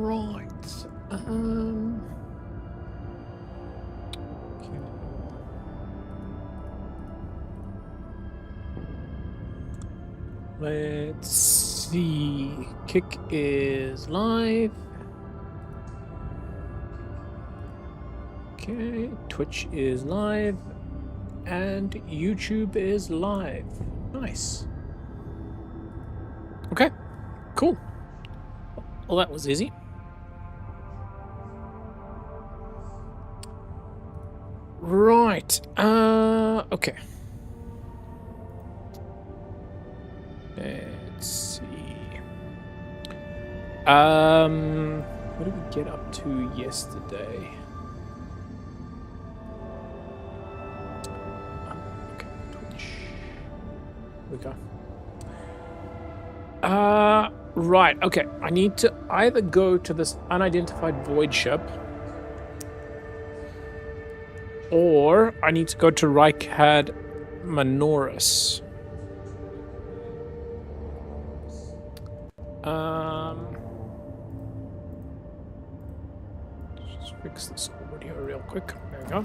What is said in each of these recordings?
Right. Okay. Let's see. Kick is live. Okay. Twitch is live. And YouTube is live. Nice. Okay. Cool. Well, that was easy. Right. Okay. Let's see. What did we get up to yesterday? Okay, Twitch. Here we go. Right, okay. I need to either go to this unidentified void ship, or I need to go to Rykad Manoris. Just fix this audio real quick. There we go.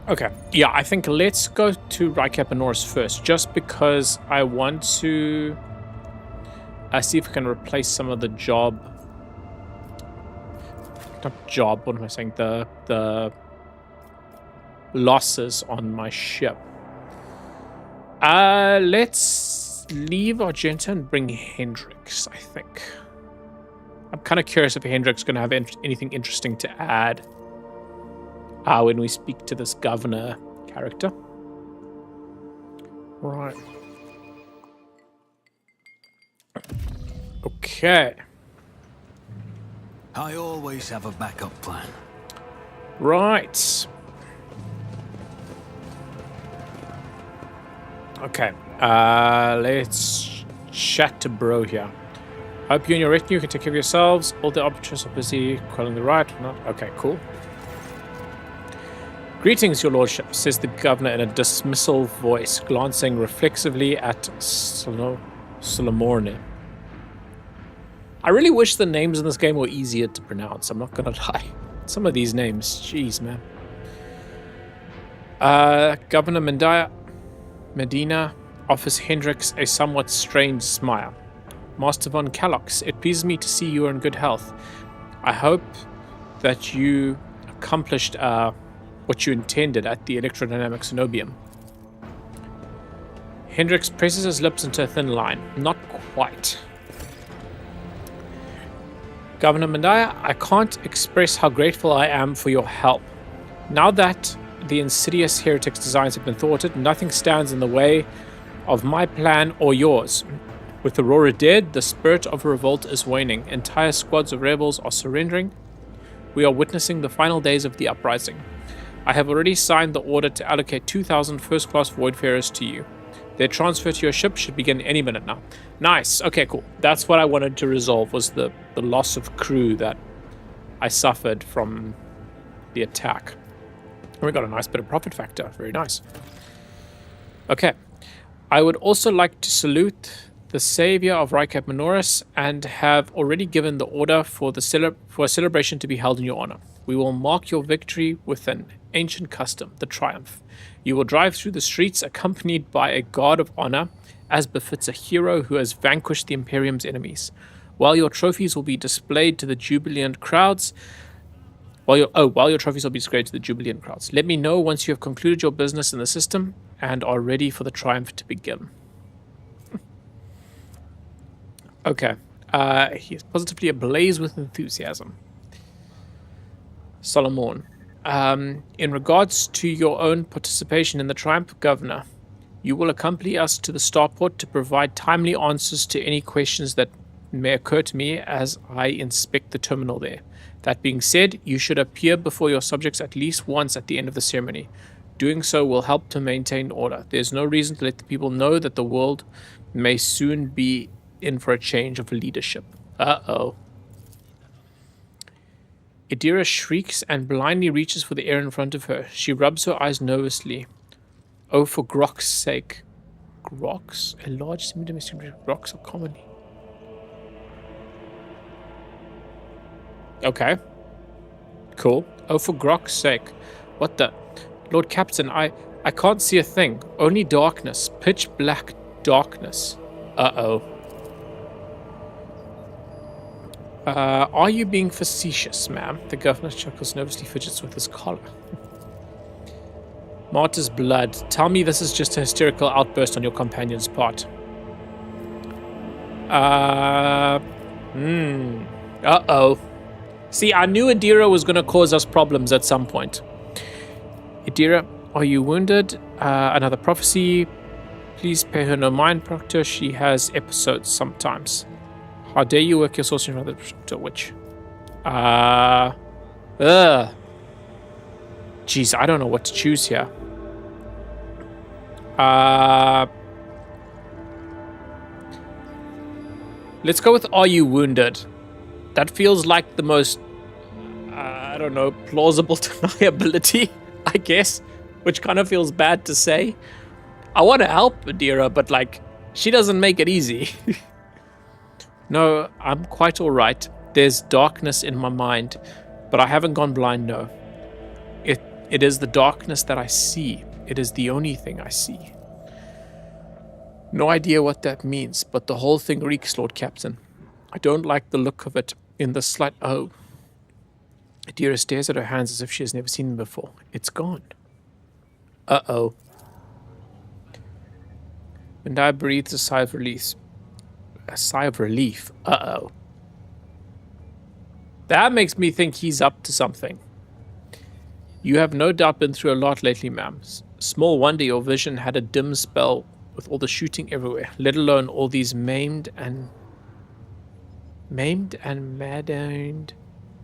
Okay. Yeah, I think let's go to Rykad Manoris first, just because I want to see if I can replace some of the what am I saying? The losses on my ship. Let's leave Argenta and bring Hendrix, I think. I'm kind of curious if Hendrix is going to have anything interesting to add when we speak to this governor character. Right. Okay. I always have a backup plan. Right. Okay. Let's chat to bro here. Hope you and your retinue can take care of yourselves. All the arbiters are busy quelling the riot. Not okay. Cool. Greetings, your lordship, says the governor in a dismissal voice, glancing reflexively at Solomorne. I really wish the names in this game were easier to pronounce, I'm not gonna lie. Some of these names, jeez, man. Governor Medina offers Hendrix a somewhat strange smile. Master von Kalox, it pleases me to see you are in good health. I hope that you accomplished what you intended at the electrodynamic Cenobium. Hendrix presses his lips into a thin line. Not quite. Governor Mandaya, I can't express how grateful I am for your help. Now that the insidious heretics' designs have been thwarted, nothing stands in the way of my plan or yours. With Aurora dead, the spirit of revolt is waning. Entire squads of rebels are surrendering. We are witnessing the final days of the uprising. I have already signed the order to allocate 2,000 first-class Voidfarers to you. Their transfer to your ship should begin any minute now. Nice. Okay, cool. That's what I wanted to resolve, was the loss of crew that I suffered from the attack. And we got a nice bit of profit factor. Very nice. Okay. I would also like to salute the savior of Rykad Manoris and have already given the order for a celebration to be held in your honor. We will mark your victory with an ancient custom, the Triumph. You will drive through the streets accompanied by a guard of honor, as befits a hero who has vanquished the Imperium's enemies. While your trophies will be displayed to the jubilant crowds, while your trophies will be displayed to the jubilant crowds. Let me know once you have concluded your business in the system and are ready for the Triumph to begin. Okay. He is positively ablaze with enthusiasm. Solomon. In regards to your own participation in the Triumph, Governor, you will accompany us to the starport to provide timely answers to any questions that may occur to me as I inspect the terminal there. That being said, you should appear before your subjects at least once at the end of the ceremony. Doing so will help to maintain order. There's no reason to let the people know that the world may soon be in for a change of leadership. Uh-oh. Idira shrieks and blindly reaches for the air in front of her. She rubs her eyes nervously. Oh, for Grok's sake. rocks. A large semi-domestic rocks are commonly. Okay. Cool. Oh, for Grok's sake. What the? Lord Captain, I can't see a thing. Only darkness. Pitch black darkness. Uh-oh. Are you being facetious, ma'am? The governor chuckles, nervously fidgets with his collar. Martyr's blood. Tell me this is just a hysterical outburst on your companion's part. Uh-oh. See, I knew Adira was going to cause us problems at some point. Adira, are you wounded? Another prophecy. Please pay her no mind, Proctor. She has episodes sometimes. How dare you work your sorcery on another witch? Jeez, I don't know what to choose here. Let's go with are you wounded? That feels like the most, I don't know, plausible deniability, I guess, which kind of feels bad to say. I want to help Adira, but like, she doesn't make it easy. No, I'm quite all right. There's darkness in my mind, but I haven't gone blind, no. It is the darkness that I see. It is the only thing I see. No idea what that means, but the whole thing reeks, Lord Captain. I don't like the look of it in the slight... Oh. Adira stares at her hands as if she has never seen them before. It's gone. Uh-oh. And I breathes a sigh of relief. A sigh of relief. Uh-oh. That makes me think he's up to something. You have no doubt been through a lot lately, ma'am. Small wonder your vision had a dim spell with all the shooting everywhere, let alone all these maimed and maddened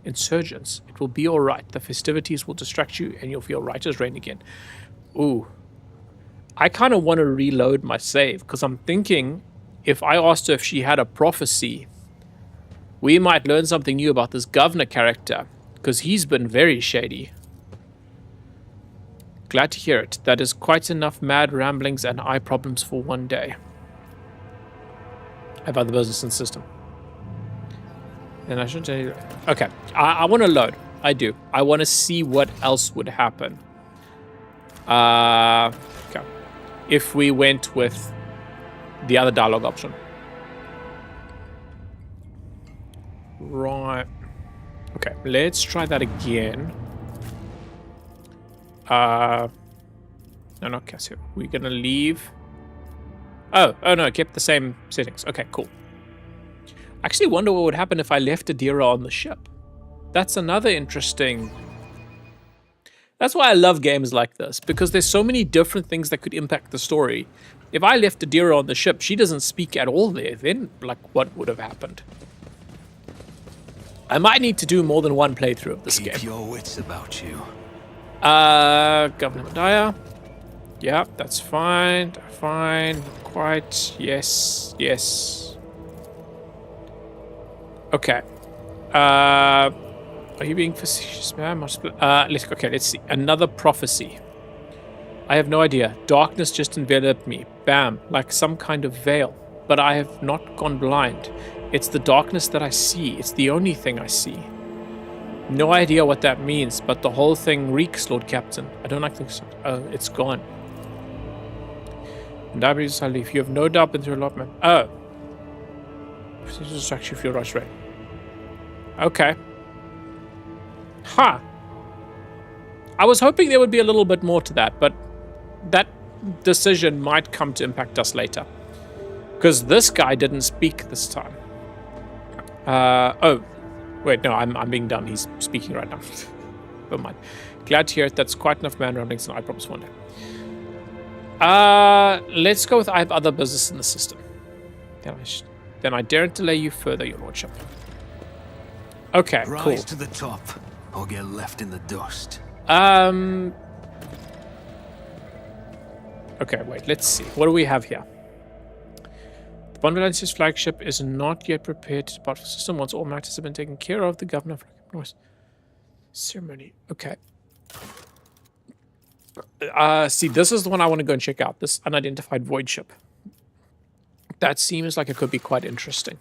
insurgents. It will be all right. The festivities will distract you and you'll feel right as rain again. Ooh. I kind of want to reload my save because I'm thinking if I asked her if she had a prophecy, we might learn something new about this governor character because he's been very shady. Glad to hear it. That is quite enough mad ramblings and eye problems for one day. I have other business in the system. And I shouldn't tell you. Okay. I want to load. I do. I want to see what else would happen. Okay. If we went with the other dialogue option. Right. Okay. Let's try that again. No, not Casio. We're gonna leave. Oh no, kept the same settings. Okay, cool. I actually wonder what would happen if I left Adira on the ship. That's another interesting... That's why I love games like this, because there's so many different things that could impact the story. If I left Adira on the ship, she doesn't speak at all there, then, like, what would have happened? I might need to do more than one playthrough of this game. Keep your wits about you. Governor Medaya. Yeah, that's fine. Fine. Quite. Yes. Yes. Okay. Are you being facetious, man? Let's see. Another prophecy. I have no idea. Darkness just enveloped me. Bam. Like some kind of veil. But I have not gone blind. It's the darkness that I see. It's the only thing I see. No idea what that means, but the whole thing reeks, Lord Captain. I don't like this. It's gone. And I breathe silently. If you have no doubt been through a lot, man. Oh. This is actually feel right. Okay. Huh. I was hoping there would be a little bit more to that, but that decision might come to impact us later. Because this guy didn't speak this time. Oh. Wait, no, I'm being dumb. He's speaking right now. Never mind. Glad to hear it. That's quite enough man ramblings, and I promise one day. Let's go with I have other business in the system. Then I daren't delay you further, your lordship. Okay, Rise cool. to the top, or get left in the dust. Okay, wait, let's see. What do we have here? The Bond Valencia's flagship is not yet prepared to depart from the system. Once all matters have been taken care of, the governor of North ceremony. Okay. See, this is the one I want to go and check out. This unidentified void ship. That seems like it could be quite interesting.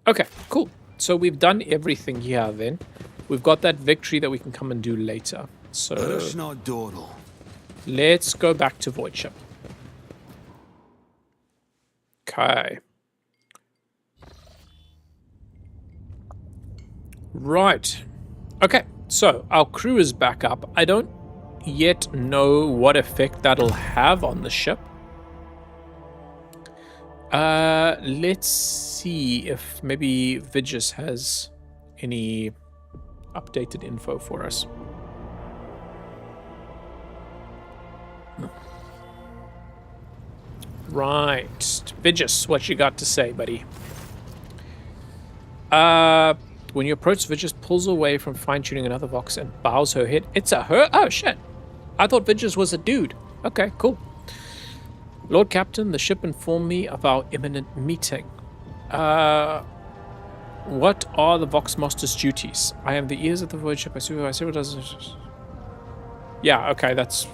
Okay, cool. So we've done everything here then. We've got that victory that we can come and do later. So let's go back to Voidship. Okay. Right. Okay, so our crew is back up. I don't yet know what effect that'll have on the ship. Let's see if maybe Vigis has any updated info for us. Right. Vigis, what you got to say, buddy? When you approach, Vigis pulls away from fine-tuning another Vox and bows her head. It's a her? Oh, shit. I thought Vigis was a dude. Okay, cool. Lord Captain, the ship informed me of our imminent meeting. What are the Vox Master's duties? I am the ears of the void ship. I supervise several dozen... Yeah, okay, that's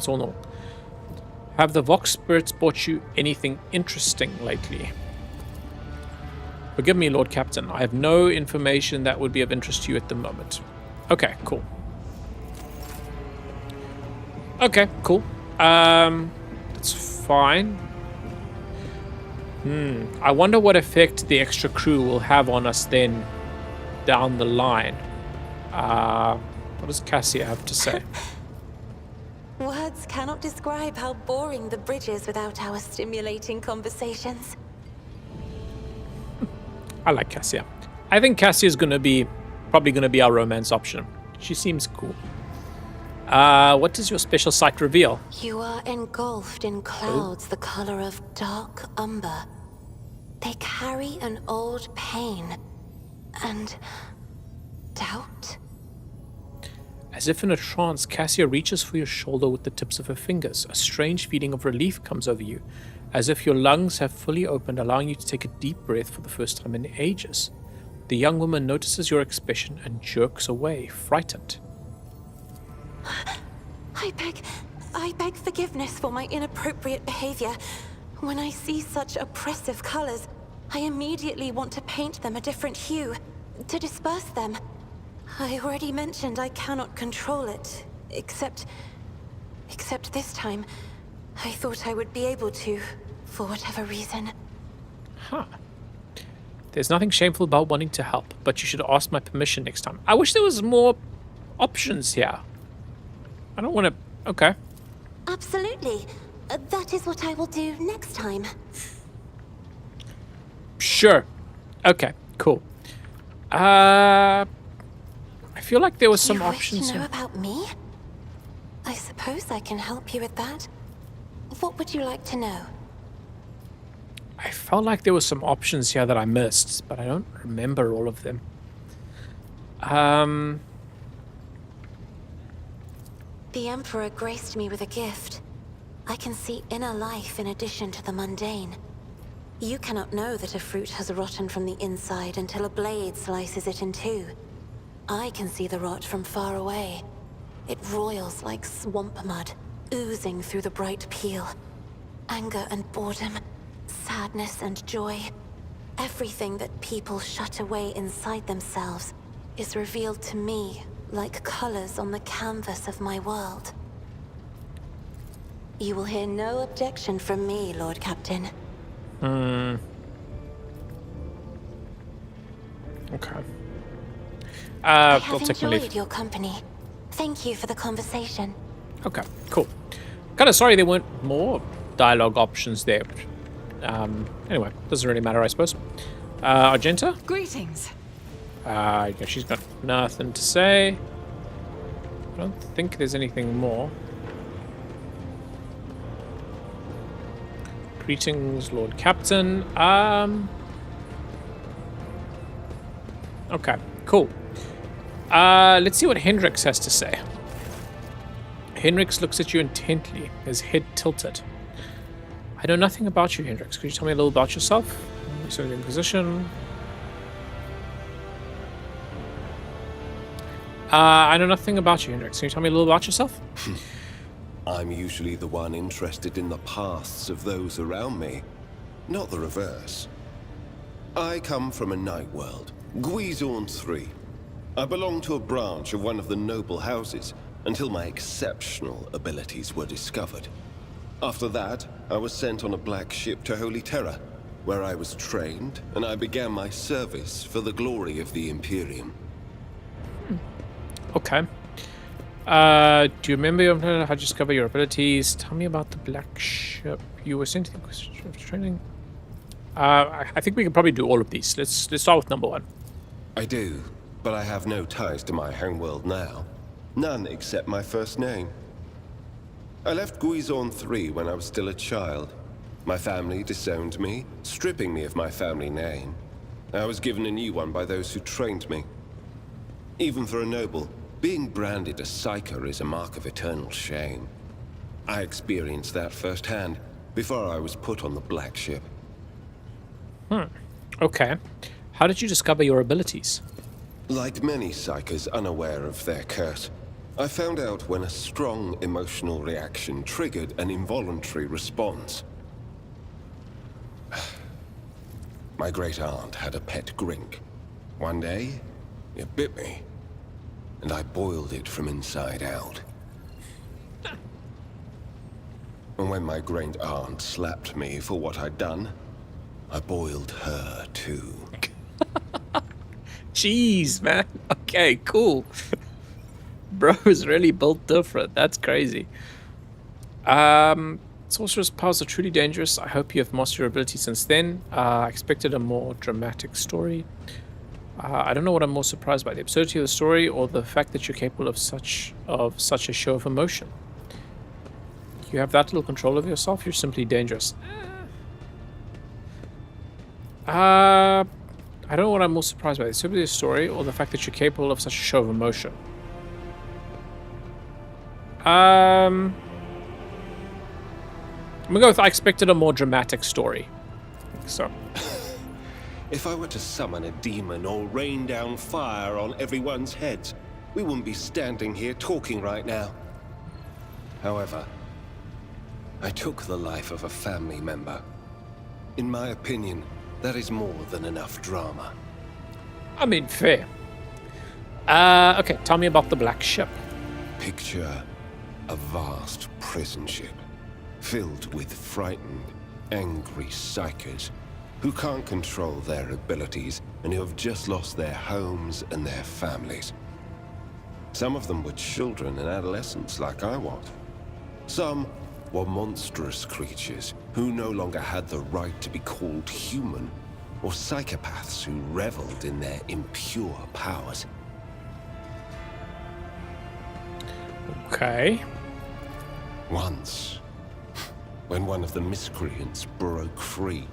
all normal. Have the Vox spirits brought you anything interesting lately? Forgive me, Lord Captain. I have no information that would be of interest to you at the moment. Okay, cool. Okay, cool. That's fine. I wonder what effect the extra crew will have on us then down the line. What does Cassia have to say? Words cannot describe how boring the bridge is without our stimulating conversations. I like Cassia. I think Cassia's probably gonna be our romance option. She seems cool. What does your special sight reveal? You are engulfed in clouds the color of dark umber. They carry an old pain and doubt. As if in a trance, Cassia reaches for your shoulder with the tips of her fingers. A strange feeling of relief comes over you, as if your lungs have fully opened, allowing you to take a deep breath for the first time in ages. The young woman notices your expression and jerks away, frightened. I beg forgiveness for my inappropriate behavior. When I see such oppressive colors, I immediately want to paint them a different hue, to disperse them. I already mentioned I cannot control it, except this time, I thought I would be able to, for whatever reason. Huh. There's nothing shameful about wanting to help, but you should ask my permission next time. I wish there was more options here. I don't want to... Okay. Absolutely. That is what I will do next time. Sure. Okay, cool. I feel like there was some options. You wish to know about me? I suppose I can help you with that. What would you like to know? I felt like there were some options here that I missed, but I don't remember all of them. The Emperor graced me with a gift. I can see inner life in addition to the mundane. You cannot know that a fruit has rotten from the inside until a blade slices it in two. I can see the rot from far away. It roils like swamp mud, oozing through the bright peel. Anger and boredom, sadness and joy. Everything that people shut away inside themselves is revealed to me like colors on the canvas of my world. You will hear no objection from me, Lord Captain. Okay. I have enjoyed your company. Thank you for the conversation. Okay, cool. Kind of sorry there weren't more dialogue options there. But, anyway, doesn't really matter, I suppose. Argenta? Greetings. Yeah, she's got nothing to say. I don't think there's anything more. Greetings, Lord Captain. Okay, cool. Let's see what Hendrix has to say. Hendrix looks at you intently, his head tilted. I know nothing about you, Hendrix. Could you tell me a little about yourself? So the Inquisition. I know nothing about you, Hendrix. Can you tell me a little about yourself? I'm usually the one interested in the pasts of those around me, not the reverse. I come from a night world, Guizorn 3. I belong to a branch of one of the noble houses until my exceptional abilities were discovered. After that, I was sent on a black ship to Holy Terra, where I was trained and I began my service for the glory of the Imperium. Okay. Do you remember how to discover your abilities? Tell me about the black ship. You were sent to the Inquisition of training. I think we can probably do all of these. Let's start with number 1. I do, but I have no ties to my homeworld now. None except my first name. I left Guizorn 3 when I was still a child. My family disowned me, stripping me of my family name. I was given a new one by those who trained me. Even for a noble, being branded a psyker is a mark of eternal shame. I experienced that firsthand before I was put on the black ship. Okay. How did you discover your abilities? Like many psykers unaware of their curse, I found out when a strong emotional reaction triggered an involuntary response. My great aunt had a pet grink. One day, it bit me, and I boiled it from inside out. And when my great aunt slapped me for what I'd done, I boiled her too. Jeez, man. Okay, cool. Bro is really built different. That's crazy. Sorcerer's powers are truly dangerous. I hope you have mastered your ability since then. I expected a more dramatic story. I don't know what I'm more surprised by, the absurdity of the story or the fact that you're capable of such a show of emotion. You have that little control of yourself. You're simply dangerous. I don't know what I'm more surprised by, the absurdity of the story or the fact that you're capable of such a show of emotion. I'm gonna go with I expected a more dramatic story. So. If I were to summon a demon or rain down fire on everyone's heads, we wouldn't be standing here talking right now. However, I took the life of a family member. In my opinion, that is more than enough drama. I mean, fair. Okay, tell me about the black ship. Picture a vast prison ship, filled with frightened, angry psykers who can't control their abilities and who have just lost their homes and their families. Some of them were children and adolescents like I was. Some were monstrous creatures who no longer had the right to be called human, or psychopaths who reveled in their impure powers. Okay. Once, when one of the miscreants broke free,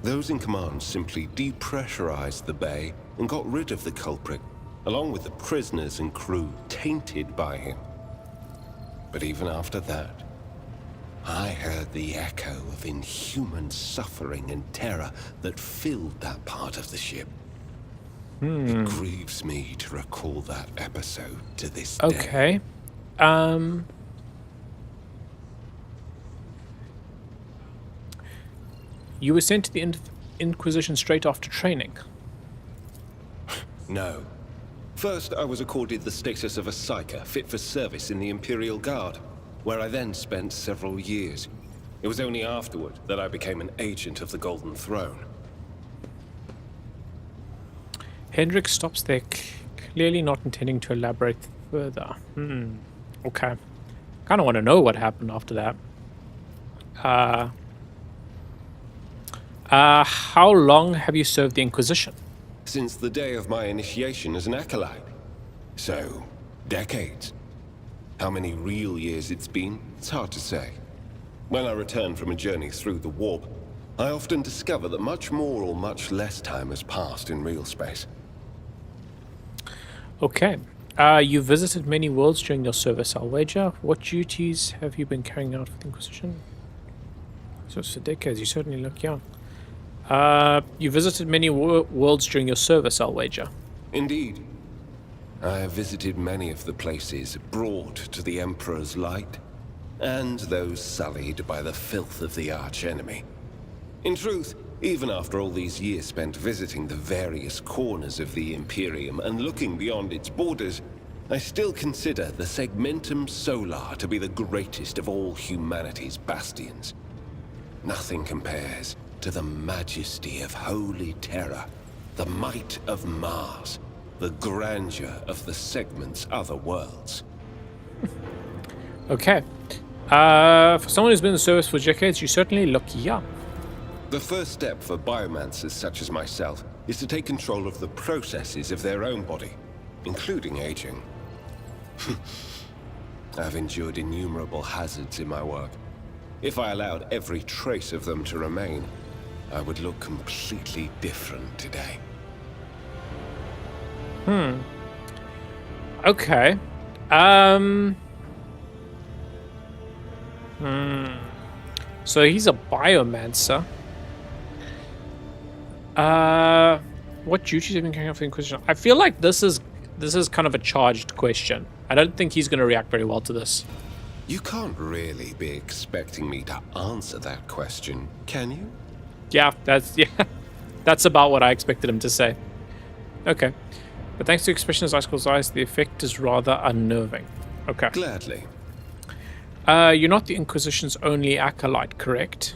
those in command simply depressurized the bay and got rid of the culprit, along with the prisoners and crew tainted by him. But even after that, I heard the echo of inhuman suffering and terror that filled that part of the ship. It grieves me to recall that episode to this day. Okay. You were sent to the Inquisition straight after training. No. First, I was accorded the status of a psyker fit for service in the Imperial Guard, where I then spent several years. It was only afterward that I became an agent of the Golden Throne. Hendrik stops there, clearly not intending to elaborate further. Okay. Kind of want to know what happened after that. How long have you served the Inquisition? Since the day of my initiation as an acolyte. So, decades. How many real years it's been, it's hard to say. When I return from a journey through the warp, I often discover that much more or much less time has passed in real space. Okay. You visited many worlds during your service, I'll wager. What duties have you been carrying out for the Inquisition? So it's for decades, you certainly look young. You visited many worlds during your service, I'll wager. Indeed. I have visited many of the places brought to the Emperor's light, and those sullied by the filth of the archenemy. In truth, even after all these years spent visiting the various corners of the Imperium and looking beyond its borders, I still consider the Segmentum Solar to be the greatest of all humanity's bastions. Nothing compares to the majesty of Holy Terror, the might of Mars, the grandeur of the Segment's other worlds. Okay. For someone who's been in the service for decades, you certainly look young. The first step for biomancers such as myself is to take control of the processes of their own body, including aging. I've endured innumerable hazards in my work. If I allowed every trace of them to remain, I would look completely different today. Okay. So he's a biomancer. What duties have been carrying out for the Inquisition? I feel like this is kind of a charged question. I don't think he's going to react very well to this. You can't really be expecting me to answer that question, can you? Yeah, that's about what I expected him to say. Okay. But thanks to Expression's Ice Cold Eyes, the effect is rather unnerving. Okay. Gladly. You're not the Inquisition's only acolyte, correct?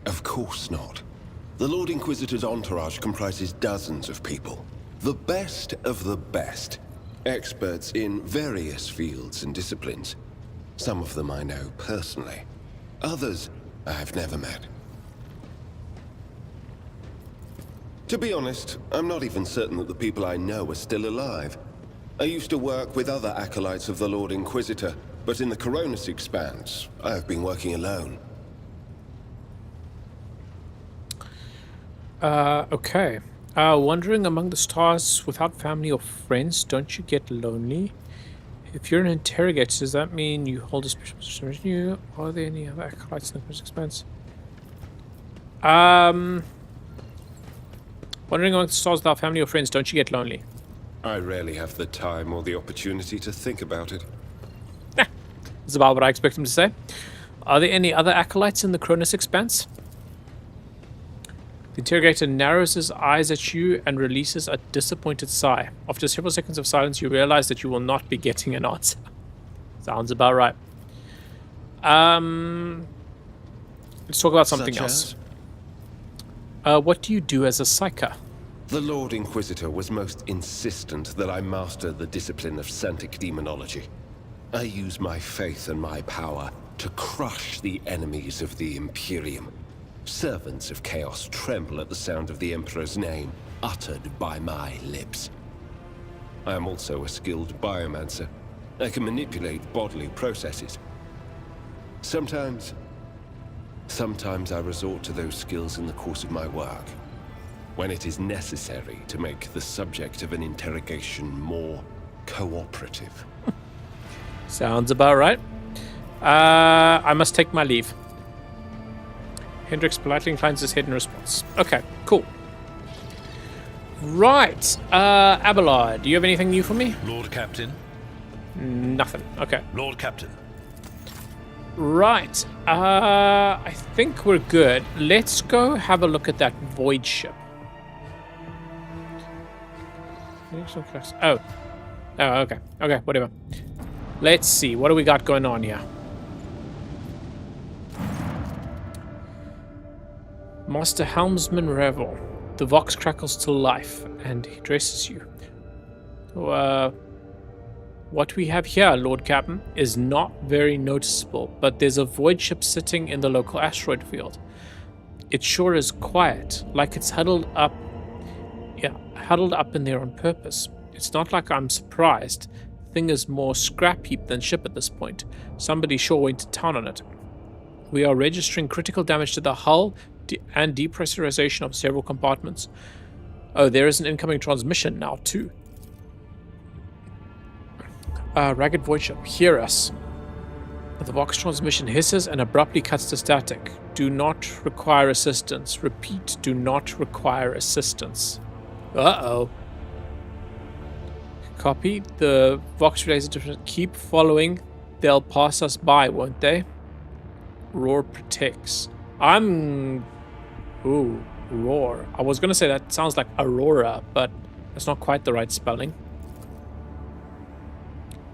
Of course not. The Lord Inquisitor's entourage comprises dozens of people. The best of the best. Experts in various fields and disciplines. Some of them I know personally. Others I have never met. To be honest, I'm not even certain that the people I know are still alive. I used to work with other acolytes of the Lord Inquisitor, but in the Coronis Expanse, I have been working alone. Okay. Wandering among the stars without family or friends, don't you get lonely? If you're an interrogator, does that mean you hold a special position? Are there any other acolytes in the Coronis Expanse? Wandering among the stars without family or friends, don't you get lonely? I rarely have the time or the opportunity to think about it. That's about what I expect him to say. Are there any other acolytes in the Cronus Expanse? The interrogator narrows his eyes at you and releases a disappointed sigh. After several seconds of silence, you realize that you will not be getting an answer. Sounds about right. Let's talk about something else. What do you do as a psyker? The Lord Inquisitor was most insistent that I master the discipline of Santic Demonology. I use my faith and my power to crush the enemies of the Imperium. Servants of Chaos tremble at the sound of the Emperor's name, uttered by my lips. I am also a skilled biomancer. I can manipulate bodily processes. Sometimes I resort to those skills in the course of my work, when it is necessary to make the subject of an interrogation more cooperative. Sounds about right. I must take my leave. Hendrix politely inclines his head in response. Okay, cool. Right. Abelard, do you have anything new for me? Lord Captain. Nothing. Okay. Lord Captain. Right. I think we're good. Let's go have a look at that void ship. Oh, okay. Okay, whatever. Let's see. What do we got going on here? Master Helmsman Revel. The Vox crackles to life, and he addresses you. What we have here, Lord Captain, is not very noticeable, but there's a void ship sitting in the local asteroid field. It sure is quiet, like it's huddled up in there on purpose. It's not like I'm surprised. The thing is more scrap heap than ship at this point. Somebody sure went to town on it. We are registering critical damage to the hull and depressurization of several compartments. Oh, there is an incoming transmission now, too. Ragged void ship, hear us. The Vox transmission hisses and abruptly cuts to static. Do not require assistance. Repeat, do not require assistance. Uh-oh. Copy. The Vox relays keep following they'll pass us by, won't they? Roar protects. Ooh, roar. I was going to say that sounds like Aurora, but that's not quite the right spelling.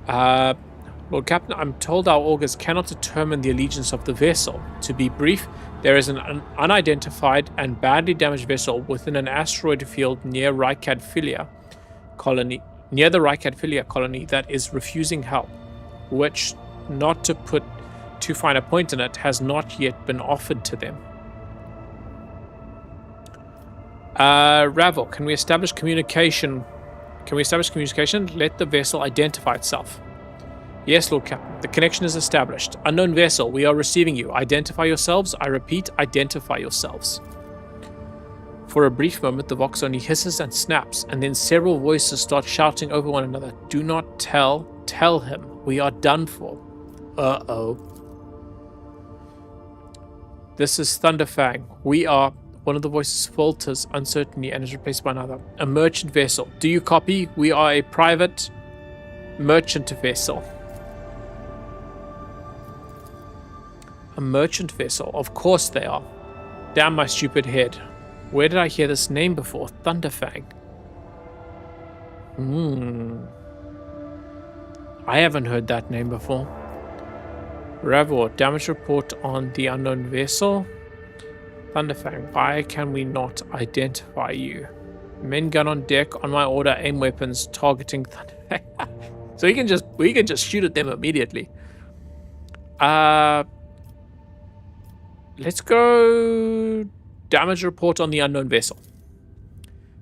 Lord Captain, I'm told our augurs cannot determine the allegiance of the vessel. To be brief, there is an unidentified and badly damaged vessel within an asteroid field near the Rykad Philia colony that is refusing help, which, not to put too fine a point in it, has not yet been offered to them. Ravel, can we establish communication? Let the vessel identify itself. Yes, Lord Captain. The connection is established. Unknown vessel, we are receiving you. Identify yourselves. I repeat, identify yourselves. For a brief moment, the Vox only hisses and snaps, and then several voices start shouting over one another. Do not tell him. We are done for. Uh-oh. This is Thunderfang. We are... One of the voices falters uncertainly and is replaced by another. A merchant vessel. Do you copy? We are a private merchant vessel. A merchant vessel. Of course they are. Damn my stupid head. Where did I hear this name before? Thunderfang. I haven't heard that name before. Ravor, damage report on the unknown vessel. Thunderfang, why can we not identify you? Men gun on deck, on my order, aim weapons, targeting Thunderfang. So we can just shoot at them immediately. Let's go damage report on the unknown vessel.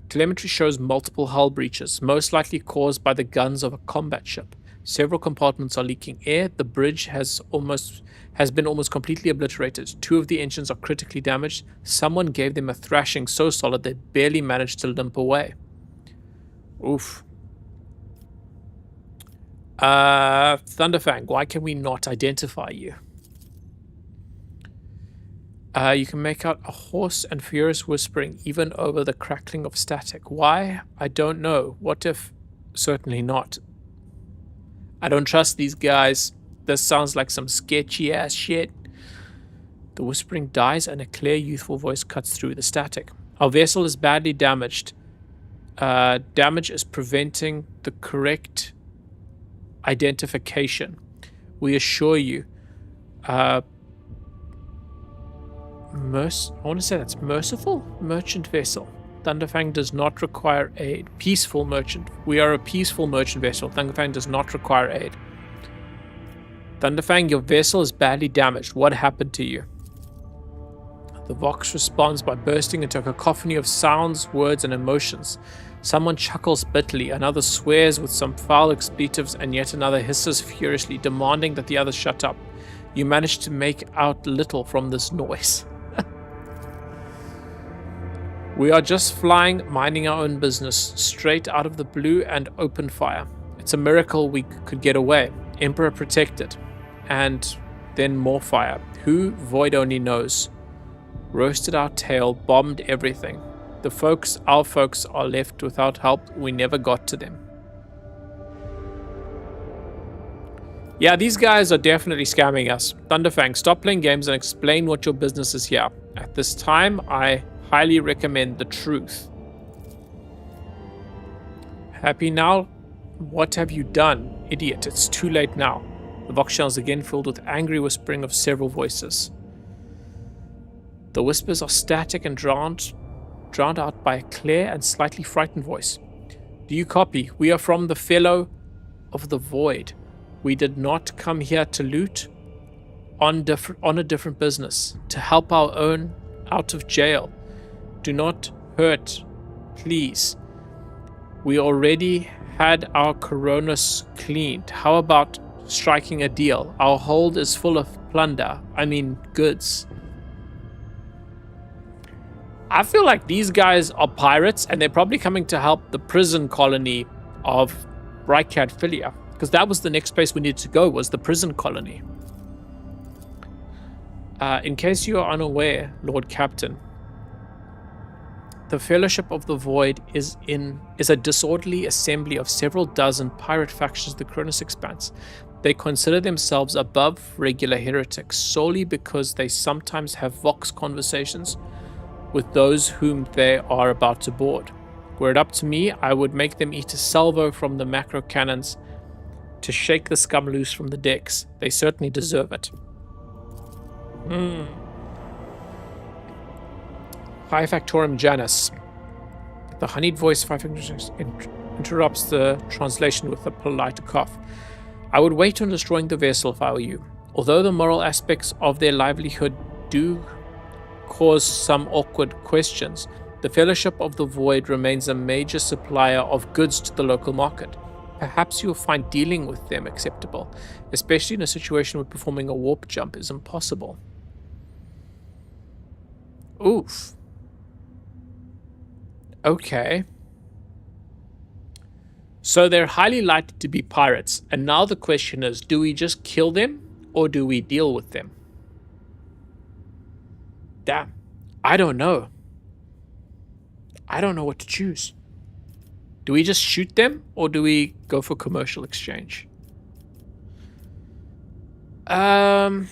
Telemetry shows multiple hull breaches, most likely caused by the guns of a combat ship. Several compartments are leaking air. The bridge has been almost completely obliterated. 2 of the engines are critically damaged. Someone gave them a thrashing so solid they barely managed to limp away. Oof. Thunderfang, why can we not identify you? You can make out a hoarse and furious whispering even over the crackling of static. Why? I don't know. What if... Certainly not. I don't trust these guys. This sounds like some sketchy ass shit. The whispering dies and a clear youthful voice cuts through the static. Our vessel is badly damaged. Damage is preventing the correct identification. We assure you. I want to say that's merciful? Merchant vessel. Thunderfang does not require aid. Peaceful merchant. We are a peaceful merchant vessel. Thunderfang does not require aid. Thunderfang, your vessel is badly damaged. What happened to you? The Vox responds by bursting into a cacophony of sounds, words, and emotions. Someone chuckles bitterly, another swears with some foul expletives, and yet another hisses furiously, demanding that the others shut up. You manage to make out little from this noise. We are just flying, minding our own business, straight out of the blue and open fire. It's a miracle we could get away. Emperor protected. And then more fire. Who? Void only knows. Roasted our tail, bombed everything. Our folks are left without help. We never got to them. Yeah, these guys are definitely scamming us. Thunderfang, stop playing games and explain what your business is here. At this time, I highly recommend the truth. Happy now? What have you done? Idiot, it's too late now. The Vox channel is again filled with angry whispering of several voices. The whispers are static and drowned out by a clear and slightly frightened voice. Do you copy? We are from the Fellow of the Void. We did not come here to loot on a different business, to help our own out of jail. Do not hurt, please. We already had our coronas cleaned. How about striking a deal? Our hold is full of plunder. I mean, goods. I feel like these guys are pirates, and they're probably coming to help the prison colony of Rykad Philia, because that was the next place we needed to go, was the prison colony. In case you are unaware, Lord Captain, the Fellowship of the Void is a disorderly assembly of several dozen pirate factions of the Cronus Expanse. They consider themselves above regular heretics solely because they sometimes have vox conversations with those whom they are about to board. Were it up to me, I would make them eat a salvo from the macro cannons to shake the scum loose from the decks. They certainly deserve it. Hi Factorum Janus. The honeyed voice of interrupts the translation with a polite cough. I would wait on destroying the vessel if I were you. Although the moral aspects of their livelihood do cause some awkward questions, the Fellowship of the Void remains a major supplier of goods to the local market. Perhaps you'll find dealing with them acceptable, especially in a situation where performing a warp jump is impossible. Oof. Okay. So they're highly likely to be pirates, and now the question is, do we just kill them, or do we deal with them? Damn. I don't know. I don't know what to choose. Do we just shoot them, or do we go for commercial exchange? I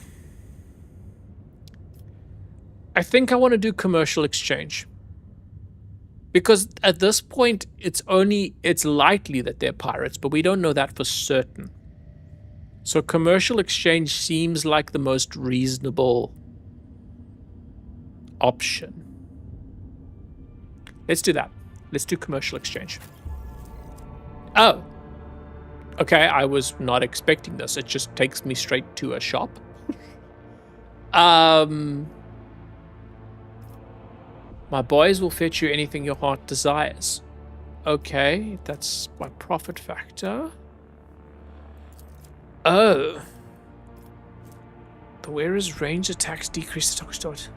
think I want to do commercial exchange. Because at this point, it's likely that they're pirates, but we don't know that for certain. So commercial exchange seems like the most reasonable option. Let's do that. Let's do commercial exchange. Oh. Okay, I was not expecting this. It just takes me straight to a shop. My boys will fetch you anything your heart desires. Okay, that's my profit factor. Oh. The wearer's range attacks decrease the dot.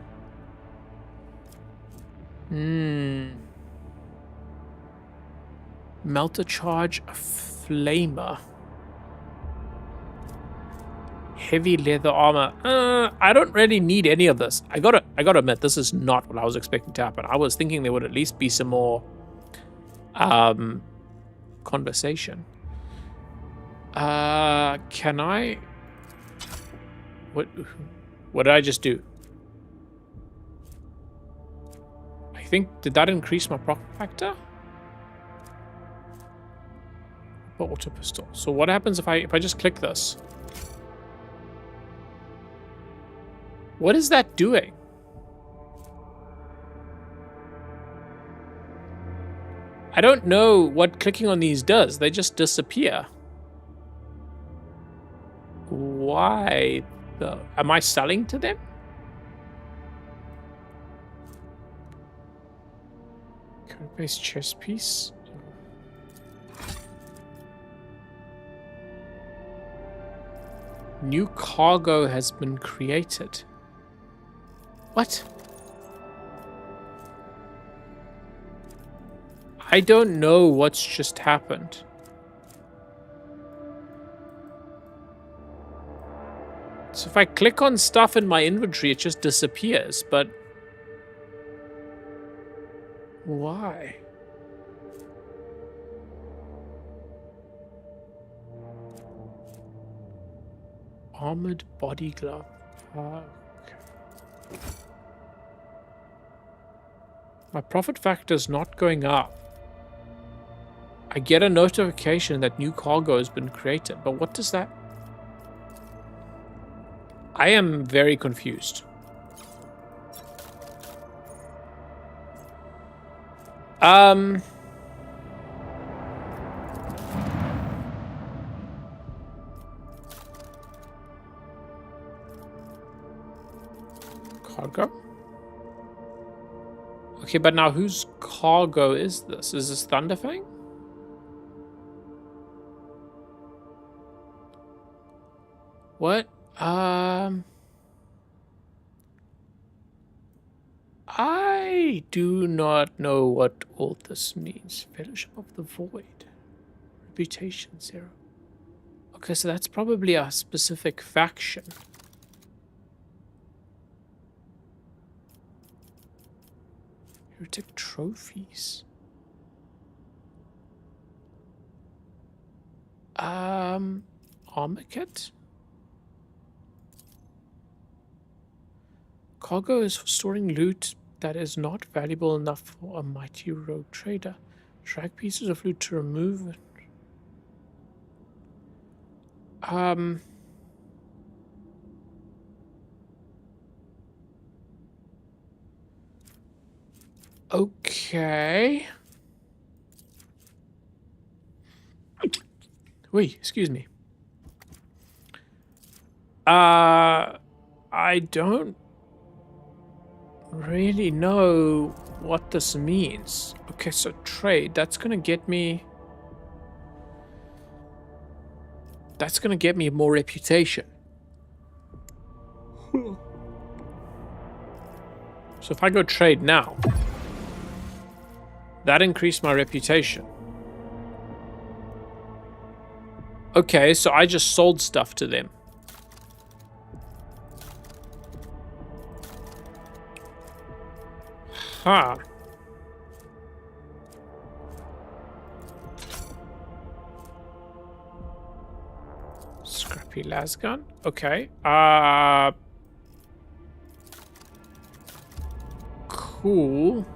Melter charge, a flamer. Heavy leather armor. I don't really need any of this. I gotta admit, this is not what I was expecting to happen. I was thinking there would at least be some more conversation. Can I? What did I just do? I think, did that increase my profit factor? Auto pistol. So what happens if I just click this? What is that doing? I don't know what clicking on these does. They just disappear. Why though? Am I selling to them? Code-based chess piece. New cargo has been created. What? I don't know what's just happened. So if I click on stuff in my inventory, it just disappears, but why? Armored body glove. Okay. My profit factor is not going up. I get a notification that new cargo has been created, but what does that? I am very confused. Cargo? Okay, but now whose cargo is this? Is this Thunderfang? What? I do not know what all this means. Fellowship of the Void. Reputation 0. Okay, so that's probably a specific faction. Heretic trophies. armor kit. Cargo is for storing loot that is not valuable enough for a mighty rogue trader. Drag pieces of loot to remove it. Okay. Wait, excuse me. I don't really know what this means. Okay, so trade, that's gonna get me more reputation. So if I go trade now, that increased my reputation. Okay, so I just sold stuff to them. Huh. Scrappy lasgun. Okay. Cool.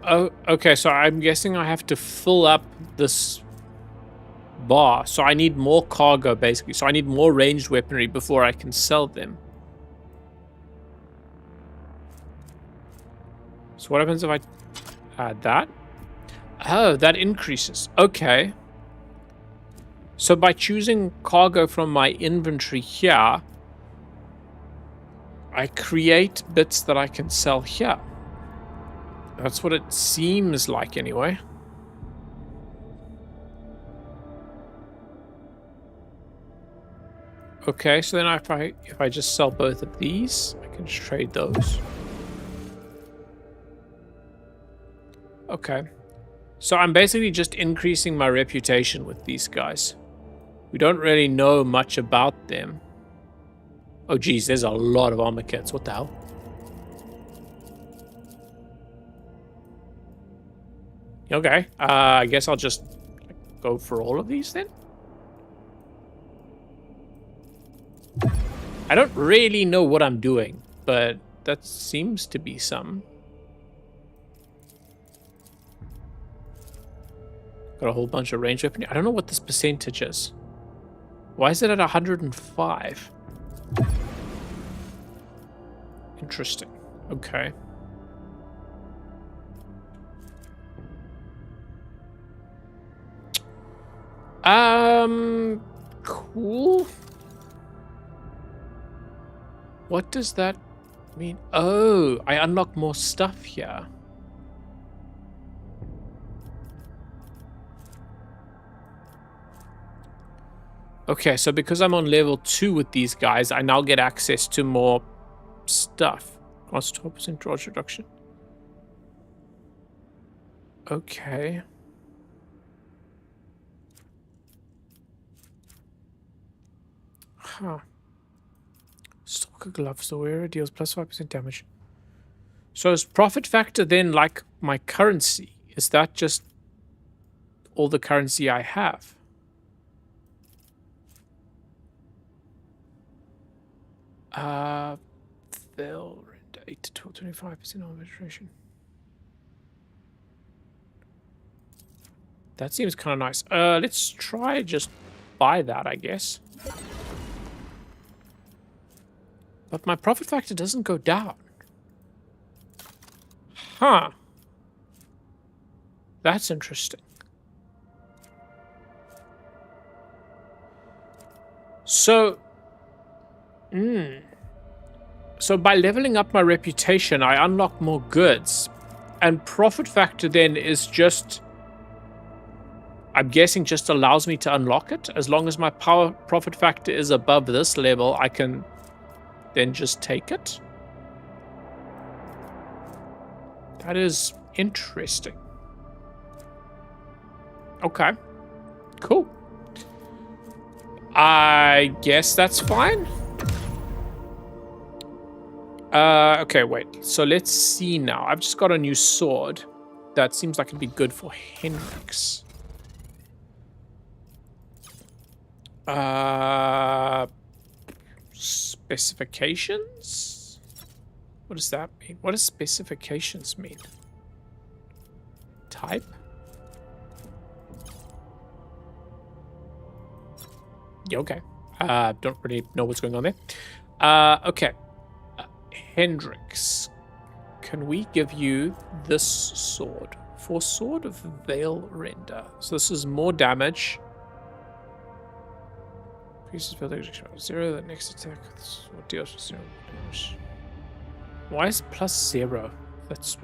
Oh, okay, so I'm guessing I have to fill up this bar. So I need more cargo, basically. So I need more ranged weaponry before I can sell them. So what happens if I add that? Oh, that increases. Okay. So by choosing cargo from my inventory here, I create bits that I can sell here. That's what it seems like anyway. Okay, so then if I just sell both of these, I can just trade those. Okay. So I'm basically just increasing my reputation with these guys. We don't really know much about them. Oh geez, there's a lot of armor kits. What the hell? Okay, I guess I'll just go for all of these then. I don't really know what I'm doing, but that seems to be some. Got a whole bunch of range weapon. I don't know what this percentage is. Why is it at 105? Interesting. Okay. Cool. What does that mean? Oh, I unlock more stuff here. Okay, so because I'm on level 2 with these guys, I now get access to more stuff. Cost 12% dodge reduction. Okay. Huh. Stalker gloves, the wearer deals plus 5% damage. So is profit factor then like my currency? Is that just all the currency I have? They'll render 8 to 12, 25% on registration. That seems kind of nice. Let's try just buy that, I guess. But my profit factor doesn't go down. Huh. That's interesting. So, so by leveling up my reputation, I unlock more goods. And profit factor then is just, I'm guessing, just allows me to unlock it. As long as my profit factor is above this level, I can then just take it. That is interesting. Okay. Cool. I guess that's fine. Okay, wait. So let's see now. I've just got a new sword. That seems like it'd be good for Henrik's. Specifications? What does that mean? What does specifications mean? Type? Yeah, okay. Don't really know what's going on there. Okay. Hendrix. Can we give you this sword? For Sword of Veil Render. So this is more damage. Increases build damage 0. The next attack deals with 0 damage. Why is plus 0? That's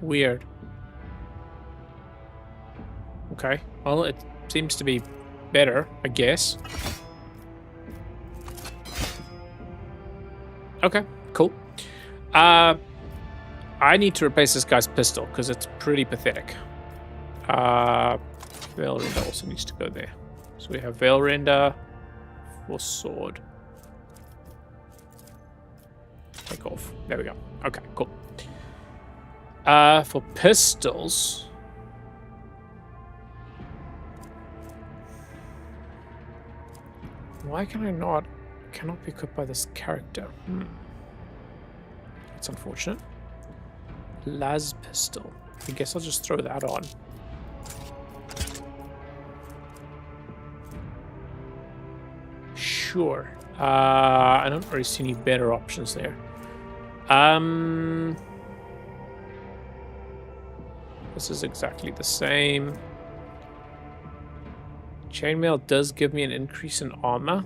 weird. Okay. Well, it seems to be better, I guess. Okay, cool. I need to replace this guy's pistol because it's pretty pathetic. Veil Render also needs to go there. So we have Veil Render for sword. Take off. There we go. Okay, cool. For pistols. Why can I not? Cannot be equipped by this character. That's unfortunate. Las pistol. I guess I'll just throw that on. Sure. I don't really see any better options there. This is exactly the same. Chainmail does give me an increase in armor.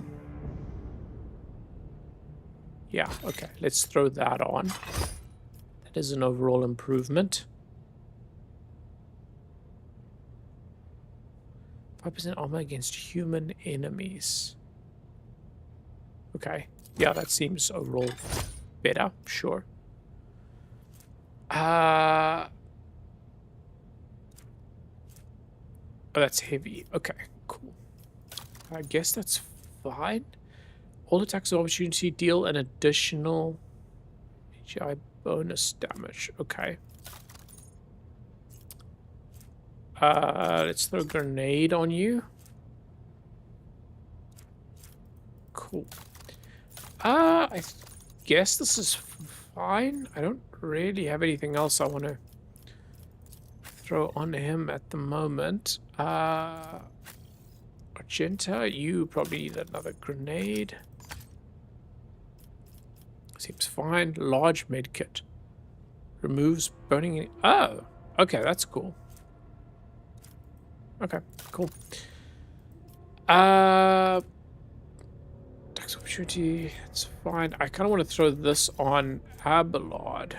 Yeah, okay. Let's throw that on. That is an overall improvement. 5% armor against human enemies. Okay. Yeah, that seems overall better. Sure. Oh, that's heavy. Okay, cool. I guess that's fine. All attacks of opportunity deal an additional HI bonus damage. Okay. Let's throw a grenade on you. Cool. I guess this is fine. I don't really have anything else I want to throw on him at the moment. Argenta, you probably need another grenade. Seems fine. Large medkit. Removes burning. Oh, okay, that's cool. Okay, cool. Tax opportunity. It's fine. I kind of want to throw this on Abelard.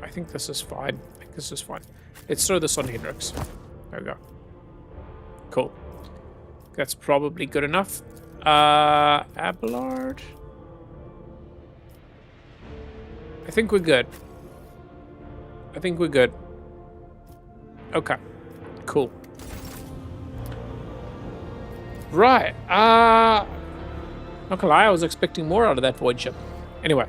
I think this is fine. I think this is fine. Let's throw this on Hendrix. There we go. Cool. That's probably good enough. Abelard. I think we're good. I think we're good. Okay. Cool. Right. Not gonna lie, I was expecting more out of that void ship. Anyway.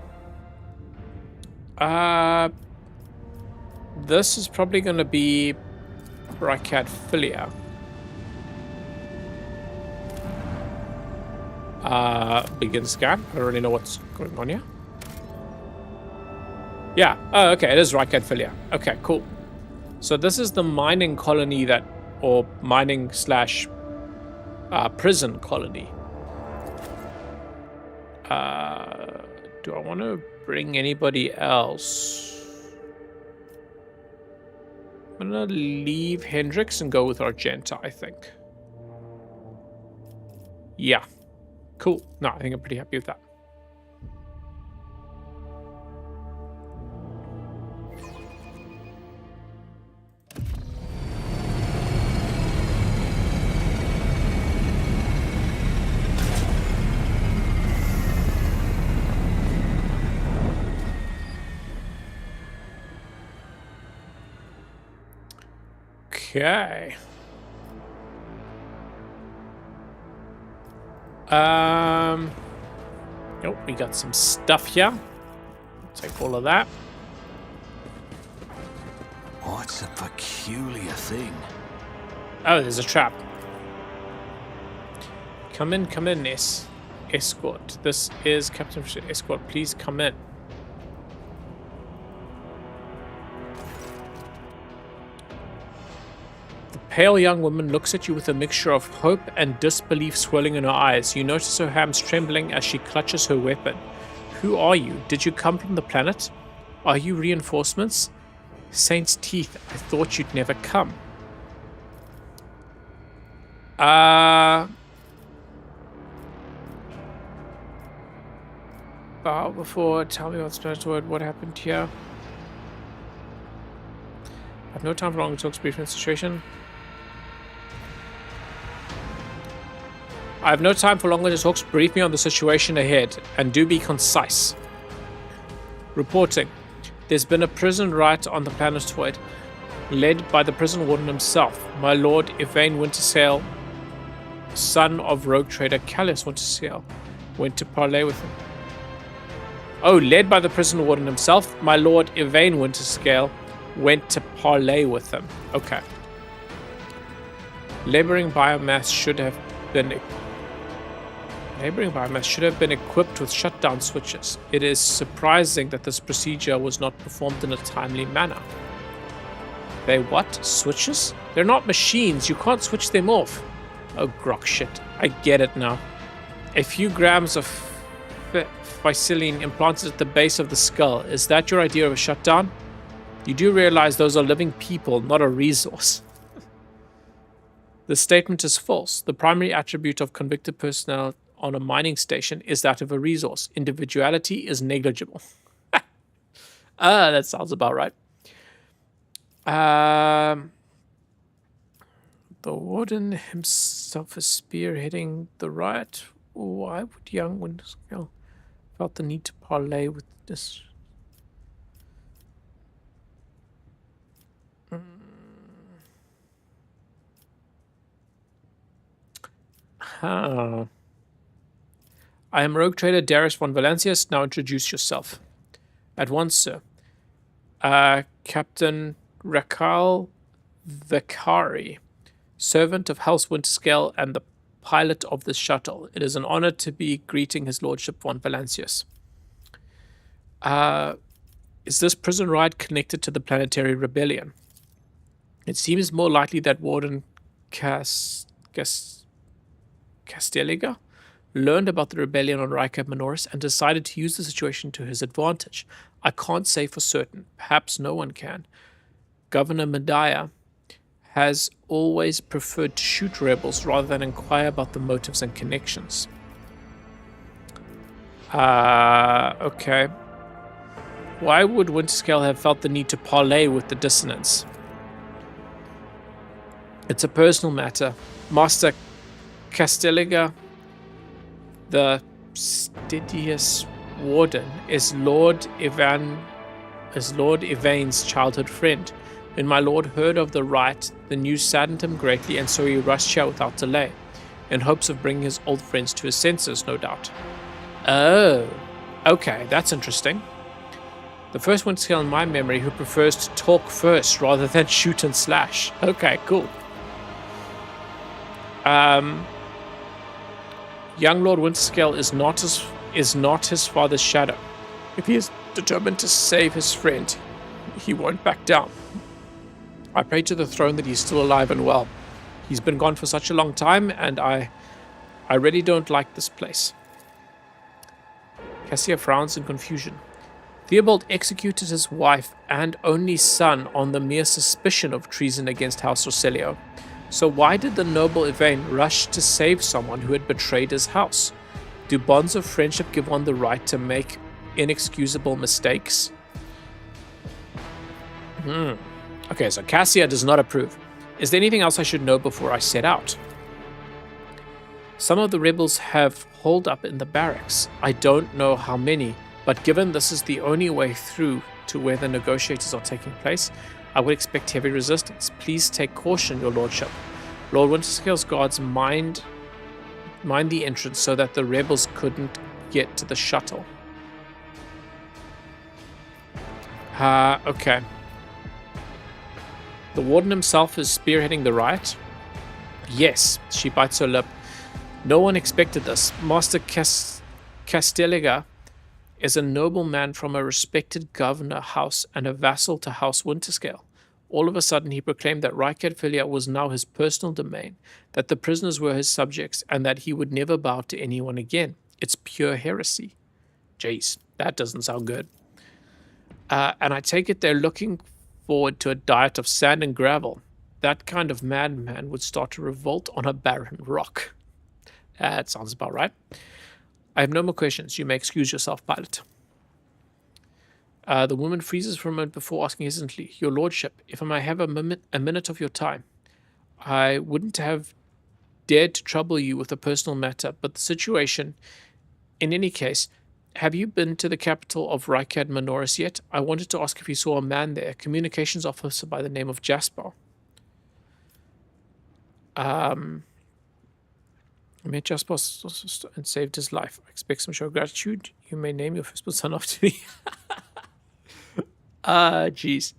This is probably gonna be Rycat Filia. Begin scan. I don't really know what's going on here. Yeah. Oh, okay. It is Rycat Filia. Okay, cool. So this is the mining colony that, or mining slash prison colony. Do I want to bring anybody else? I'm gonna leave Hendrix and go with Argenta, I think. Yeah. Cool. No, I think I'm pretty happy with that. Okay. Oh, we got some stuff here. Take all of that. What's a peculiar thing? Oh, there's a trap. Come in, escort. This is Captain Fisher. Escort, please come in. The pale young woman looks at you with a mixture of hope and disbelief swirling in her eyes. You notice her hands trembling as she clutches her weapon. Who are you? Did you come from the planet? Are you reinforcements? Saint's teeth, I thought you'd never come. Bow before, tell me what's the word, what happened here? I have no time for long talks briefly on the situation. I have no time for longer talks. Brief me on the situation ahead, and do be concise. Reporting. There's been a prison riot on the planetoid, led by the prison warden himself, my lord Yvain Wintersail, son of rogue trader Callius Wintersail. Went to parley with him. Oh, led by the prison warden himself, my lord Yvain Winterscale went to parley with him. Okay. Laboring biomass should have been equipped with shutdown switches. It is surprising that this procedure was not performed in a timely manner. They what? Switches? They're not machines. You can't switch them off. Oh, grok shit. I get it now. A few grams of Vicilline implanted at the base of the skull. Is that your idea of a shutdown? You do realize those are living people, not a resource. The statement is false. The primary attribute of convicted personnel on a mining station is that of a resource. Individuality is negligible. That sounds about right. The warden himself is spearheading the riot. Why would young Winterscale felt the need to parley with this? I am rogue trader Darius von Valancius. Now introduce yourself. At once, sir. Captain Rakal Vakari, servant of House Winterscale and the pilot of this shuttle. It is an honor to be greeting His Lordship von Valancius. Is this prison riot connected to the planetary rebellion? It seems more likely that Warden Castelliga learned about the rebellion on Riker Minoris and decided to use the situation to his advantage. I can't say for certain. Perhaps no one can. Governor Medaya has always preferred to shoot rebels rather than inquire about the motives and connections. Okay. Why would Winterscale have felt the need to parley with the dissonance? It's a personal matter. Master Castelliga, the Stidious Warden, is Lord Yvain's childhood friend. When my lord heard of the riot, the news saddened him greatly, and so he rushed here without delay, in hopes of bringing his old friends to his senses, no doubt. Oh, okay, that's interesting. The first Winterscale in my memory who prefers to talk first rather than shoot and slash. Okay, cool. Young Lord Winterscale is not his father's shadow. If he is determined to save his friend, he won't back down. I pray to the throne that he's still alive and well. He's been gone for such a long time, and I really don't like this place. Cassia frowns in confusion. Theobald executed his wife and only son on the mere suspicion of treason against House Roselio. So why did the noble Yvain rush to save someone who had betrayed his house? Do bonds of friendship give one the right to make inexcusable mistakes? Okay, so Cassia does not approve. Is there anything else I should know before I set out? Some of the rebels have holed up in the barracks. I don't know how many, but given this is the only way through to where the negotiators are taking place, I would expect heavy resistance. Please take caution, your lordship. Lord Winterscale's guards mined the entrance so that the rebels couldn't get to the shuttle. Okay. The warden himself is spearheading the riot? Yes, she bites her lip. No one expected this. Master Castelliga is a nobleman from a respected governor house and a vassal to House Winterscale. All of a sudden, he proclaimed that Reichenfellia was now his personal domain, that the prisoners were his subjects, and that he would never bow to anyone again. It's pure heresy. Jeez, that doesn't sound good. And I take it they're looking forward to a diet of sand and gravel. That kind of madman would start a revolt on a barren rock. That sounds about right. I have no more questions. You may excuse yourself, pilot. The woman freezes for a moment before asking hesitantly, Your Lordship, if I may have a minute of your time. I wouldn't have dared to trouble you with a personal matter, but the situation... In any case, have you been to the capital of Reichad Minoris yet? I wanted to ask if you saw a man there, a communications officer by the name of Jasper. I met Jasper and saved his life. I expect some show of gratitude. You may name your firstborn son after me. Jeez.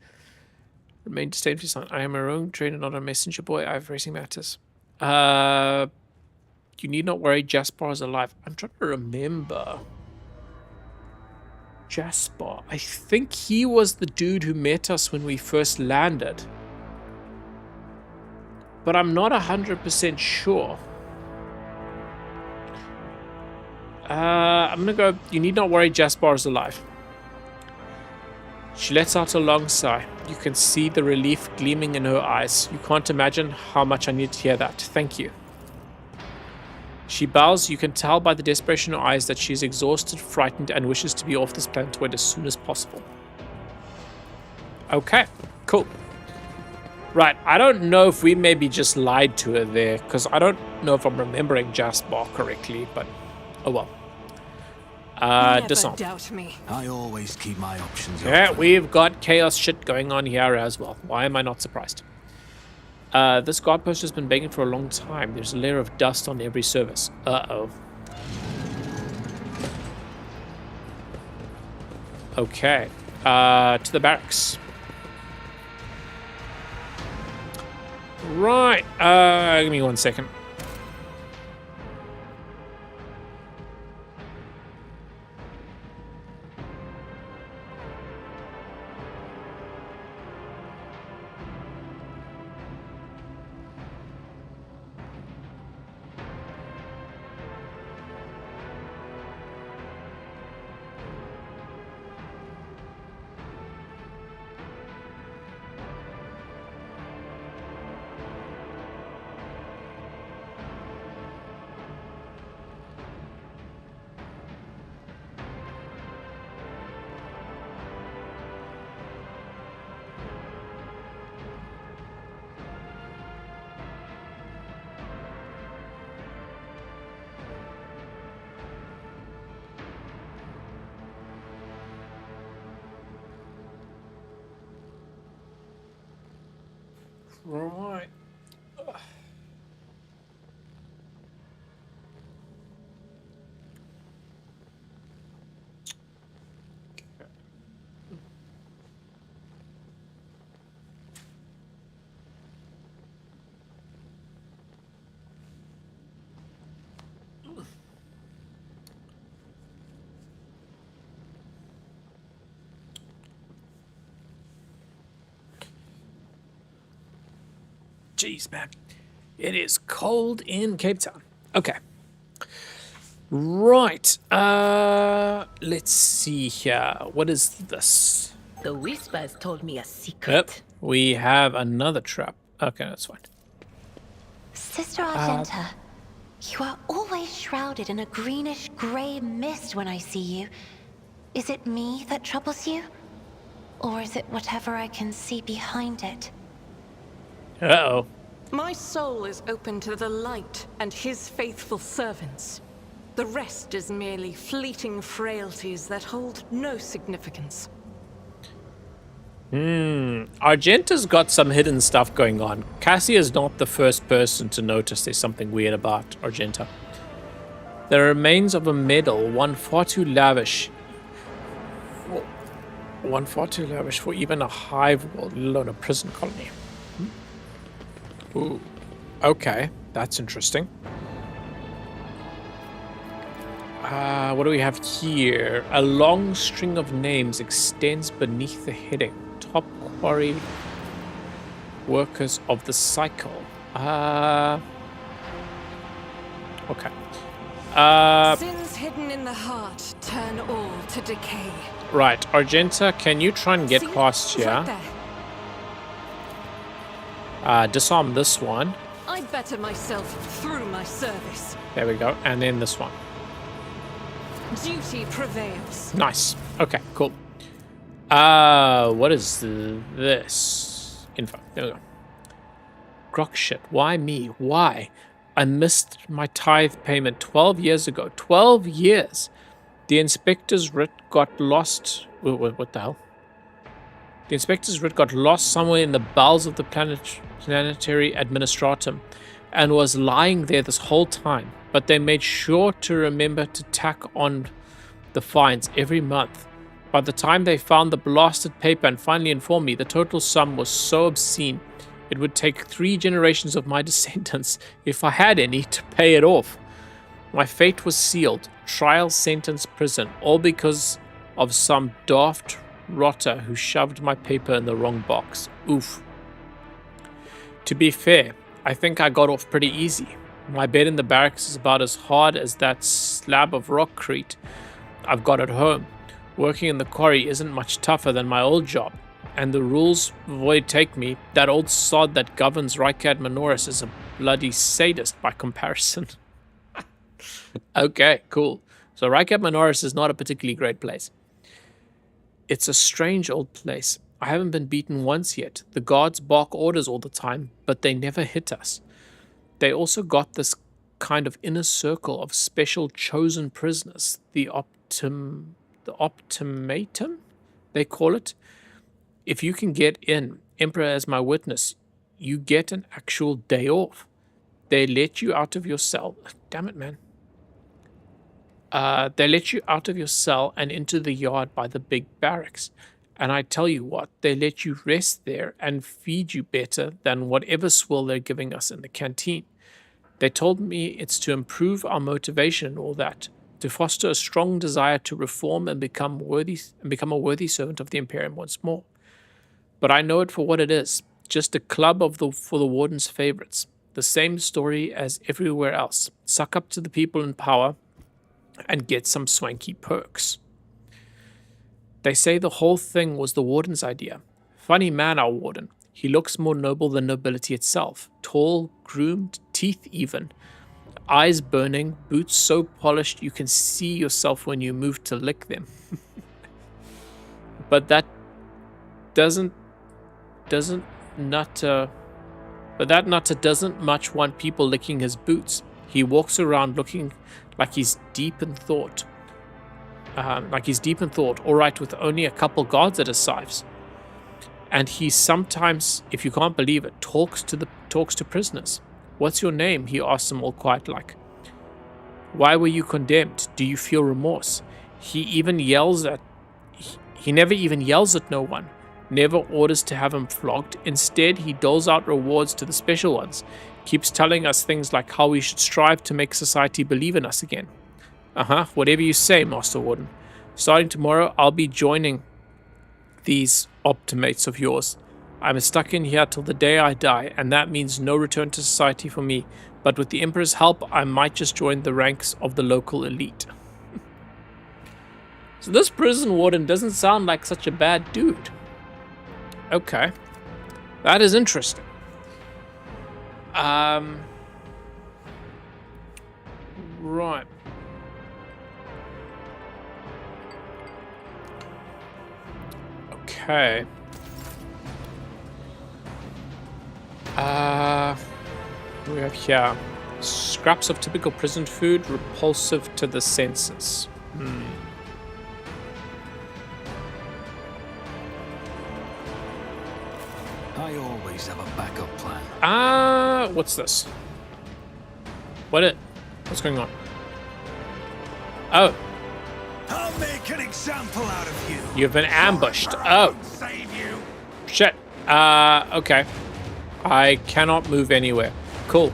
Remain disdainfully silent. I am a rogue trainer, not a messenger boy. I have racing matters. You need not worry, Jasper is alive. I'm trying to remember. Jasper. I think he was the dude who met us when we first landed. But I'm not 100% sure. I'm gonna go, you need not worry, Jasper is alive. She lets out a long sigh. You can see the relief gleaming in her eyes. You can't imagine how much I need to hear that. Thank you. She bows. You can tell by the desperation in her eyes that she is exhausted, frightened, and wishes to be off this planetoid as soon as possible. Okay, cool. Right, I don't know if we maybe just lied to her there, because I don't know if I'm remembering Jasper correctly, but oh well. Disarm. Doubt me. I always keep my options open. Yeah, we've got chaos shit going on here as well. Why am I not surprised? This guard post has been begging for a long time. There's a layer of dust on every service. Uh-oh. Okay. To the barracks. Right. Give me 1 second. Right. Jeez, man. It is cold in Cape Town. Okay. Right. Let's see here. What is this? The whispers told me a secret. Yep. We have another trap. Okay, that's fine. Sister Argenta, you are always shrouded in a greenish-gray mist when I see you. Is it me that troubles you? Or is it whatever I can see behind it? Uh-oh. My soul is open to the light and his faithful servants. The rest is merely fleeting frailties that hold no significance. Argenta's got some hidden stuff going on. Cassie is not the first person to notice there's something weird about Argenta. The remains of a medal, one far too lavish. One far too lavish for even a hive world, let alone a prison colony. Ooh. Okay, that's interesting. What do we have here? A long string of names extends beneath the heading. Top quarry workers of the cycle. Okay. Sins hidden in the heart turn all to decay. Right, Argenta, can you try and get See? past Right here? there. Disarm this one. I better myself through my service. There we go. And then this one. Duty prevails. Nice. Okay, cool. What is this? Info. There we go. Grok shit. Why me? Why? I missed my tithe payment 12 years ago. 12 years! The inspector's writ got lost. What the hell? The inspector's writ got lost somewhere in the bowels of the planetary administratum and was lying there this whole time. But they made sure to remember to tack on the fines every month. By the time they found the blasted paper and finally informed me, the total sum was so obscene it would take 3 generations of my descendants, if I had any, to pay it off. My fate was sealed. Trial, sentence, prison, all because of some daft rotter who shoved my paper in the wrong box. Oof. To be fair, I think I got off pretty easy. My bed in the barracks is about as hard as that slab of rockcrete I've got at home. Working in the quarry isn't much tougher than my old job. And the rules void take me, that old sod that governs Rykad Minoris is a bloody sadist by comparison. Okay, cool. So Rykad Minoris is not a particularly great place. It's a strange old place. I haven't been beaten once yet. The guards bark orders all the time, but they never hit us. They also got this kind of inner circle of special chosen prisoners, the optimatum, they call it. If you can get in, Emperor as my witness, you get an actual day off. They let you out of your cell. Damn it, man. They let you out of your cell and into the yard by the big barracks. And I tell you what, they let you rest there and feed you better than whatever swill they're giving us in the canteen. They told me it's to improve our motivation and all that, to foster a strong desire to reform and become a worthy servant of the Imperium once more. But I know it for what it is, just a club for the Warden's favorites. The same story as everywhere else. Suck up to the people in power and get some swanky perks. They say the whole thing was the Warden's idea. Funny man, our Warden. He looks more noble than nobility itself. Tall, groomed, teeth even. Eyes burning, boots so polished you can see yourself when you move to lick them. But that nutter doesn't much want people licking his boots. He walks around looking like he's deep in thought. All right, with only a couple guards at his sides. And he sometimes, if you can't believe it, talks to prisoners. What's your name? He asks them all quiet like. Why were you condemned? Do you feel remorse? He never even yells at no one. Never orders to have him flogged. Instead, he doles out rewards to the special ones. Keeps telling us things like how we should strive to make society believe in us again. Whatever you say, Master Warden. Starting tomorrow, I'll be joining these optimates of yours. I'm stuck in here till the day I die, and that means no return to society for me. But with the Emperor's help, I might just join the ranks of the local elite. So this prison warden doesn't sound like such a bad dude. Okay. That is interesting. Right. Okay. What do we have here? Scraps of typical prison food, repulsive to the senses. I always have a backup plan. What's this? What's going on? Oh, I'll make an example out of you. you've been ambushed. Oh, Save you. shit. Okay. I cannot move anywhere. Cool.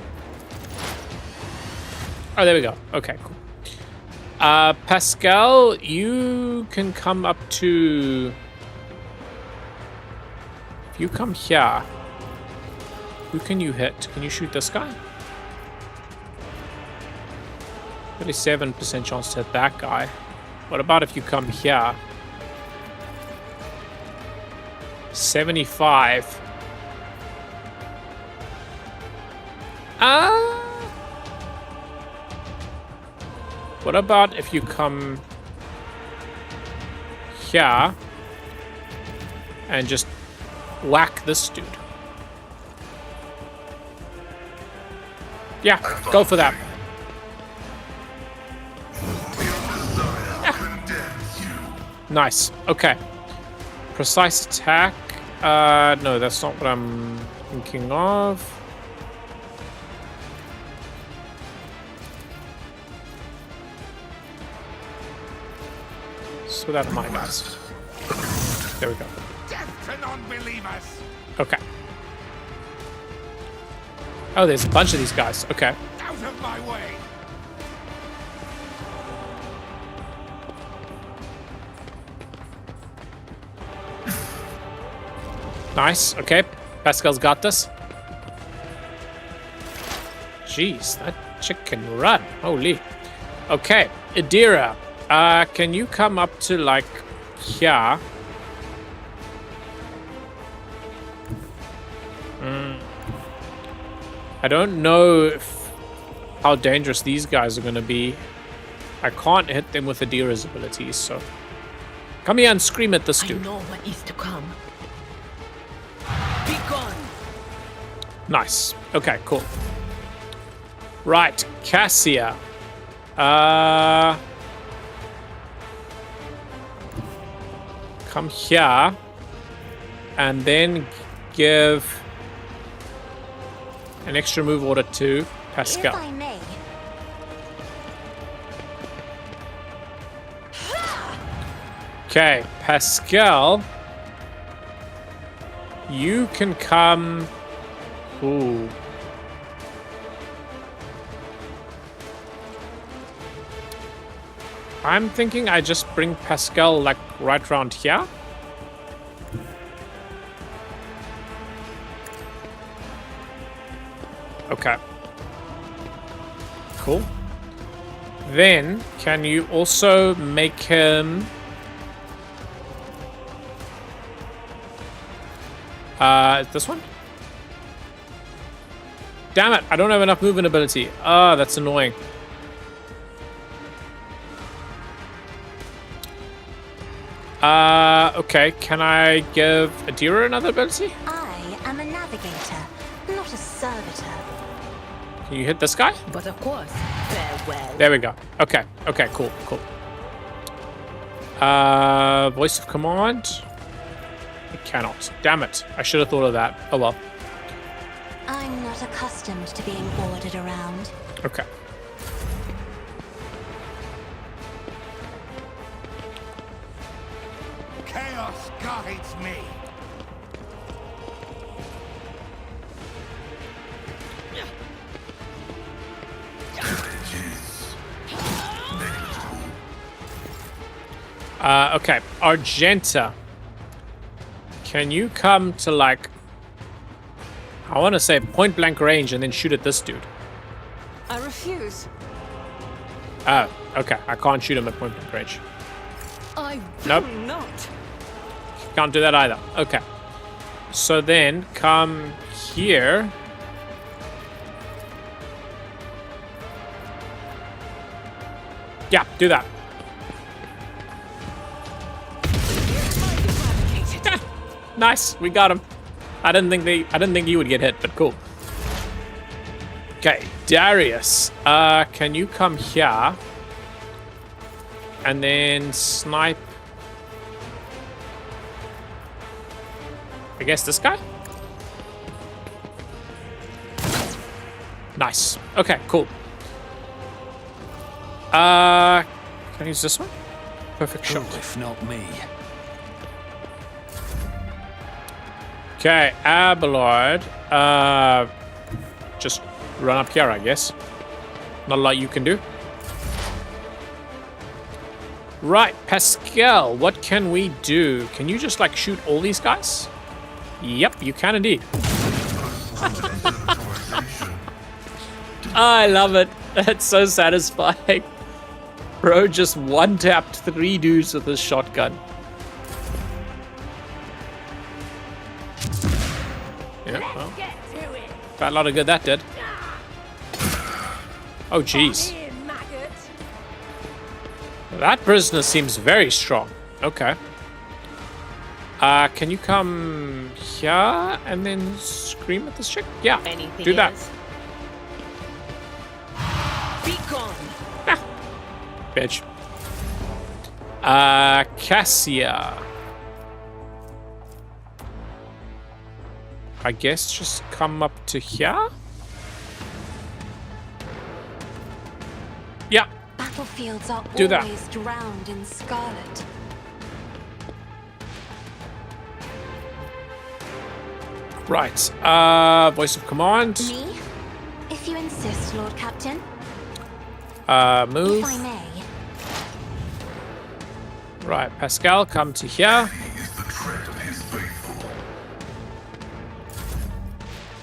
Oh, there we go. Okay, cool. Pascal, you can come up to... If you come here, who can you hit? Can you shoot this guy? 37% chance to hit that guy. What about if you come here? 75. What about if you come here and just whack this dude? Yeah, go for that. Nice. Okay. Precise attack. No, that's not what I'm thinking of. So that my guys. There we go. Death to non-believers. Okay. Oh, there's a bunch of these guys. Okay. Out of my way. Nice. Okay. Pascal's got this. Jeez, that chick can run. Holy. Okay. Idira, can you come up to, like, here? I don't know how dangerous these guys are going to be. I can't hit them with Idira's abilities, so... Come here and scream at this dude. I know what is to come. Be gone. Nice. Okay, cool. Right, Cassia. Come here. And then give an extra move order to Pascal. If I may, Okay, Pascal. You can come... Ooh. I'm thinking I just bring Pascal, like, right around here. Okay. Cool. Then, can you also make him... this one? Damn it, I don't have enough movement ability. Ah, that's annoying. Okay, can I give Idira another ability? I am a navigator, not a servitor. Can you hit this guy? But of course, farewell. There we go. Okay, okay, cool, cool. Voice of command? It cannot. Damn it. I should have thought of that. Oh well. I'm not accustomed to being ordered around. Okay. Chaos guides me. Okay. Argenta. Can you come to, like, I want to say point blank range and then shoot at this dude? I refuse. Oh, okay. I can't shoot him at point blank range. I Nope. will not. Can't do that either. Okay. So then come here. Yeah, do that. Nice, we got him. I didn't think you would get hit, but cool. Okay, Darius, can you come here and then snipe? I guess this guy? Nice. Okay, cool. Can I use this one? Perfect shot. If not me. Okay, Abelard. Just run up here, I guess. Not a lot you can do. Right, Pascal, what can we do? Can you just, like, shoot all these guys? Yep, you can indeed. I love it. It's so satisfying. Bro just one-tapped 3 dudes with his shotgun. Yeah, well. Quite a lot of good that did. Oh, jeez. That prisoner seems very strong. Okay. Can you come here and then scream at this chick? Yeah, Anything do that. else? Be gone. Bitch. Cassia. I guess just come up to here? Yeah. Battlefields are Do that. always drowned in scarlet. Right. Voice of command. Me? If you insist, Lord Captain. Move. If I may. Right, Pascal, come to here.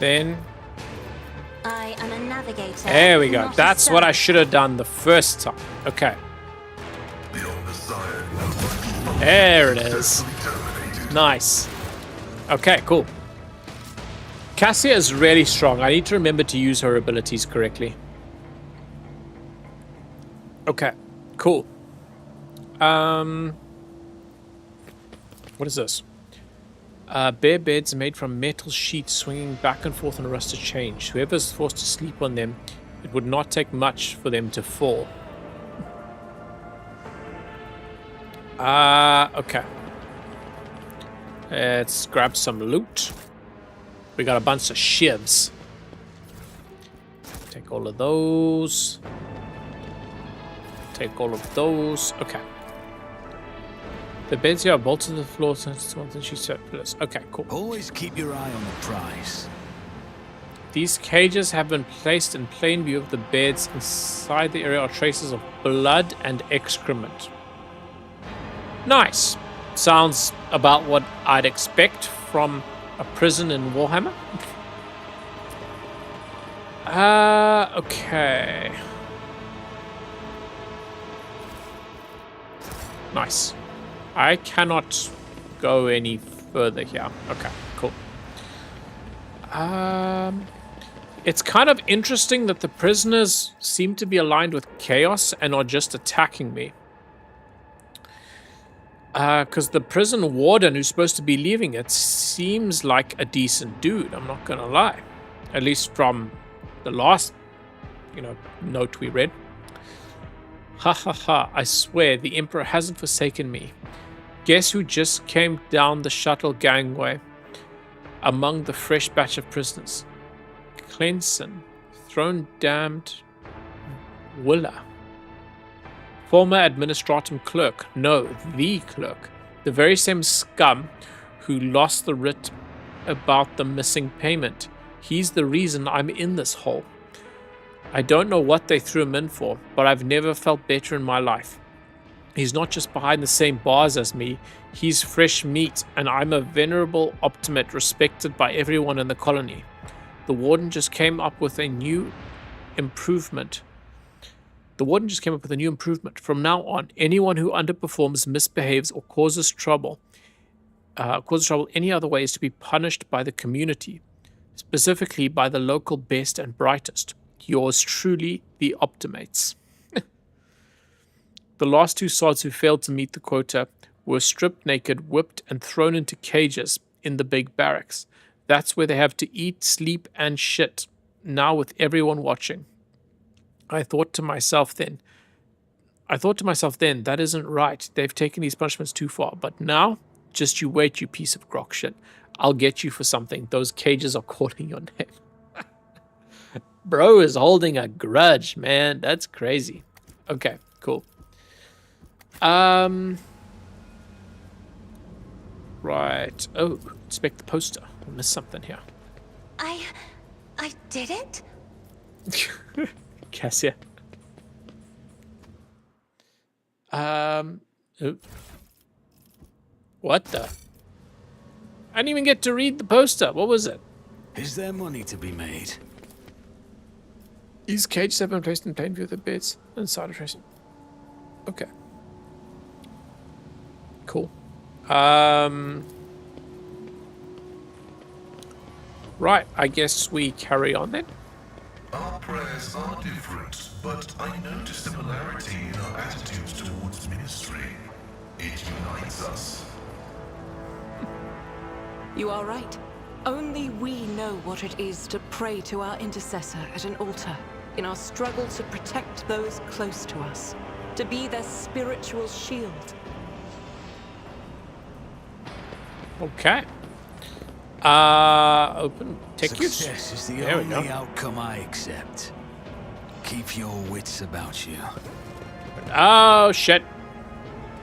Then, I am a navigator. there we go. not a That's what I servant. should have done the first time. Okay. There it is. Nice. Okay, cool. Cassia is really strong. I need to remember to use her abilities correctly. Okay, cool. What is this? Bare beds made from metal sheets swinging back and forth on a rusted chain. Whoever's forced to sleep on them, it would not take much for them to fall. Okay. Let's grab some loot. We got a bunch of shivs. Take all of those. Take all of those. Okay. The beds here are bolted to the floor since she said pillars. Okay, cool. Always keep your eye on the prize. These cages have been placed in plain view of the beds. Inside the area are traces of blood and excrement. Nice. Sounds about what I'd expect from a prison in Warhammer. Okay. Nice. I cannot go any further here. Okay, cool. It's kind of interesting that the prisoners seem to be aligned with chaos and are just attacking me. Because the prison warden who's supposed to be leaving it seems like a decent dude, I'm not gonna lie. At least from the last, note we read. Ha ha ha, I swear the Emperor hasn't forsaken me. Guess who just came down the shuttle gangway among the fresh batch of prisoners? Clenson, throne damned Willa. Former administratum clerk, no, the clerk. The very same scum who lost the writ about the missing payment. He's the reason I'm in this hole. I don't know what they threw him in for, but I've never felt better in my life. He's not just behind the same bars as me, he's fresh meat, and I'm a venerable optimate respected by everyone in the colony. The warden just came up with a new improvement. From now on, anyone who underperforms, misbehaves, or causes trouble any other way is to be punished by the community, specifically by the local best and brightest. Yours truly, the Optimates. The last 2 sods who failed to meet the quota were stripped naked, whipped, and thrown into cages in the big barracks. That's where they have to eat, sleep, and shit, now with everyone watching. I thought to myself then, that isn't right. They've taken these punishments too far. But now, just you wait, you piece of grok shit. I'll get you for something. Those cages are calling your name. Bro is holding a grudge, man. That's crazy. Okay, cool. Right. Oh, inspect the poster. I missed something here. I did it? Cassia. Oh. What the? I didn't even get to read the poster. What was it? Is there money to be made? These cages have been placed in plain view of the beds inside a tracing. Okay. Cool. Right, I guess we carry on then. Our prayers are different, but I notice similarity in our attitudes towards ministry. It unites us. You are right. Only we know what it is to pray to our intercessor at an altar in our struggle to protect those close to us, to be their spiritual shield. Okay. Open tickets. Success is the There we only go. outcome I accept. Keep your wits about you. Oh, shit.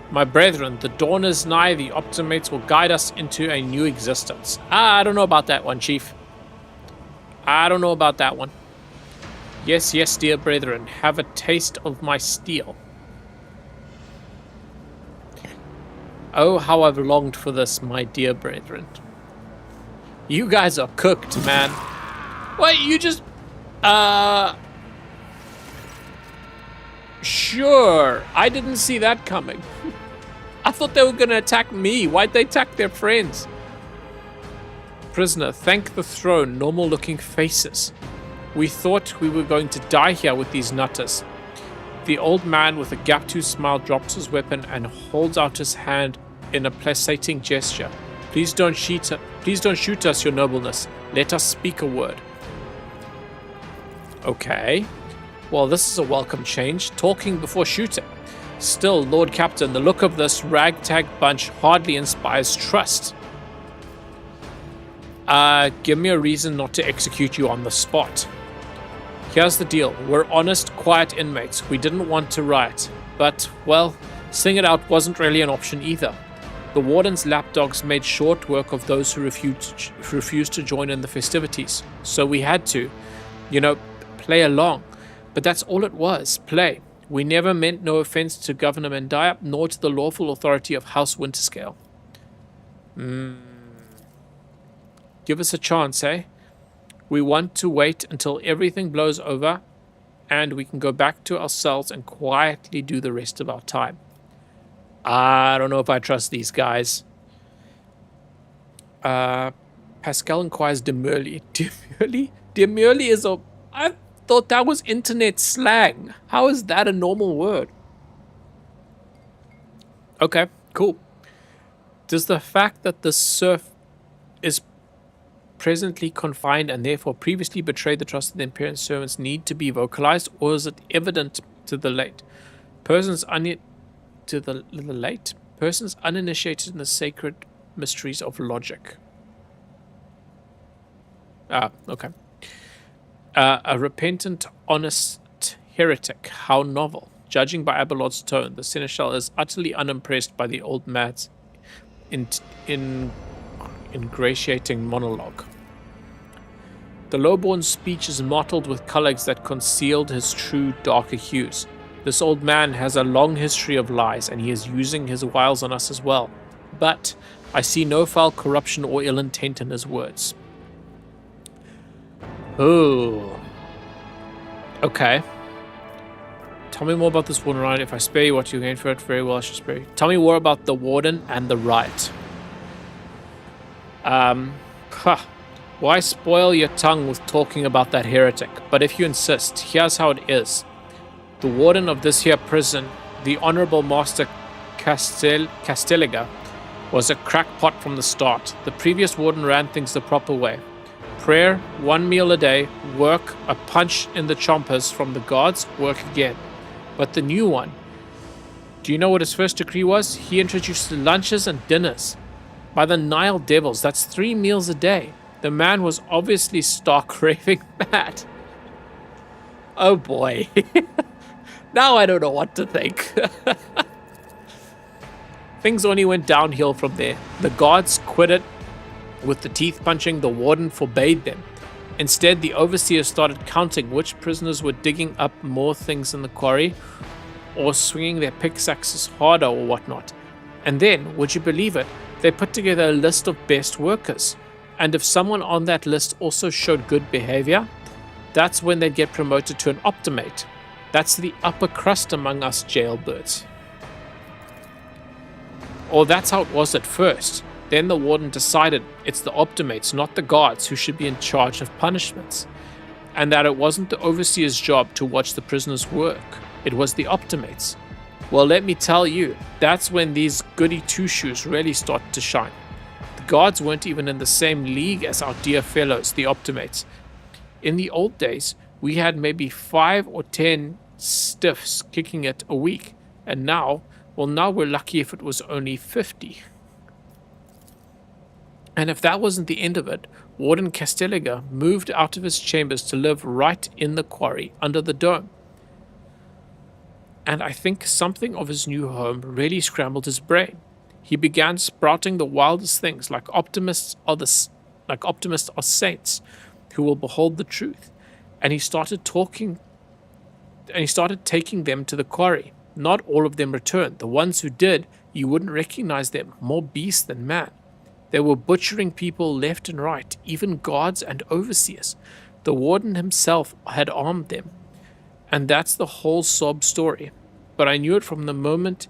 My brethren, the dawn is nigh. The optimates will guide us into a new existence. I don't know about that one, Chief. I don't know about that one. Yes, yes, dear brethren. Have a taste of my steel. Oh, how I've longed for this, my dear brethren. You guys are cooked, man. Wait, you just... Sure. I didn't see that coming. I thought they were going to attack me. Why'd they attack their friends? Prisoner, thank the throne. Normal-looking faces. We thought we were going to die here with these nutters. The old man with a gap-toothed smile drops his weapon and holds out his hand in a placating gesture. Please don't shoot us, your nobleness. Let us speak a word. Okay. Well, this is a welcome change. Talking before shooting. Still, Lord Captain, the look of this ragtag bunch hardly inspires trust. Give me a reason not to execute you on the spot. Here's the deal. We're honest, quiet inmates. We didn't want to riot. But, well, sing it out wasn't really an option either. The warden's lapdogs made short work of those who refused to join in the festivities. So we had to, play along. But that's all it was, play. We never meant no offense to Governor Mendiah, nor to the lawful authority of House Winterscale. Give us a chance, eh? We want to wait until everything blows over, and we can go back to our cells and quietly do the rest of our time. I don't know if I trust these guys. Pascal inquires demurely. Demurely? Demurely is a... I thought that was internet slang. How is that a normal word? Okay, cool. Does the fact that the serf is presently confined and therefore previously betrayed the trust of the Imperial servants need to be vocalized, or is it evident to the late? Persons uninitiated in the sacred mysteries of logic. Okay. A repentant, honest heretic. How novel. Judging by Abelard's tone, the seneschal is utterly unimpressed by the old man's ingratiating monologue. The lowborn's speech is mottled with colours that concealed his true darker hues. This old man has a long history of lies, and he is using his wiles on us as well. But I see no foul corruption or ill intent in his words. Oh. Okay. Tell me more about this warden riot. If I spare you what you gain for it, very well I shall spare you. Tell me more about the warden and the riot. Why spoil your tongue with talking about that heretic? But if you insist, here's how it is. The warden of this here prison, the Honorable Master Castelliga, was a crackpot from the start. The previous warden ran things the proper way. Prayer, 1 meal a day, work, a punch in the chompers from the guards, work again. But the new one, do you know what his first decree was? He introduced lunches and dinners. By the Nile devils, that's 3 meals a day. The man was obviously stark raving mad. Oh boy. Now I don't know what to think. Things only went downhill from there. The guards quitted with the teeth punching. The warden forbade them. Instead, the overseers started counting which prisoners were digging up more things in the quarry or swinging their pickaxes harder or whatnot. And then, would you believe it, they put together a list of best workers. And if someone on that list also showed good behavior, that's when they'd get promoted to an optimate. That's the upper crust among us jailbirds. Or that's how it was at first. Then the warden decided it's the optimates, not the guards, who should be in charge of punishments. And that it wasn't the overseer's job to watch the prisoners work. It was the optimates. Well, let me tell you, that's when these goody two-shoes really started to shine. The guards weren't even in the same league as our dear fellows, the optimates. In the old days, we had maybe 5 or 10 stiffs kicking it a week. And now, well, now we're lucky if it was only 50. And if that wasn't the end of it, Warden Castelliger moved out of his chambers to live right in the quarry under the dome. And I think something of his new home really scrambled his brain. He began sprouting the wildest things, like optimists are saints who will behold the truth. And he started taking them to the quarry. Not all of them returned. The ones who did, you wouldn't recognize them, more beast than man. They were butchering people left and right, even guards and overseers. The warden himself had armed them. And that's the whole sob story. But I knew it from the moment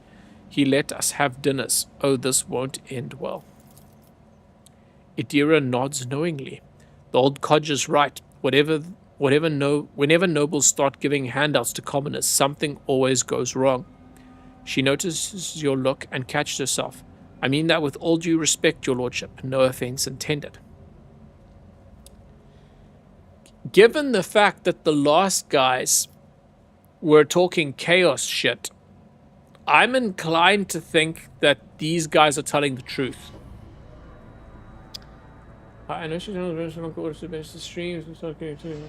he let us have dinners. Oh, this won't end well. Idira nods knowingly. The old codger's right. Whenever nobles start giving handouts to commoners, something always goes wrong. She notices your look and catches herself. I mean that with all due respect, your lordship. No offense intended. Given the fact that the last guys were talking chaos shit, I'm inclined to think that these guys are telling the truth. I know she's on the orders to best the streams and start getting to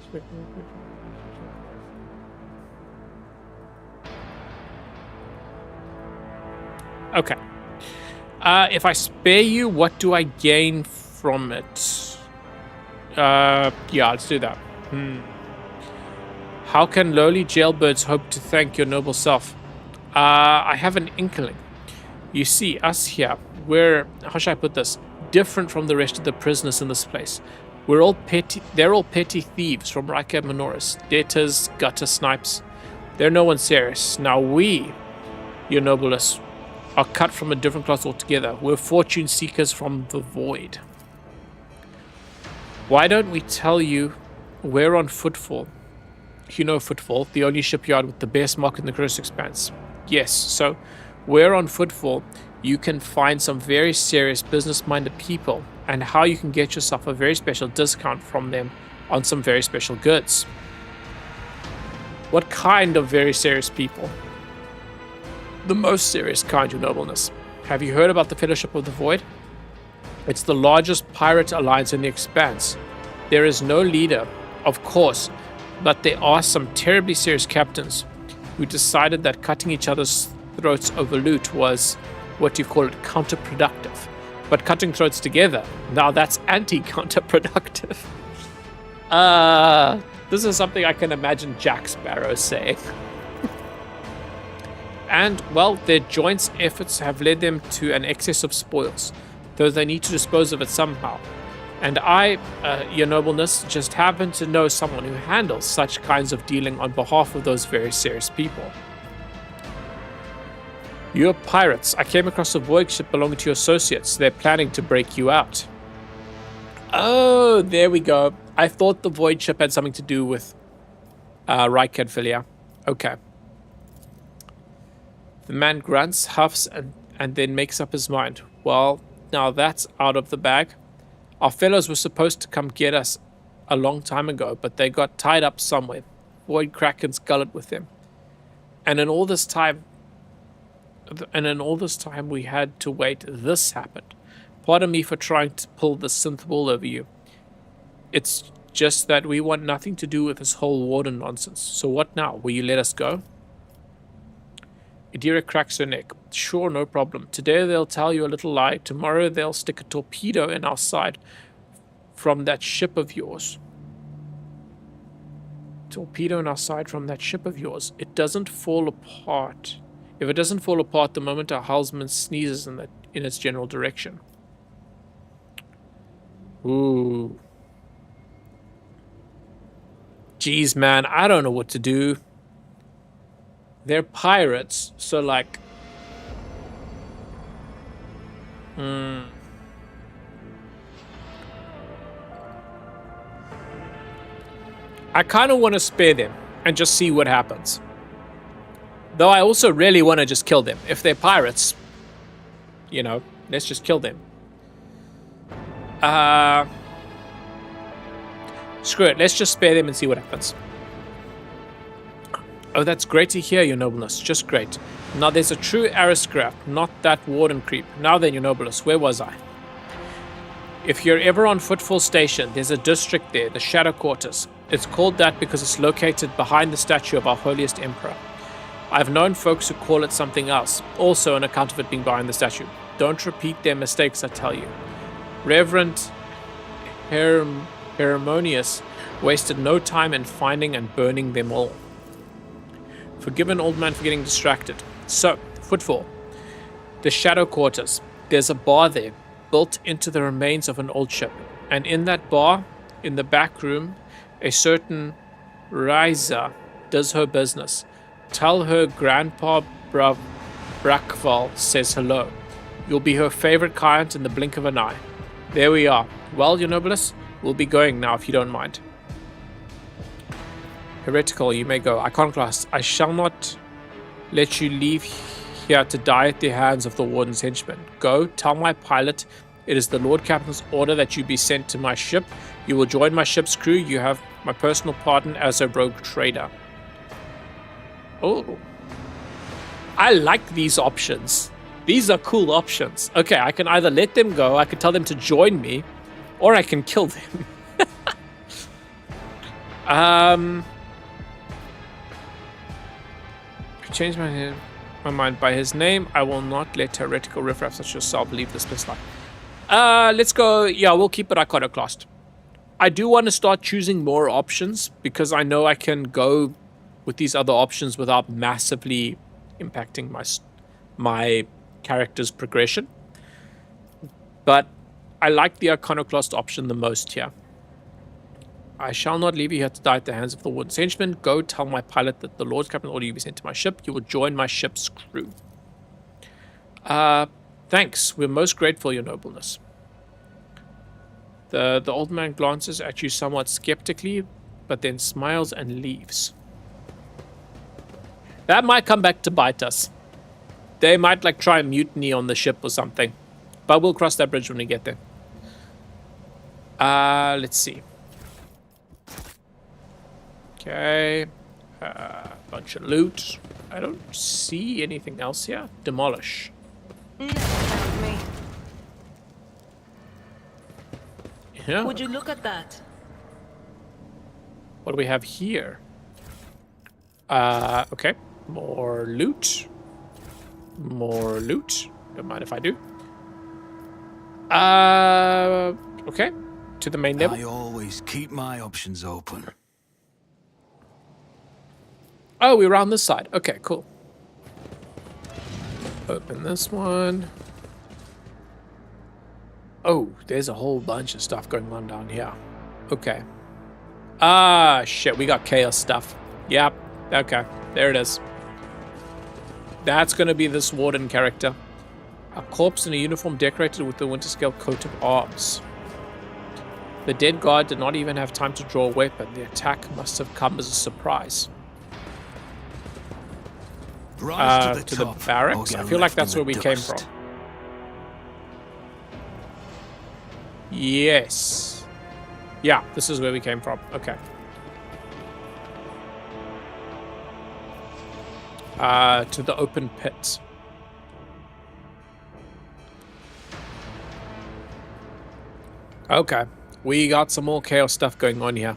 Okay. If I spare you, what do I gain from it? Yeah, let's do that. How can lowly jailbirds hope to thank your noble self? I have an inkling. You see, us here, we're, how should I put this, different from the rest of the prisoners in this place. They're all petty thieves from Rika Minoris, debtors, gutter snipes. They're no one serious. Now we, your noblest, are cut from a different class altogether. We're fortune seekers from the void. Why don't we tell you we're on Footfall? You know Footfall, the only shipyard with the best mark in the Gross Expanse. Yes, so we're on Footfall. You can find some very serious business-minded people and how you can get yourself a very special discount from them on some very special goods. What kind of very serious people? The most serious kind, your nobleness. Have you heard about the Fellowship of the Void? It's the largest pirate alliance in the Expanse. There is no leader, of course, but there are some terribly serious captains who decided that cutting each other's throats over loot was, what do you call it, counterproductive. But cutting throats together, now that's anti-counterproductive. This is something I can imagine Jack Sparrow saying. And, well, their joint efforts have led them to an excess of spoils, though they need to dispose of it somehow. And I, your nobleness, just happen to know someone who handles such kinds of dealing on behalf of those very serious people. You're pirates. I came across a voyage ship belonging to your associates. They're planning to break you out. Oh, there we go. I thought the voyage ship had something to do with Rika and Philia. Okay. The man grunts, huffs, and then makes up his mind. Well, now that's out of the bag. Our fellows were supposed to come get us a long time ago, but they got tied up somewhere. Void Kraken's gullet with them. And in all this time we had to wait, this happened. Pardon me for trying to pull the synth wool over you. It's just that we want nothing to do with this whole warden nonsense. So what now? Will you let us go? Idira cracks her neck. Sure, no problem. Today they'll tell you a little lie. Tomorrow they'll stick a torpedo in our side from that ship of yours. Torpedo in our side from that ship of yours. It doesn't fall apart. If it doesn't fall apart the moment our helmsman sneezes in its general direction. Ooh. Jeez, man, I don't know what to do. They're pirates, so like... I kind of want to spare them and just see what happens. Though I also really want to just kill them. If they're pirates, you know, let's just kill them. Screw it, let's just spare them and see what happens. Oh, that's great to hear, your nobleness. Just great. Now there's a true aristocrat, not that warden creep. Now then, your nobleness, where was I? If you're ever on Footfall Station, there's a district there, the Shadow Quarters. It's called that because it's located behind the statue of our holiest emperor. I've known folks who call it something else, also on account of it being behind the statue. Don't repeat their mistakes, I tell you. Reverend Hermonius wasted no time in finding and burning them all. Forgive an old man for getting distracted. So, Footfall. The Shadow Quarters. There's a bar there, built into the remains of an old ship. And in that bar, in the back room, a certain Ryza does her business. Tell her Grandpa Brakval says hello. You'll be her favorite client in the blink of an eye. There we are. Well, your noblesse, we'll be going now if you don't mind. Heretical, you may go. Iconoclast, I shall not let you leave here to die at the hands of the warden's henchmen. Go, tell my pilot it is the Lord Captain's order that you be sent to my ship. You will join my ship's crew. You have my personal pardon as a rogue trader. Oh. I like these options. These are cool options. Okay, I can either let them go, I can tell them to join me, or I can kill them. Change my mind by his name. I will not let heretical riffraff such as yourself leave this place life. Let's go. Yeah, we'll keep it Iconoclast. I do want to start choosing more options because I know I can go with these other options without massively impacting my character's progression. But I like the Iconoclast option the most here. I shall not leave you here to die at the hands of the warden's henchmen. Go tell my pilot that the Lord Captain ordered you be sent to my ship. You will join my ship's crew. Thanks. We're most grateful, your nobleness. The old man glances at you somewhat skeptically, but then smiles and leaves. That might come back to bite us. They might like try a mutiny on the ship or something. But we'll cross that bridge when we get there. Let's see. Okay, bunch of loot. I don't see anything else here. Demolish. Never found me. Yeah. Would you look at that? What do we have here? Okay. More loot. More loot. Don't mind if I do. Okay. To the main level. I always keep my options open. Oh, we're on this side. Okay, cool. Open this one. Oh, there's a whole bunch of stuff going on down here. Okay. Ah, shit, we got chaos stuff. Yep, okay, there it is. That's gonna be this warden character. A corpse in a uniform decorated with the Winterscale coat of arms. The dead guard did not even have time to draw a weapon. The attack must have come as a surprise. To the barracks? I feel like that's where we came from. Yes. Yeah, this is where we came from. Okay. To the open pit. Okay. We got some more chaos stuff going on here.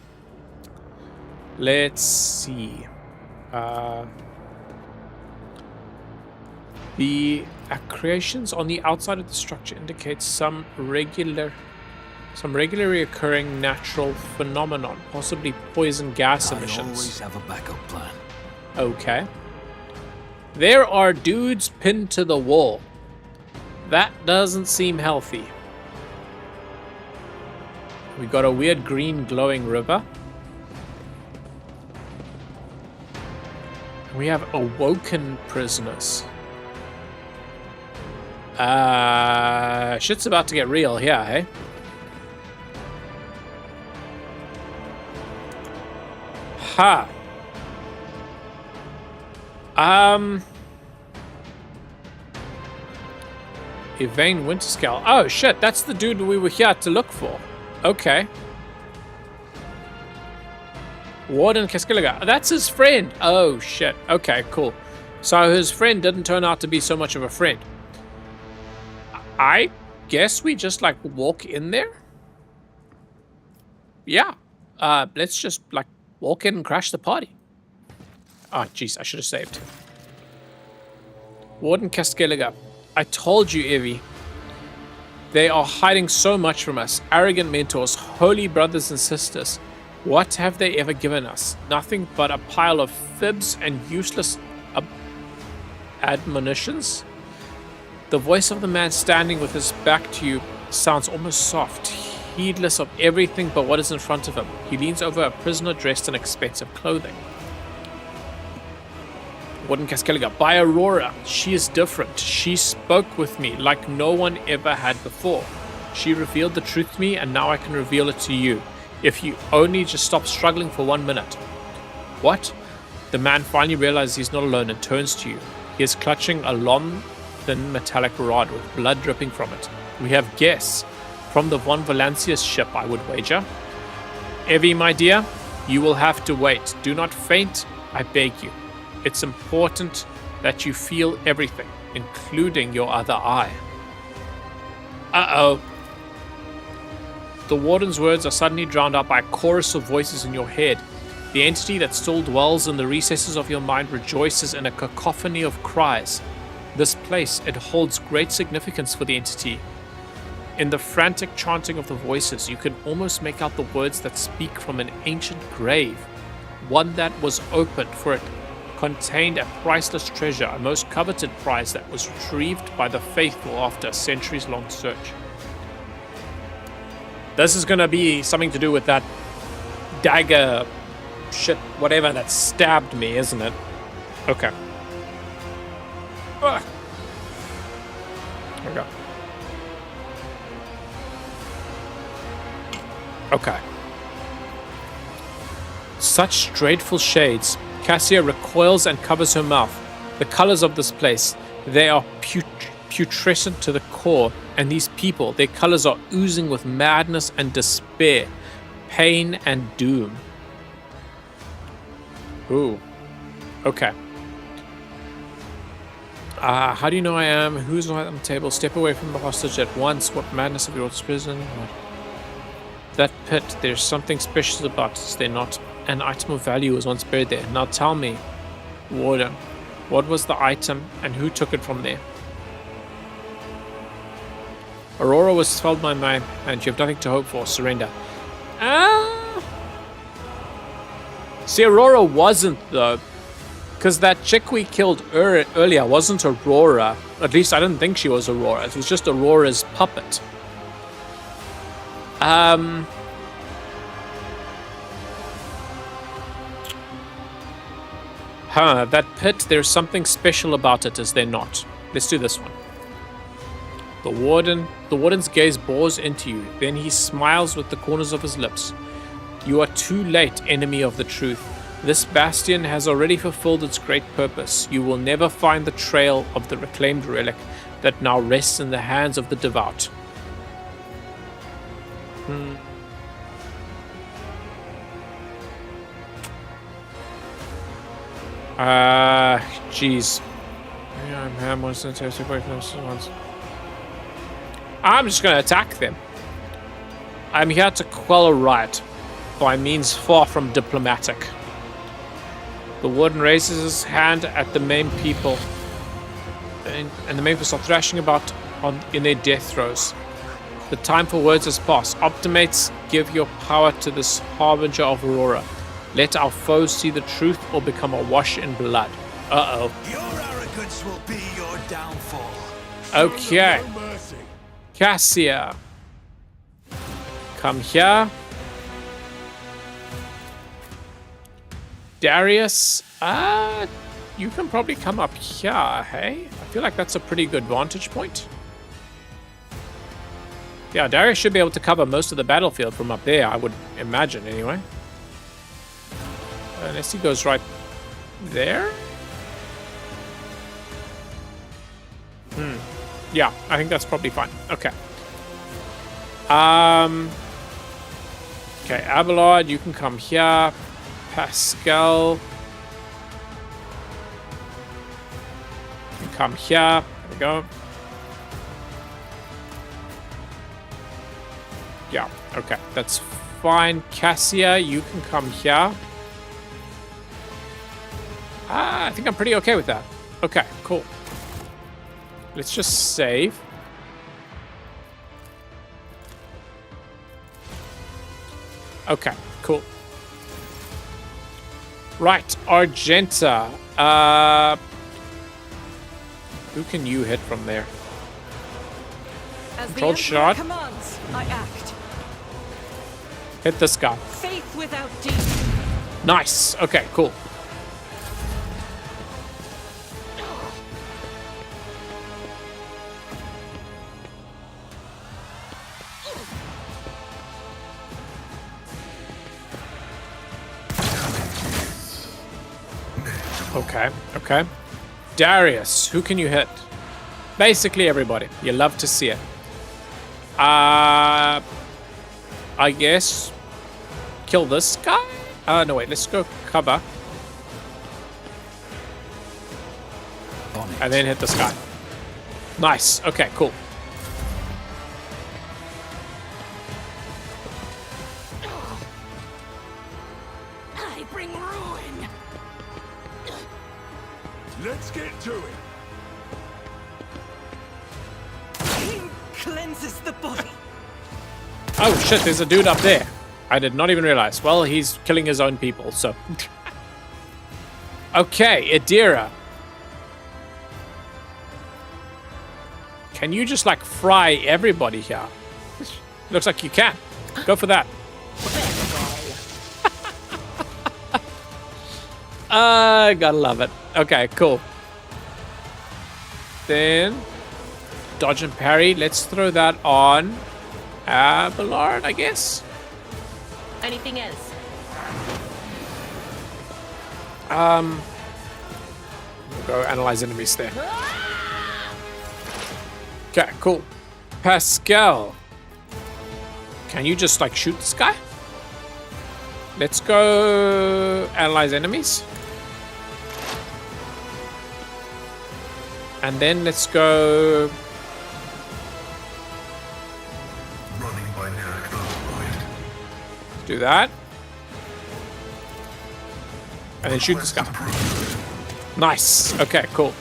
Let's see. The accretions on the outside of the structure indicate some regularly occurring natural phenomenon, possibly poison gas I emissions. always have a backup plan. Okay. There are dudes pinned to the wall. That doesn't seem healthy. We got a weird green glowing river. We have awoken prisoners. Shit's about to get real here, hey? Ha. Yvain Winterscale. Oh shit, that's the dude we were here to look for. Okay. Warden Kaskiliga. That's his friend. Oh shit. Okay, cool. So his friend didn't turn out to be so much of a friend. I guess we just like walk in there. Yeah. Let's just like walk in and crash the party. Ah, jeez, I should have saved. Warden Kaskiliga. I told you, Evie. They are hiding so much from us. Arrogant mentors, holy brothers and sisters. What have they ever given us? Nothing but a pile of fibs and useless admonitions? The voice of the man standing with his back to you sounds almost soft, heedless of everything but what is in front of him. He leans over a prisoner dressed in expensive clothing. Warden Kaskiliga. By Aurora. She is different. She spoke with me like no one ever had before. She revealed the truth to me, and now I can reveal it to you. If you only just stop struggling for 1 minute. What? The man finally realizes he's not alone and turns to you. He is clutching a long, thin metallic rod with blood dripping from it. We have guests from the Von Valancius ship, I would wager. Evie, my dear, you will have to wait. Do not faint, I beg you. It's important that you feel everything, including your other eye. Uh-oh. The warden's words are suddenly drowned out by a chorus of voices in your head. The entity that still dwells in the recesses of your mind rejoices in a cacophony of cries. This place, it holds great significance for the entity. In the frantic chanting of the voices, you can almost make out the words that speak from an ancient grave. One that was opened, for it contained a priceless treasure, a most coveted prize that was retrieved by the faithful after a centuries-long search. This is gonna be something to do with that dagger shit, whatever, that stabbed me, isn't it? Okay. Ugh. There we go. Okay. Such dreadful shades. Cassia recoils and covers her mouth. The colors of this place, they are putrescent to the core, and these people, their colors are oozing with madness and despair, pain and doom. Ooh. Okay. How do you know I am? Who's not on the table? Step away from the hostage at once. What madness of yours prison? What? That pit, there's something special about it, is there not? An item of value was once buried there. Now tell me, Warden, what was the item and who took it from there? Aurora was felled by mine, and you have nothing to hope for. Surrender. See, Aurora wasn't, though. Because that chick we killed earlier wasn't Aurora. At least I didn't think she was Aurora. It was just Aurora's puppet. That pit, there's something special about it, is there not? Let's do this one. The warden's gaze bores into you. Then he smiles with the corners of his lips. You are too late, enemy of the truth. This bastion has already fulfilled its great purpose. You will never find the trail of the reclaimed relic that now rests in the hands of the devout. Jeez. I'm just gonna attack them. I'm here to quell a riot, by means far from diplomatic. The warden raises his hand at the main people. and the men will start thrashing about in their death throes. The time for words has passed. Optimates, give your power to this harbinger of Aurora. Let our foes see the truth or become awash in blood. Uh-oh. Your arrogance will be your downfall. Okay. No mercy. Cassia. Come here. Darius. You can probably come up here, hey? I feel like that's a pretty good vantage point. Yeah, Darius should be able to cover most of the battlefield from up there, I would imagine, anyway. Unless he goes right there? Yeah, I think that's probably fine. Okay. Okay, Abelard, you can come here. Pascal. You can come here. There we go. Yeah, okay, that's fine. Cassia, you can come here. I think I'm pretty okay with that. Okay, cool. Let's just save. Okay, cool. Right, Argenta. Who can you hit from there? As Controlled the shot. Emperor commands, I act. Hit this guy. Faith without deed. Nice. Okay, cool. Okay, okay. Darius, who can you hit? Basically everybody. You love to see it. I guess kill this guy? No wait, let's go cover. And then hit this guy. Nice. Okay, cool. I bring ruin. Let's get to it. King cleanses the body. Oh shit, there's a dude up there. I did not even realize. Well, he's killing his own people, so. Okay, Adira. Can you just like fry everybody here? Looks like you can. Go for that. Gotta love it. Okay, cool. Then dodge and parry. Let's throw that on Abelard, I guess. Anything else? We'll go analyze enemies there. Okay, cool. Pascal. Can you just like shoot this guy? Let's go analyze enemies. And then let's go. Running by Narek override. Do that. And then shoot this guy. Nice. Okay, cool.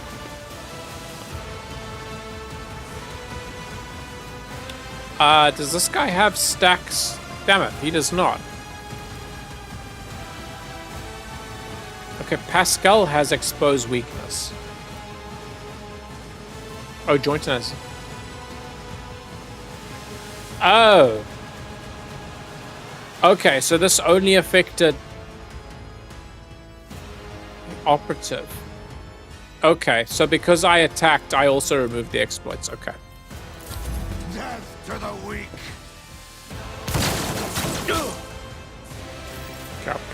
Does this guy have stacks? Damn it, he does not. Okay, Pascal has exposed weakness. Oh, jointness. Oh. Okay, so this only affected the operative. Okay, so because I attacked, I also removed the exploits. Okay. Death to the weak.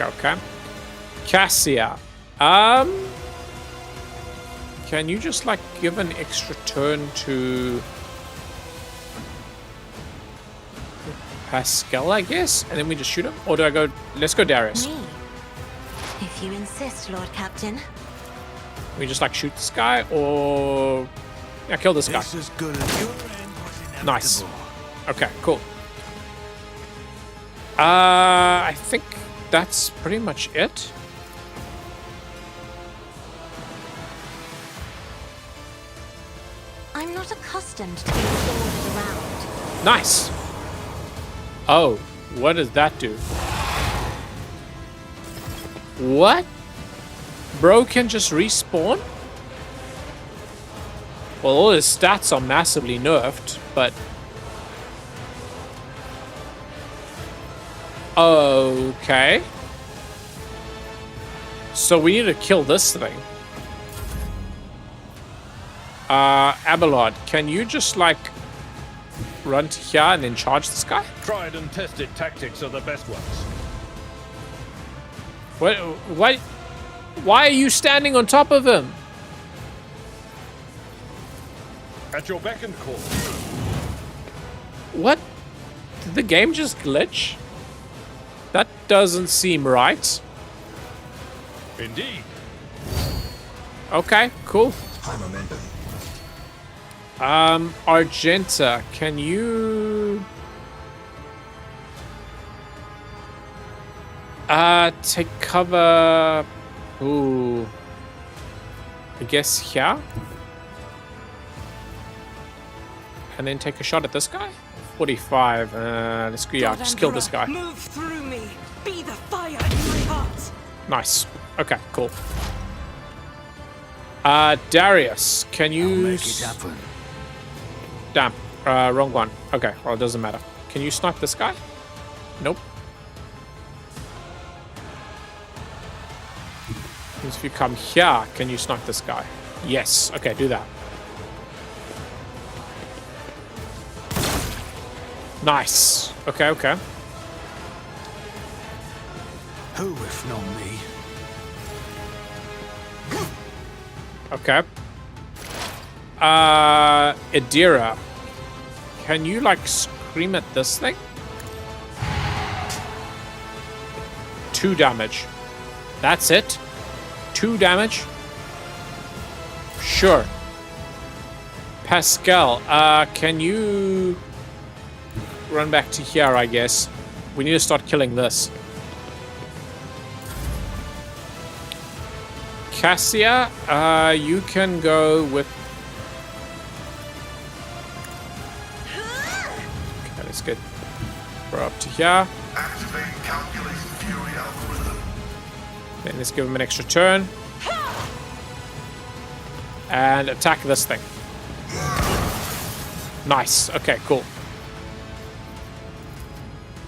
Okay. Cassia. Can you just like give an extra turn to Pascal, I guess? And then we just shoot him? Or do I go... Let's go Darius. Me? If you insist, Lord Captain. We just like shoot this guy or... Yeah, kill this guy. This is good as your end was inevitable. Nice. Okay, cool. I think that's pretty much it. destined to be ordered around. Nice. Oh, what does that do? What? Bro can just respawn? Well, all his stats are massively nerfed, but... Okay. So we need to kill this thing. Abelard, can you just, like, run to here and then charge this guy? Tried and tested tactics are the best ones. What? Why are you standing on top of him? At your beck and call. What? Did the game just glitch? That doesn't seem right. Indeed. Okay, cool. High momentum. Argenta, can you... take cover... Ooh. I guess here? And then take a shot at this guy? 45. Let's go, yeah, just kill this guy. Move through me. Be the fire in my heart. Nice. Okay, cool. Darius, can you... Make it happen. Damn. Wrong one. Okay, well, it doesn't matter. Can you snipe this guy? Nope. If you come here, can you snipe this guy? Yes. Okay, do that. Nice. Okay, okay. Who if not me? Okay. Adira, can you, like, scream at this thing? 2 damage. That's it? 2 damage? Sure. Pascal, can you run back to here, I guess? We need to start killing this. Cassia, you can go with... Okay, let's get her up to here. Activate calculated fury algorithm. Then let's give him an extra turn. And attack this thing. Nice. Okay, cool.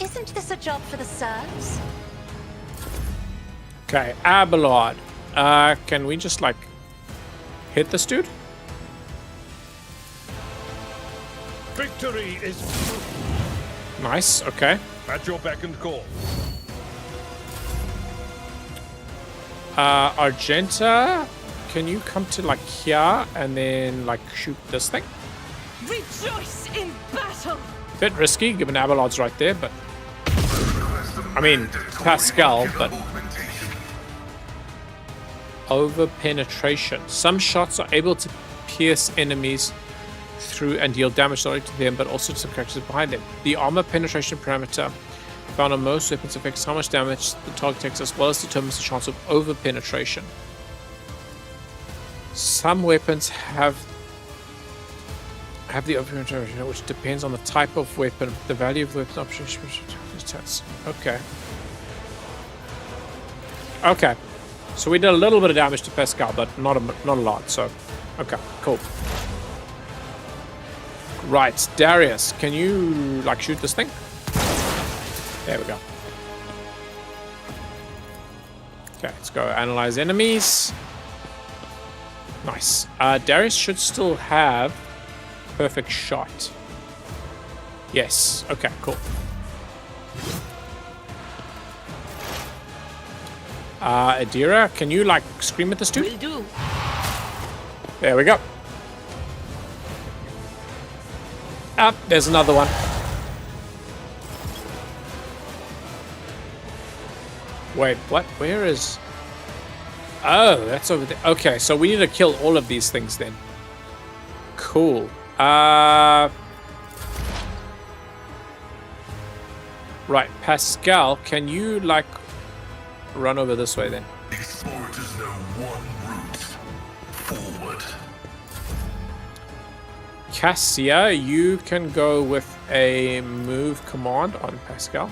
Isn't this a job for the serfs? Okay, Abelard. Can we just, like, hit this dude? Victory is Nice, okay. at your beck and call. Argenta, can you come to, like, here and then, like, shoot this thing? Rejoice in battle. Bit risky, given Abelard's right there, but... I mean, Pascal, but... Over penetration. Some shots are able to pierce enemies through and deal damage not only to them, but also to the characters behind them. The armor penetration parameter found on most weapons affects how much damage the target takes, as well as determines the chance of over penetration. Some weapons have the over penetration, which depends on the type of weapon, the value of the weapon option. Okay. Okay. So we did a little bit of damage to Pascal, but not a lot. So, okay, cool. Right, Darius, can you, like, shoot this thing? There we go. Okay, let's go analyze enemies. Nice. Darius should still have perfect shot. Yes. Okay, cool. Adira, can you, like, scream at this dude? Will do. There we go. Ah, there's another one. Wait, what? Where is... Oh, that's over there. Okay, so we need to kill all of these things then. Cool. Right, Pascal, can you, like, run over this way then? Explorers know one route. Forward. Cassia, you can go with a move command on Pascal.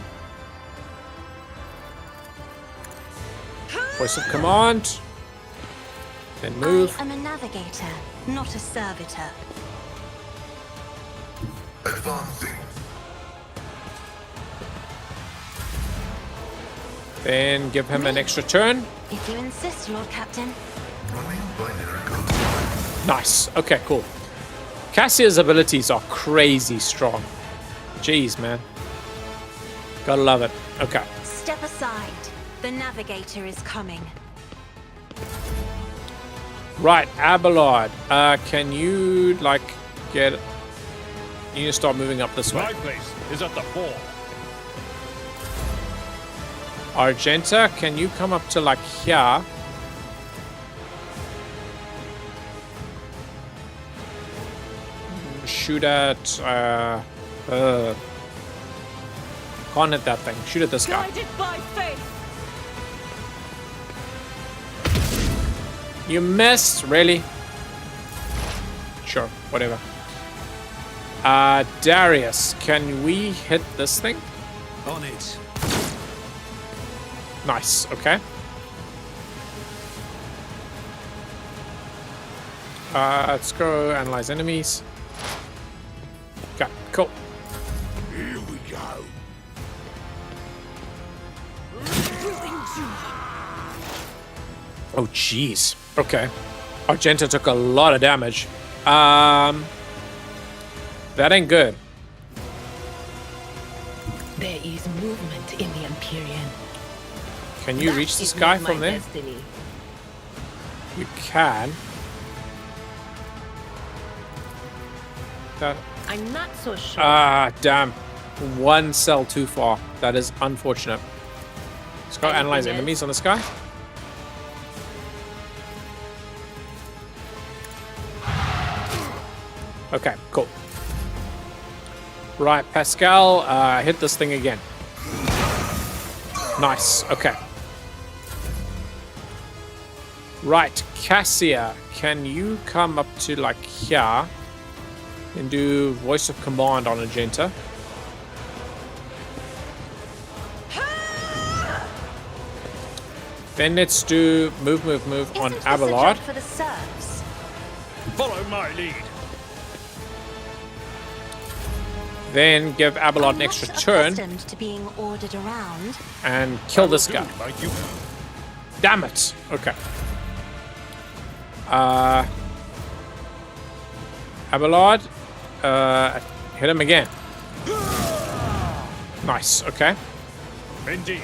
Voice of command. Then move. I am a navigator, not a servitor. Advancing. Then give him an extra turn. If you insist, Lord Captain. Running binary code. Nice. Okay, cool. Cassia's abilities are crazy strong. Jeez, man. Gotta love it. Okay. Step aside. The navigator is coming. Right, Abelard. Can you, like, get... You need to start moving up this way. My place is at the fore. Argenta, can you come up to, like, here? Shoot at... Can't hit that thing. Shoot at this guy. Guided by faith. You missed, really? Sure, whatever. Darius, can we hit this thing? On it. Nice, okay. Let's go analyze enemies. Okay, cool. Here we go. Oh, jeez. Okay. Argenta took a lot of damage. That ain't good. There is movement in the Empyrean. Can you reach this guy from there? Destiny. You can. That. I'm not so sure. Ah, damn. One cell too far. That is unfortunate. Let's go analyze Anything else? enemies on this guy. Okay, cool. Right, Pascal, hit this thing again. Nice, okay. Right, Cassia, can you come up to, like, here and do voice of command on Argenta? Then let's do move on Isn't this a Abelard. job for the serfs? Follow my lead. Then give Abelard an I'm extra not turn accustomed to being ordered around. and kill this Do guy. like you. Damn it. Okay. Abelard, hit him again. Nice. Okay. Indeed.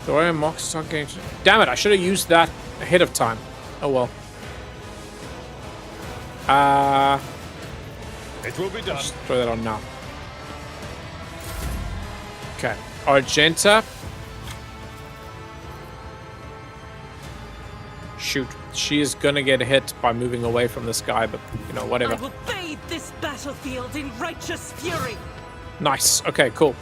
The warrior mocks not going to... Damn it, I should have used that ahead of time. Oh well. It will be done. Just throw that on now. Okay. Argenta. Shoot. She is gonna get hit by moving away from this guy, but, you know, I whatever. will bathe this battlefield in righteous fury. Nice. Okay, cool.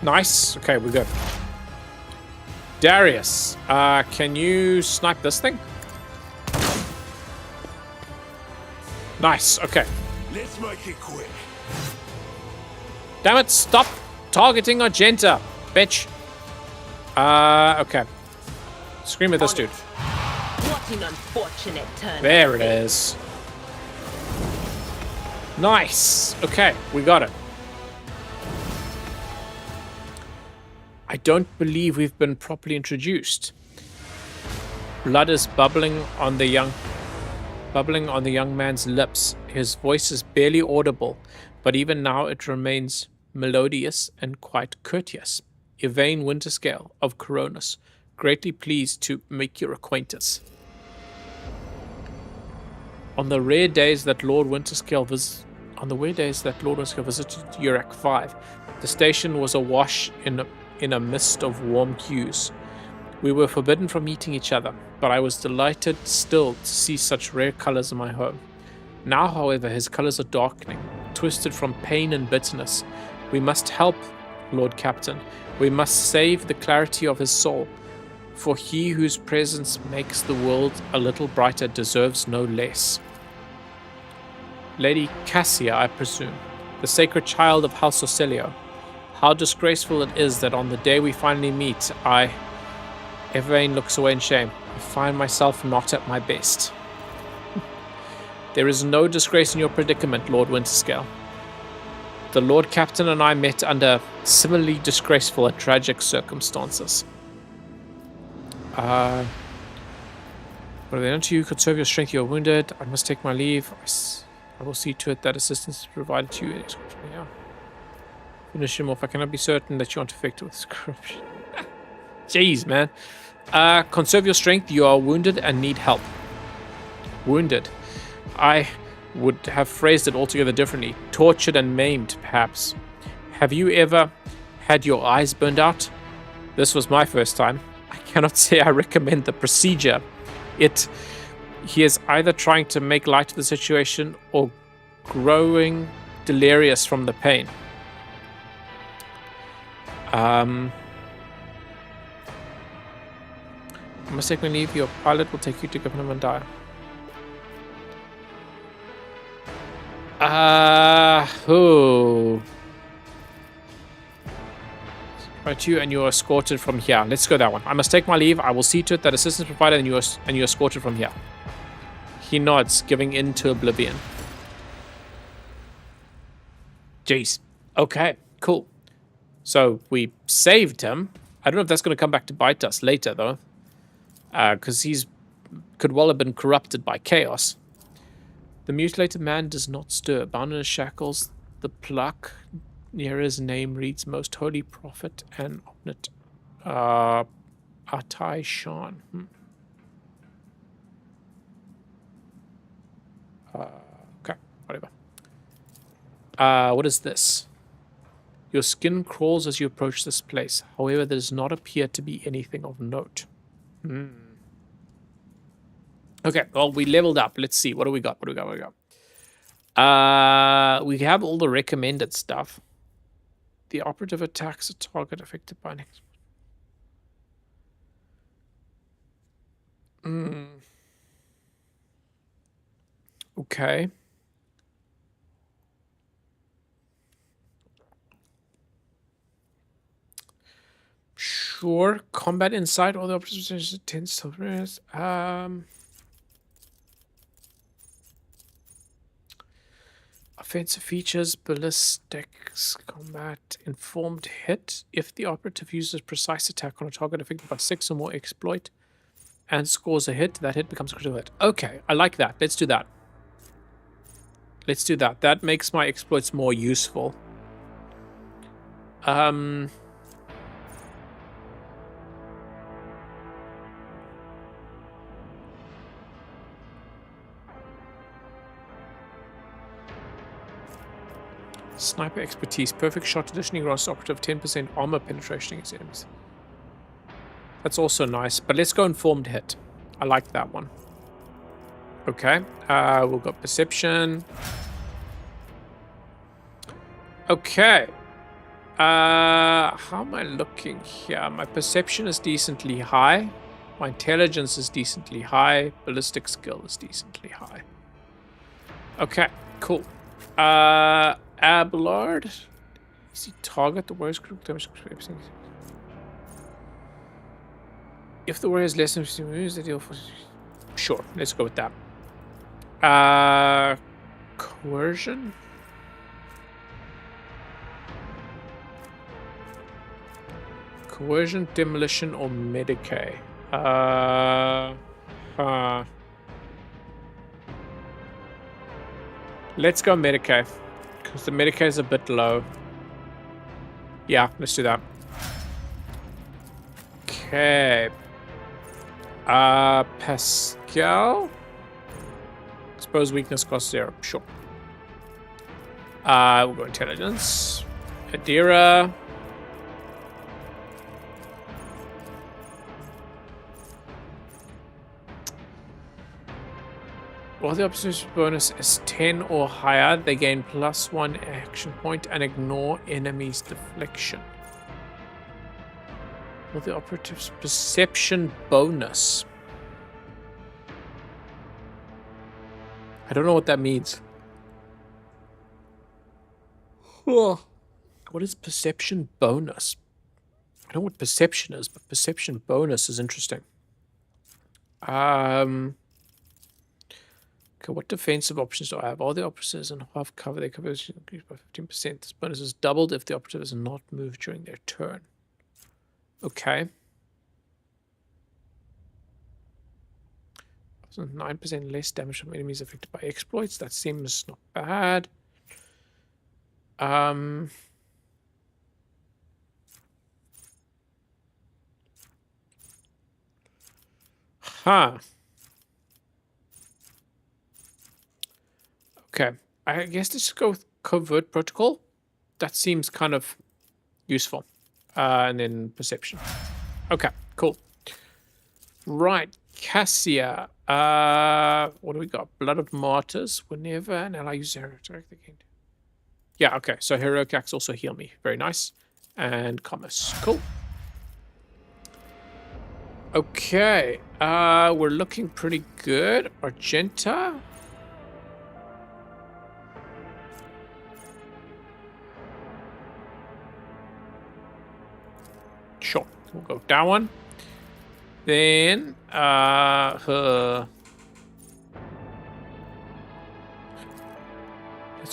Nice. Okay, we're good. Darius, can you snipe this thing? Nice. Okay. Let's make it quick. Damn it, stop targeting Argenta, bitch. Okay. Scream at this dude. What an unfortunate turn. There it is. Nice. Okay, we got it. I don't believe we've been properly introduced. Blood is bubbling on the young man's lips. His voice is barely audible, but even now it remains melodious and quite courteous. Yvain Winterscale of Coronis, greatly pleased to make your acquaintance. On the rare days that Lord Winterscale visited Urak 5, the station was awash in a mist of warm hues. We were forbidden from meeting each other, but I was delighted still to see such rare colors in my home. Now, however, his colors are darkening, twisted from pain and bitterness. We must help, Lord Captain. We must save the clarity of his soul. For he whose presence makes the world a little brighter deserves no less. Lady Cassia, I presume, the sacred child of House Orcelio. How disgraceful it is that on the day we finally meet, Evain looks away in shame. I find myself not at my best. There is no disgrace in your predicament, Lord Winterscale. The Lord Captain and I met under similarly disgraceful and tragic circumstances. What are they done to you? Conserve your strength, you are wounded. I must take my leave. I will see to it that assistance is provided to you. Yeah. Finish him off. I cannot be certain that you aren't affected with this corruption. Jeez, man. Conserve your strength. You are wounded and need help. Wounded. I would have phrased it altogether differently. Tortured and maimed, perhaps. Have you ever had your eyes burned out? This was my first time. I cannot say I recommend the procedure. He is either trying to make light of the situation or growing delirious from the pain. I must take my leave. Your pilot will take you to Governor Mandaya. Right, you and you are escorted from here. Let's go that one. I must take my leave. I will see to it that assistance provided and you are escorted from here. He nods, giving in to oblivion. Jeez. Okay, cool. So we saved him. I don't know if that's going to come back to bite us later, though. Because could well have been corrupted by chaos. The mutilated man does not stir. Bound in his shackles, the pluck near his name reads Most Holy Prophet and Omnit Atai Shan. Okay, whatever. What is this? Your skin crawls as you approach this place. However, there does not appear to be anything of note. Okay, well, we leveled up. Let's see. What do we got? We have all the recommended stuff. The operative attacks a target affected by an Okay. Sure. Combat insight. All the operative tends to offensive features, ballistics, combat, informed hit. If the operative uses precise attack on a target affected by 6 or more exploit and scores a hit, that hit becomes a critical hit. Okay, I like that. Let's do that. Let's do that. That makes my exploits more useful. Sniper expertise. Perfect shot additionally grants operative 10% armor penetration against enemies. That's also nice. But let's go informed hit. I like that one. Okay. We'll go perception. Okay. How am I looking here? My perception is decently high. My intelligence is decently high. Ballistic skill is decently high. Okay, cool. Abelard. Easy target. The warrior's group damage. If the warrior has less than 50 moves, they deal for. Sure, let's go with that. Coercion. Coercion, demolition, or Medicae. Let's go Medicae, because the Medicae is a bit low. Yeah, let's do that. Okay. Pascal. Suppose weakness costs 0. Sure. We'll go intelligence. Adira. While the opposition bonus is 10 or higher, they gain +1 action point and ignore enemies' deflection. Well, the operative's perception bonus. I don't know what that means. Oh. What is perception bonus? I know what perception is, but perception bonus is interesting. Okay, what defensive options do I have? All the operatives in half cover, their coverage increased by 15%. This bonus is doubled if the operative is not moved during their turn. Okay. 9% less damage from enemies affected by exploits. That seems not bad. Huh. Okay. I guess let's go with covert protocol. That seems kind of useful. And then perception. Okay, cool. Right. Cassia. What do we got? Blood of Martyrs. Whenever an ally uses heroic attack, they gain. Yeah, okay. So heroic acts also heal me. Very nice. And commerce. Cool. Okay. We're looking pretty good. Argenta. Sure. We'll go down one. Then, let's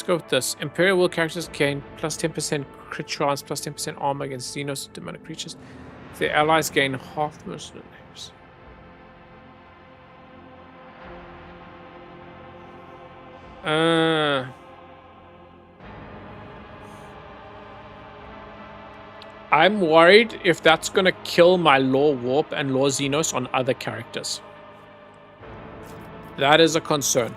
go with this. Imperial Will characters gain plus 10% crit chance, plus 10% armor against Xenos demonic creatures. The allies gain half the mercenaries. I'm worried if that's gonna kill my Law Warp and Law Xenos on other characters. That is a concern.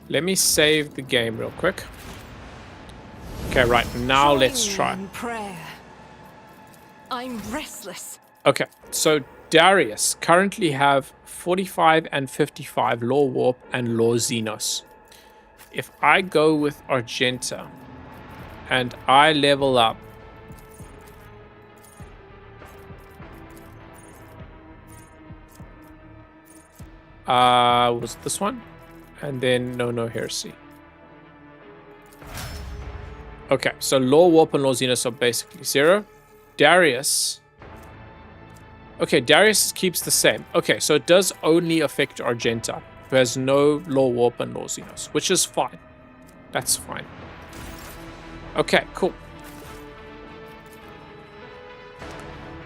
Let me save the game real quick. Okay, right, now let's try. In prayer. I'm restless. Okay, so Darius currently have 45 and 55 Law Warp and Law Xenos. If I go with Argenta and I level up was it this one? And then no heresy. Okay, so Law Warp and Law Xenos are basically 0. Darius. Okay, Darius keeps the same. Okay, so it does only affect Argenta, who has no Law Warp and Law Xenos, which is fine. That's fine. Okay, cool.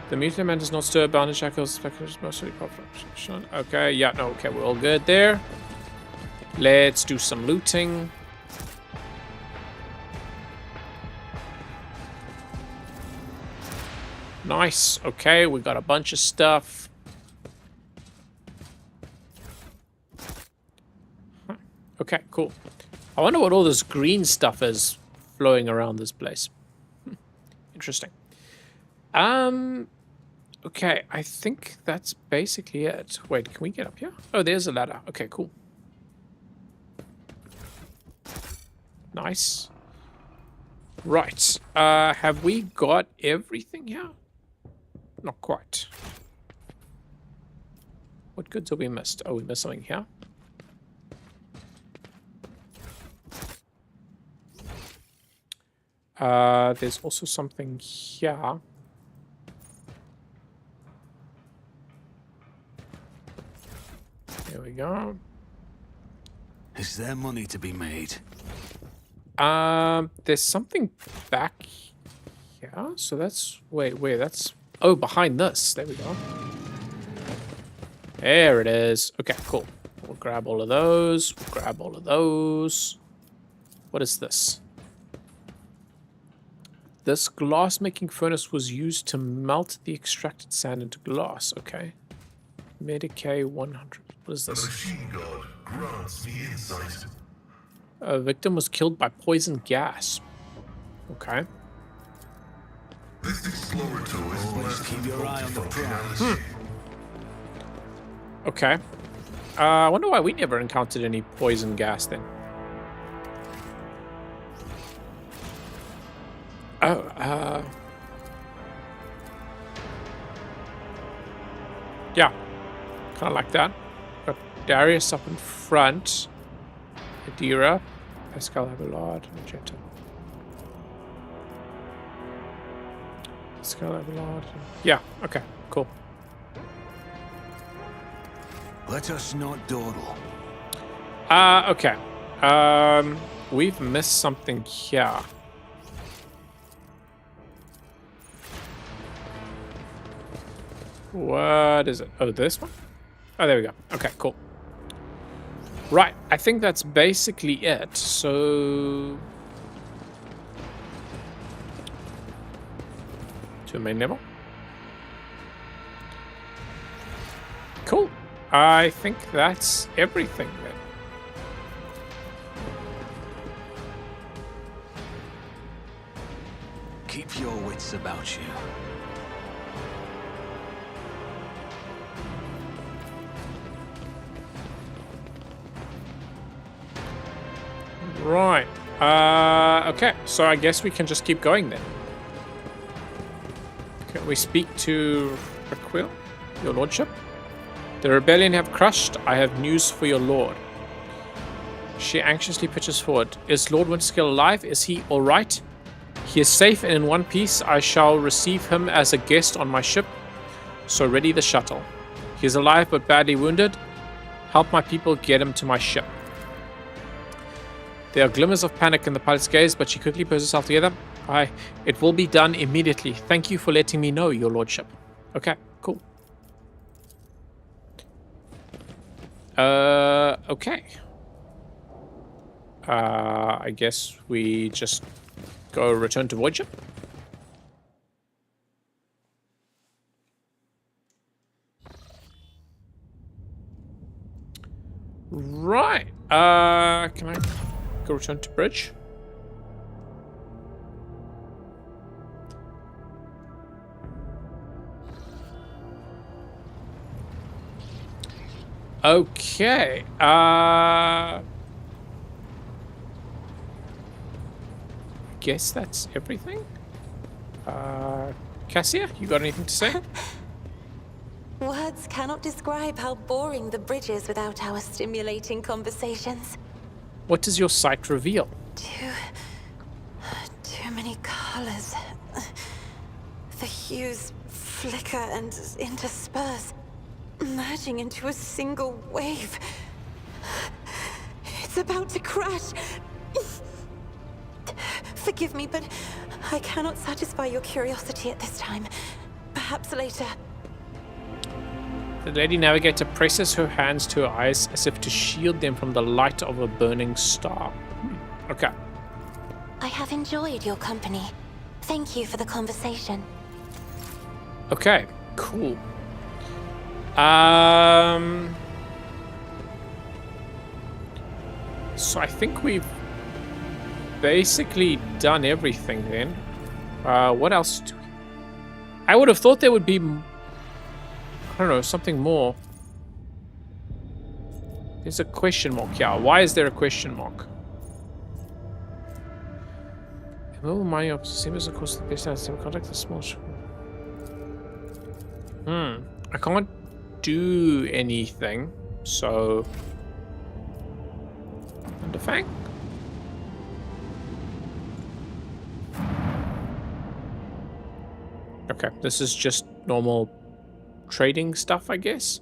The Mutant Man does not stir, bound in shackles, mostly population. Okay, yeah, no, okay, we're all good there. Let's do some looting. Nice. Okay, we got a bunch of stuff. Huh. Okay, cool. I wonder what all this green stuff is flowing around this place. Interesting. Okay, I think that's basically it. Wait, can we get up here? Oh, there's a ladder. Okay, cool. Nice. Right. Have we got everything here? Not quite. What goods have we missed? Oh, we missed something here. There's also something here. There we go. Is there money to be made? There's something back here. So that's wait, that's oh, behind this. There we go. There it is. Okay, cool. We'll grab all of those. We'll grab all of those. What is this? This glass-making furnace was used to melt the extracted sand into glass. Okay. Medicae 100. What is this? The machine god grants me insight. A victim was killed by poison gas. Okay. This explorator is blessed keep with your eye on the multifunctionality. Okay. I wonder why we never encountered any poison gas then. Oh, yeah, kind of like that. Got Darius up in front. Adira, Pascal Abelard, Magenta. Pascal Abelard. Yeah, okay, cool. Let us not dawdle. Okay. We've missed something here. What is it? Oh, this one? Oh, there we go. Okay, cool. Right, I think that's basically it. So... to the main level. Cool. I think that's everything then. Keep your wits about you. Right. Okay, so I guess we can just keep going then. Can we speak to Raquel, your lordship? The rebellion have crushed. I have news for your lord. She anxiously pitches forward. Is Lord Winterskill alive? Is he alright? He is safe and in one piece. I shall receive him as a guest on my ship. So ready the shuttle. He is alive but badly wounded. Help my people get him to my ship. There are glimmers of panic in the pilot's gaze, but she quickly pulls herself together. It will be done immediately. Thank you for letting me know, your lordship. Okay, cool. Okay. I guess we just go return to void ship. Right. Can I go return to bridge? Okay. Guess that's everything. Cassia, you got anything to say? Words cannot describe how boring the bridge is without our stimulating conversations. What does your sight reveal? Too many colors. The hues flicker and intersperse, merging into a single wave. It's about to crash. Forgive me, but I cannot satisfy your curiosity at this time. Perhaps later. The Lady Navigator presses her hands to her eyes as if to shield them from the light of a burning star. Okay. I have enjoyed your company. Thank you for the conversation. Okay, cool. So I think we've basically done everything then. What else do we... I would have thought there would be... I don't know, something more. There's a question mark here. Why is there a question mark? Well, my same as of course the best answer. Contact the small ship. I can't do anything, so Underfang? Okay, this is just normal trading stuff, I guess.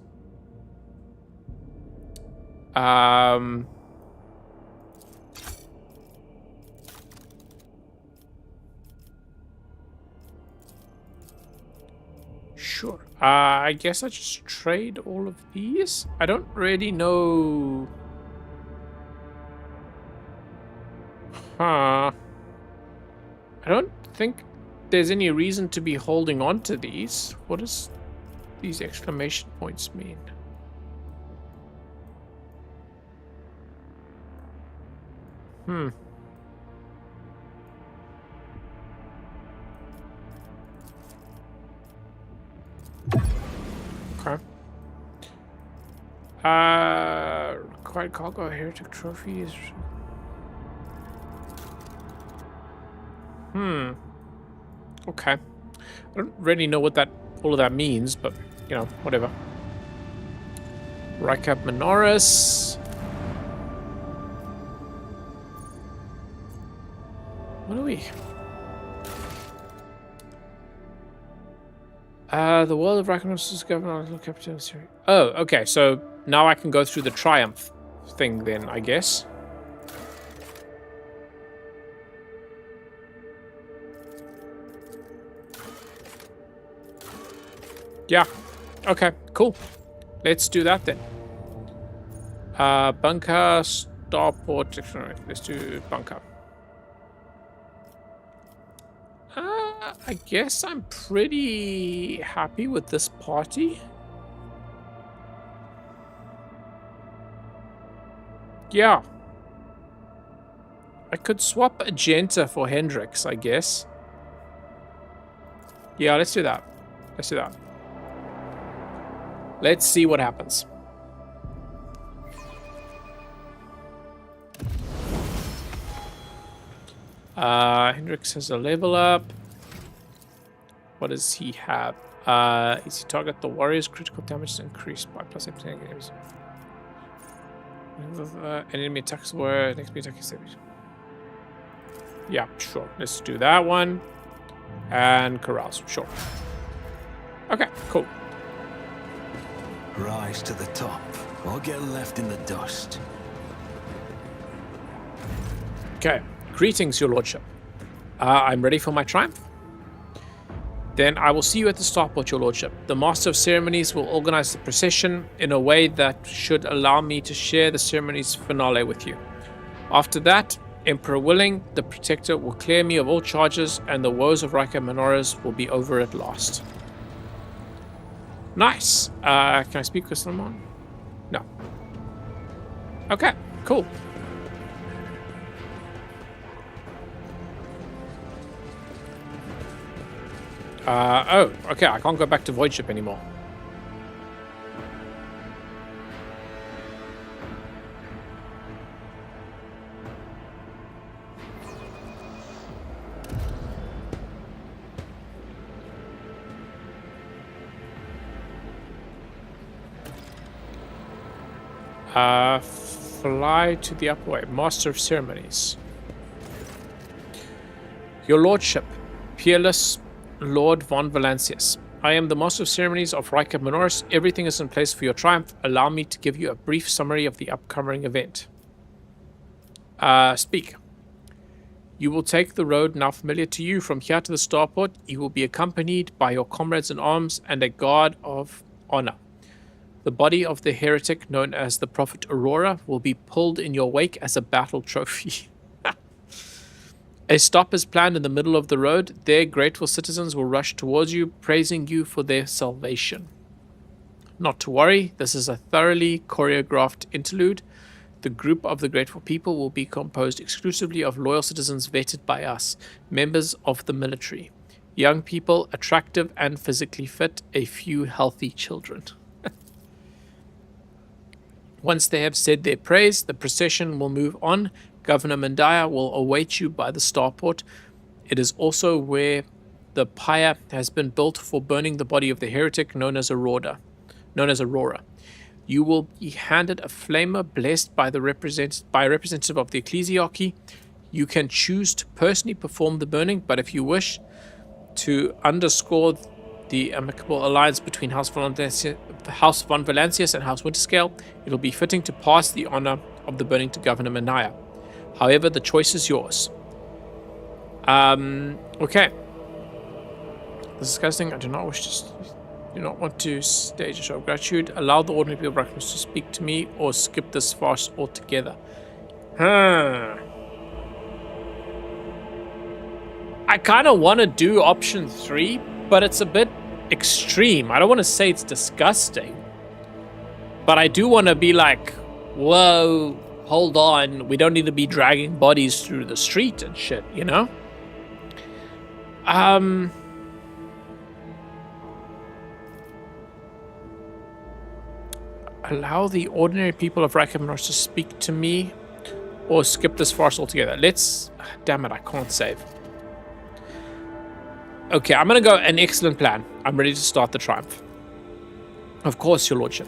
Sure. I guess I just trade all of these. I don't really know. I don't think there's any reason to be holding on to these. What does these exclamation points mean? Okay. Required cargo, heretic trophies. Okay. I don't really know what all of that means, but, you know, whatever. Rykab Minoris. What are we? The world of Rykab is governed capital series. Oh, okay. So now I can go through the triumph thing then, I guess. Yeah. Okay, cool. Let's do that then. Bunker, starport. Let's do bunker. I guess I'm pretty happy with this party. Yeah. I could swap Agenta for Hendrix, I guess. Yeah, let's do that. Let's do that. Let's see what happens. Hendrix has a level up. What does he have? Is he target the warrior's critical damage is increased by plus 8% games. Enemy attacks were next be attack is saved. Yeah, sure. Let's do that one. And carouse, sure. Okay, cool. Rise to the top, or get left in the dust. Okay. Greetings, your lordship. I'm ready for my triumph. Then I will see you at the starport, your lordship. The master of ceremonies will organize the procession in a way that should allow me to share the ceremony's finale with you. After that, Emperor willing, the protector will clear me of all charges and the woes of Rykab Minoris will be over at last. Nice. Can I speak with someone? No. Okay, cool. Oh, okay, I can't go back to Void Ship anymore. Fly to the upper way. Master of Ceremonies. Your Lordship, peerless Lord von Valancius. I am the Master of Ceremonies of Rykab Minoris. Everything is in place for your triumph. Allow me to give you a brief summary of the upcoming event. Speak. You will take the road now familiar to you from here to the starport. You will be accompanied by your comrades in arms and a guard of honor. The body of the heretic known as the Prophet Aurora will be pulled in your wake as a battle trophy. A stop is planned in the middle of the road. There, grateful citizens will rush towards you, praising you for their salvation. Not to worry, this is a thoroughly choreographed interlude. The group of the grateful people will be composed exclusively of loyal citizens vetted by us, members of the military. Young people, attractive and physically fit, a few healthy children. Once they have said their praise, the procession will move on. Governor Mandaya will await you by the starport. It is also where the pyre has been built for burning the body of the heretic known as Aurora. You will be handed a flamer blessed by a representative of the ecclesiarchy. You can choose to personally perform the burning, but if you wish to underscore the amicable alliance between House von Valancius and House Winterscale, it will be fitting to pass the honor of the burning to Governor Mandaya. However, the choice is yours. Okay. Disgusting. I do not want to stage a show of gratitude. Allow the ordinary people of Rykab to speak to me, or skip this farce altogether. I kind of want to do option 3, but it's a bit extreme. I don't want to say it's disgusting, but I do want to be like, whoa, hold on, we don't need to be dragging bodies through the street and shit, you know? Allow the ordinary people of Rykab to speak to me, or skip this farce altogether. Let's... Damn it, I can't save. Okay, I'm gonna go an excellent plan. I'm ready to start the triumph. Of course, your lordship.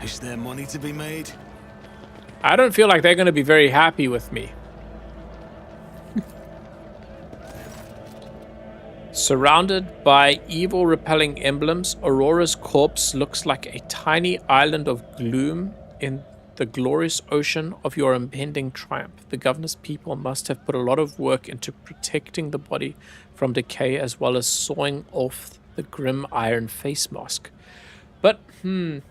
Is there money to be made? I don't feel like they're gonna be very happy with me. Surrounded by evil repelling emblems, Aurora's corpse looks like a tiny island of gloom in the glorious ocean of your impending triumph. The governor's people must have put a lot of work into protecting the body from decay as well as sawing off the grim iron face mask. But, in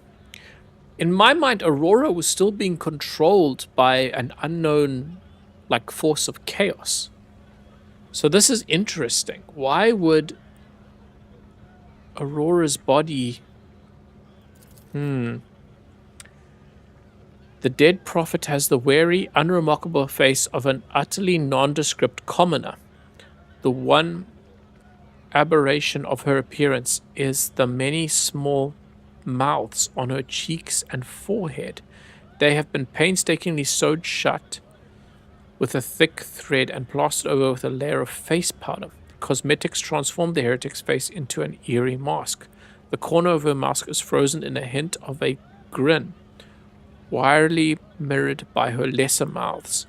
my mind, Aurora was still being controlled by an unknown, force of chaos. So this is interesting. Why would Aurora's body... The dead prophet has the wary, unremarkable face of an utterly nondescript commoner. The one aberration of her appearance is the many small mouths on her cheeks and forehead. They have been painstakingly sewed shut with a thick thread and plastered over with a layer of face powder. Cosmetics transform the heretic's face into an eerie mask. The corner of her mask is frozen in a hint of a grin, wirily mirrored by her lesser mouths.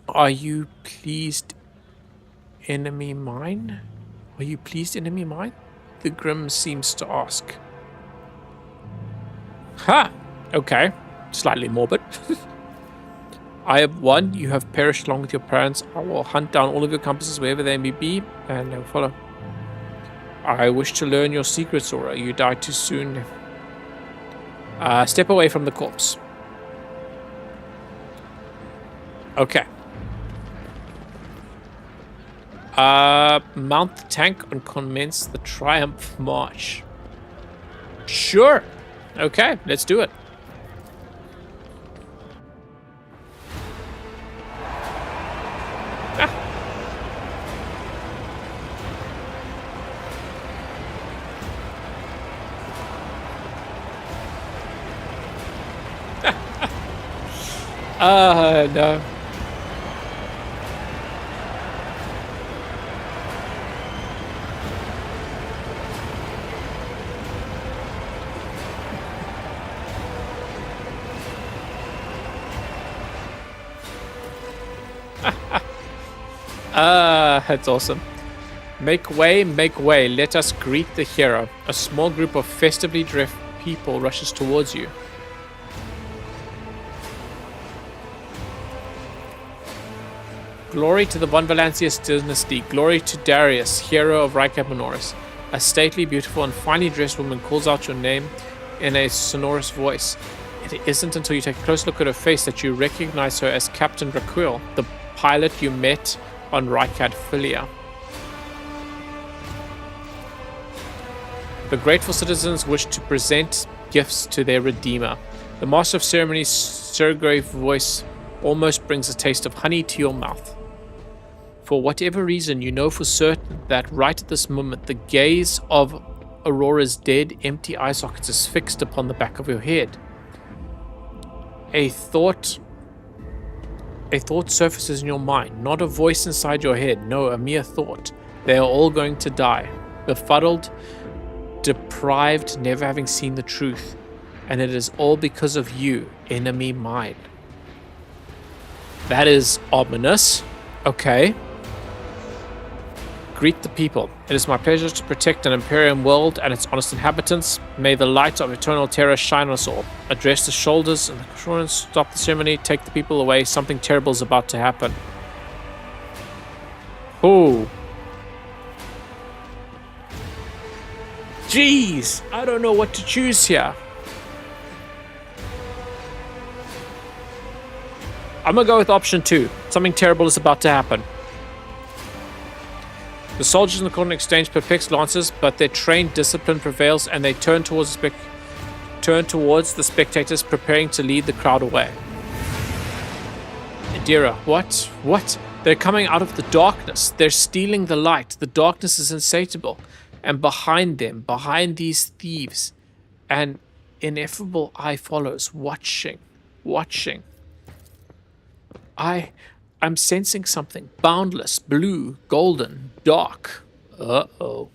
Are you pleased, enemy mine? Are you pleased, enemy mine? The grim seems to ask. Ha! Okay. Slightly morbid. I have won. You have perished along with your parents. I will hunt down all of your accomplices wherever they may be, and I will follow. I wish to learn your secrets, Aura. You died too soon. Step away from the corpse. Okay. Mount the tank and commence the triumph march. Sure. Okay, let's do it. No. That's awesome. Make way, let us greet the hero. A small group of festively dressed people rushes towards you. Glory to the Von Valancius dynasty. Glory to Darius, hero of Rika Minoris. A stately, beautiful, and finely dressed woman calls out your name in a sonorous voice. It isn't until you take a close look at her face that you recognize her as Captain Raquel, the pilot you met on Rykad Filia. The grateful citizens wish to present gifts to their redeemer. The master of ceremonies' surgrave voice almost brings a taste of honey to your mouth. For whatever reason, you know for certain that right at this moment, the gaze of Aurora's dead, empty eye sockets is fixed upon the back of your head. A thought surfaces in your mind, not a voice inside your head, no, a mere thought. They are all going to die, befuddled, deprived, never having seen the truth. And it is all because of you, enemy mine. That is ominous. Okay. Greet the people. It is my pleasure to protect an Imperium world and its honest inhabitants. May the light of eternal terror shine on us all. Address the shoulders and the shoulders. Stop the ceremony. Take the people away. Something terrible is about to happen. Oh. Jeez. I don't know what to choose here. I'm gonna go with option 2. Something terrible is about to happen. The soldiers in the corner exchange perplexed glances, but their trained discipline prevails, and they turn towards the spectators, preparing to lead the crowd away. Adira, what? What? They're coming out of the darkness. They're stealing the light. The darkness is insatiable. And behind them, behind these thieves, an ineffable eye follows, watching. watching. I'm sensing something. Boundless, blue, golden, dark. Uh-oh.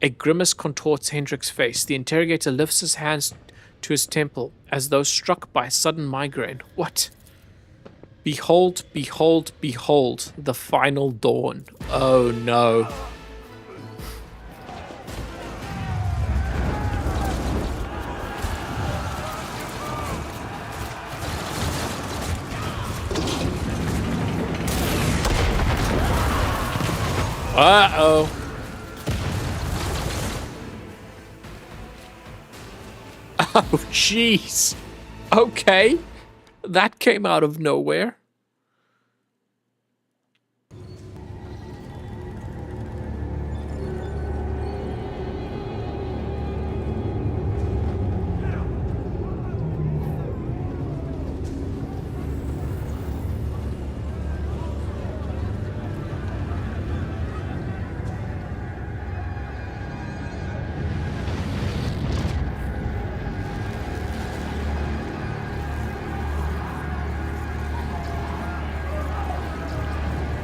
A grimace contorts Hendrik's face. The interrogator lifts his hands to his temple, as though struck by a sudden migraine. What? Behold, behold, behold, the final dawn. Oh no. Uh-oh. Oh, jeez. Okay. That came out of nowhere.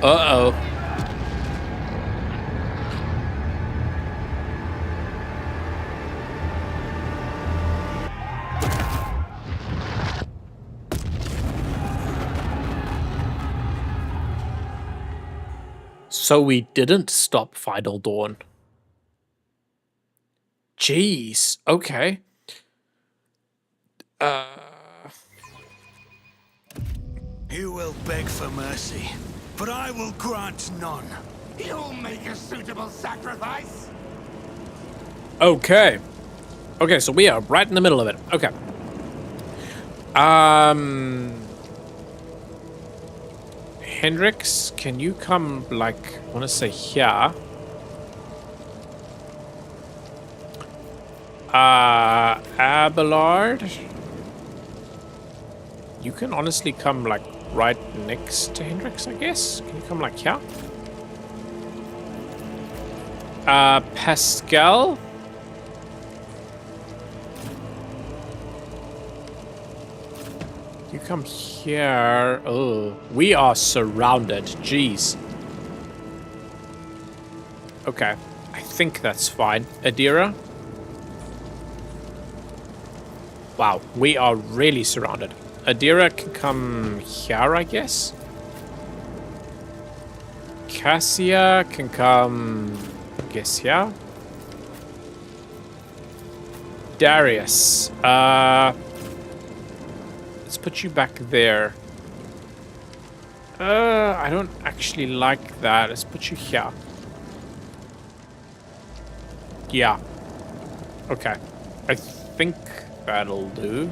Uh-oh. So we didn't stop Final Dawn. Jeez. Okay. You will beg for mercy, but I will grant none. You'll make a suitable sacrifice. Okay. Okay, so we are right in the middle of it. Okay. Hendrix, can you come, like, I want to say here. Abelard. You can honestly come, like, right next to Hendrix, I guess. Can you come, like, here? Pascal. You come here. Oh, we are surrounded. Jeez. Okay. I think that's fine. Adira. Wow, we are really surrounded. Adira can come here, I guess. Cassia can come, I guess, here. Darius. Let's put you back there. I don't actually like that. Let's put you here. Yeah. Okay. I think that'll do.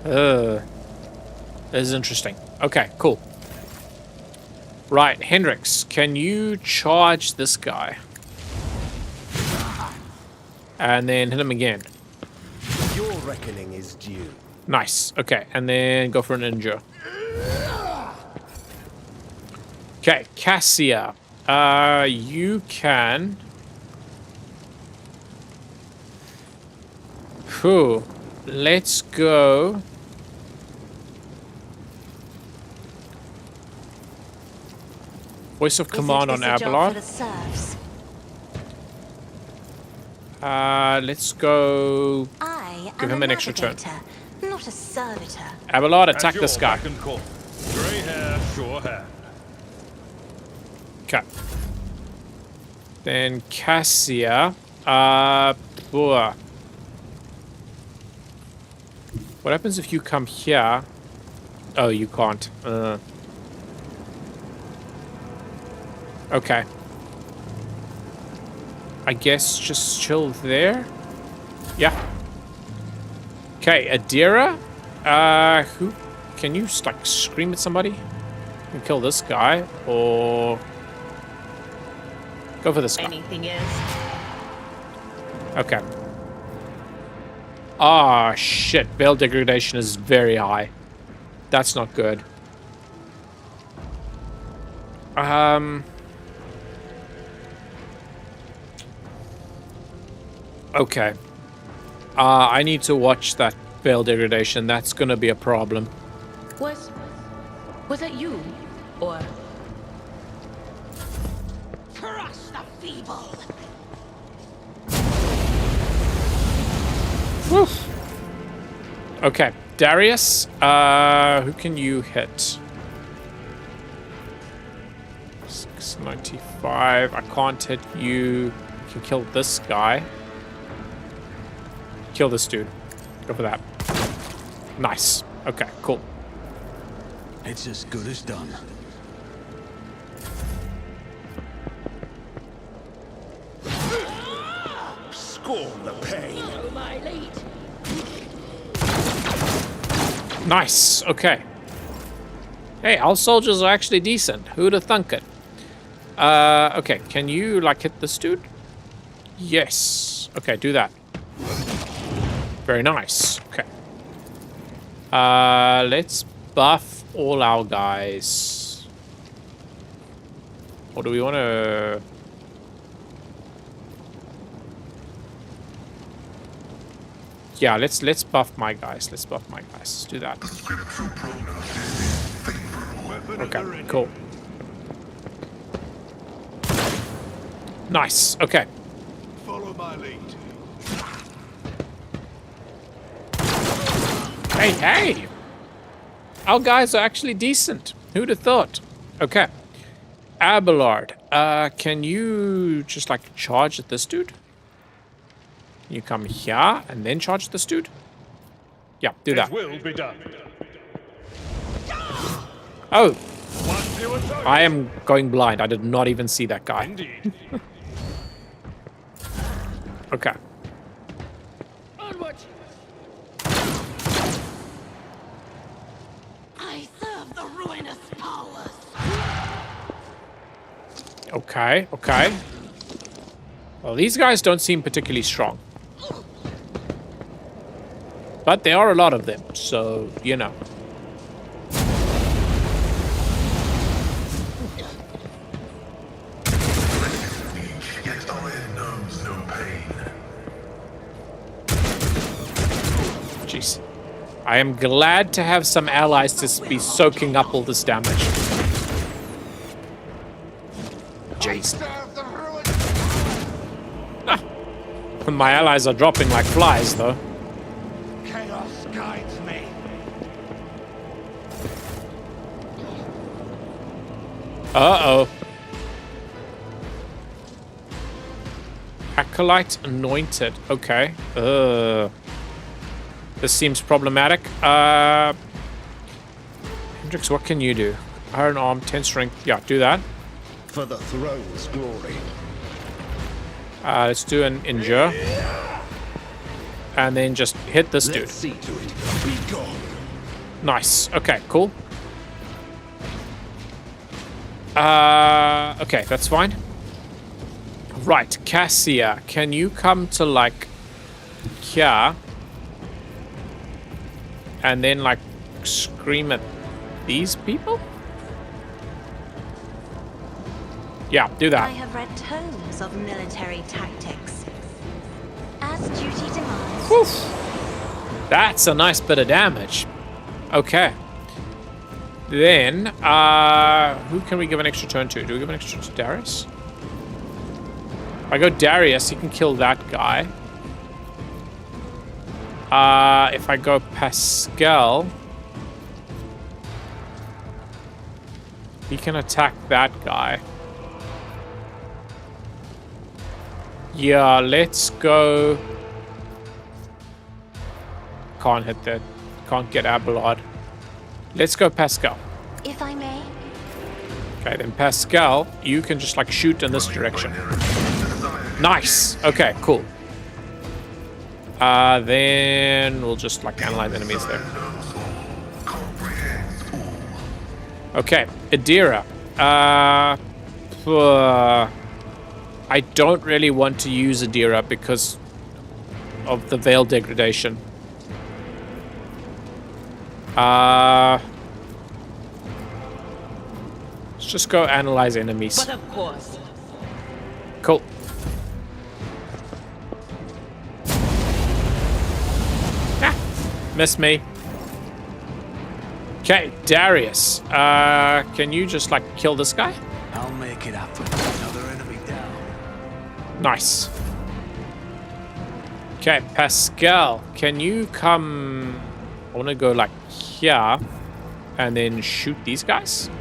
This is interesting. Okay, cool. Right, Hendrix, can you charge this guy? And then hit him again. Your reckoning is due. Nice. Okay, and then go for an injure. Okay, Cassia. You can... Whew. Let's go... Voice of command on Abelard. Let's go... Give him an extra turn. Not a servitor. Abelard, attack this guy. Grey hair, sure hand. Okay. Then Cassia. What happens if you come here? Oh, you can't. Okay. I guess just chill there. Yeah. Okay, Adira. Who can you like scream at somebody? You can kill this guy or go for this guy. Anything is. Okay. Ah, shit. Veil degradation is very high. That's not good. Okay. I need to watch that veil degradation. That's gonna be a problem. Was that you? Or Crush the feeble! Woo. Okay, Darius, who can you hit? 695. I can't hit you. I can kill this guy. Kill this dude. Go for that. Nice. Okay, cool. It's as good as done. Scorn the pain. Nice. Okay. Hey, our soldiers are actually decent. Who'd have thunk it? Okay. Can you, like, hit this dude? Yes. Okay, do that. Very nice. Okay. Let's buff all our guys. Or do we want to... Yeah, let's buff my guys. Let's buff my guys. Let's do that. Okay, cool. Nice. Okay. Follow my lead. Hey, hey! Our guys are actually decent. Who'd have thought? Okay. Abelard, can you just like charge at this dude? You come here and then charge this dude? Yeah, do that. It will be done. Oh! I am going blind. I did not even see that guy. Indeed. Okay. I serve the ruinous powers. Okay, okay. Well, these guys don't seem particularly strong. But there are a lot of them, so, you know. Yet our end knows no pain. Jeez. I am glad to have some allies to be soaking up all this damage. Jeez. Ah. My allies are dropping like flies, though. Chaos guides me. Uh-oh. Acolyte anointed. Okay. This seems problematic. Hendrix, what can you do? Iron arm, 10 strength. Yeah, do that. For the throne's glory. Let's do an endure. And then just hit this dude. Let's see to it. Be gone. Nice. Okay, cool. Okay, that's fine. Right, Cassia, can you come to, like, here? And then, like, scream at these people? Yeah, do I that. have read tomes of military tactics. As duty demands. Woof. That's a nice bit of damage. Okay. Then, who can we give an extra turn to? Do we give an extra turn to Darius? If I go Darius, he can kill that guy. If I go Pascal, he can attack that guy. Yeah, let's go. Can't hit that. Can't get Abelard. Let's go Pascal. If I may. Okay, then Pascal, you can just like shoot in this direction. Nice. Okay, cool. Then we'll just like analyze enemies there. Okay, Adira. I don't really want to use Adira because of the veil degradation. Let's just go analyze enemies. but of course. Cool. Miss me. Okay, Darius. Can you just, like, kill this guy? I'll make it happen. Another enemy down. Nice. Okay, Pascal, can you come... I want to go, like, here and then shoot these guys?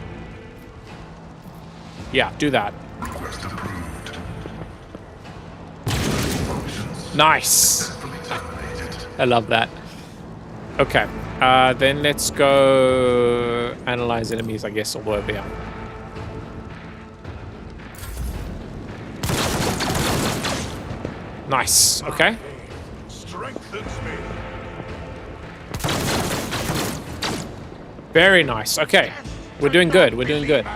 Yeah, do that. Request approved. Nice. Successfully terminated. I love that. Okay, then let's go analyze enemies, I guess, all over here. Nice, okay. Strengthens me. Very nice, okay. We're doing good, we're doing good.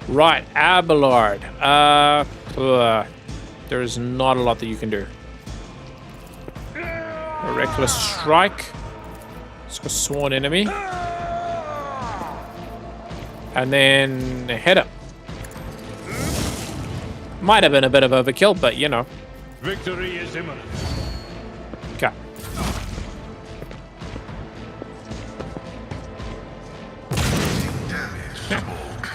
Right, Abelard. There's not a lot that you can do. A reckless strike. Let's go sworn enemy. And then hit him. Might have been a bit of overkill, but you know. Victory is imminent. Okay. Damage to bulk.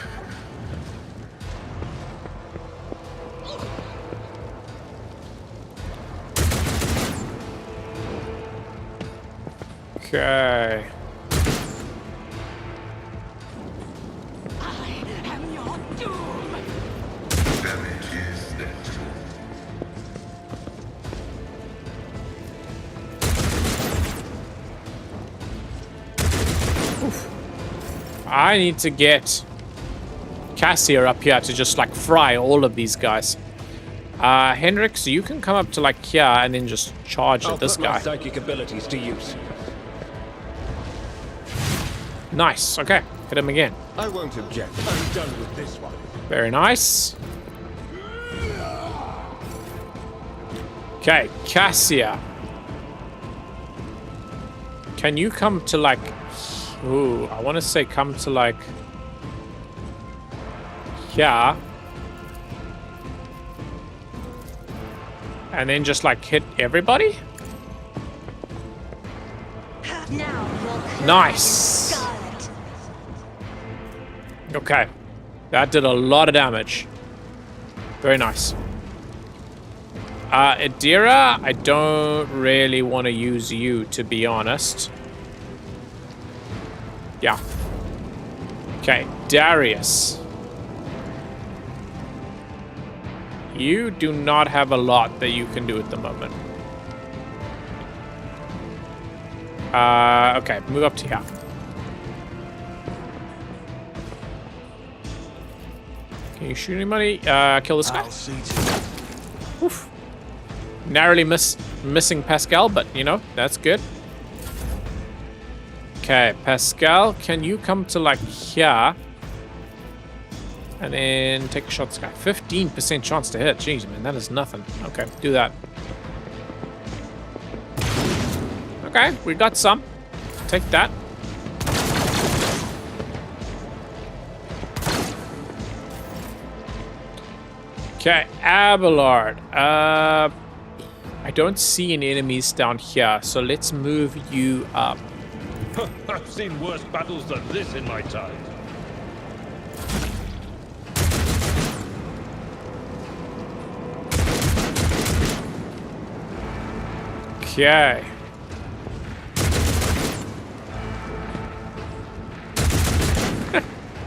Okay. I am your doom. Damage is negligible. I need to get Cassia up here to just like fry all of these guys. Hendrix, you can come up to like here and then just charge at this guy. Psychic abilities to use. Nice. Okay. Hit him again. I won't object. I'm done with this one. Very nice. Okay, Cassia. Can you come to like... Ooh, I want to say come to like... Here. And then just like hit everybody? Nice. Okay. That did a lot of damage. Very nice. Adira, I don't really want to use you, to be honest. Yeah. Okay, Darius. You do not have a lot that you can do at the moment. Okay, move up to here. Can you shoot anybody? Kill this guy. I'll see to Oof. Narrowly missing Pascal, but you know, that's good. Okay, Pascal, can you come to like here? And then take a shot at this guy. 15% chance to hit. Jeez, man, that is nothing. Okay, do that. Okay, we got some. Take that. Okay, Abelard. I don't see any enemies down here, so let's move you up. I've seen worse battles than this in my time. Okay.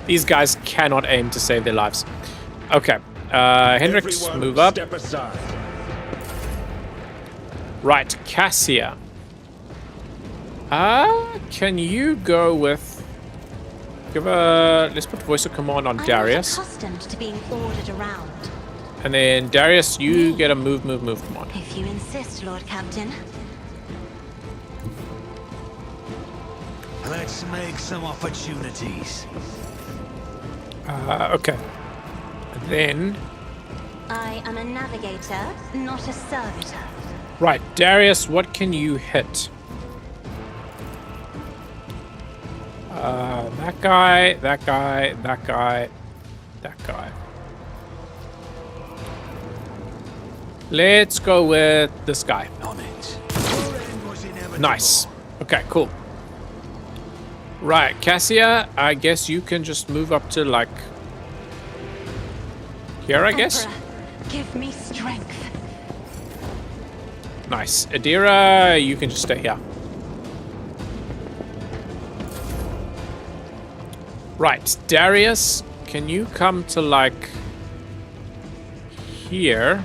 These guys cannot aim to save their lives. Okay. Hendrix, Everyone move up. Step aside. Right, Cassia. Can you go with... Let's put voice of command on Darius. I'm not accustomed to being ordered around. And then Darius, you get a move command. If you insist, Lord Captain. Let's make some opportunities. Okay. And then... I am a navigator, not a servitor. Right, Darius, what can you hit? That guy, that guy, that guy, that guy. Let's go with this guy, Nice. Okay, cool. Right, Cassia, I guess you can just move up to, like, here, I guess? Emperor, give me strength. Nice. Adira, you can just stay here. Right, Darius, can you come to, like, here?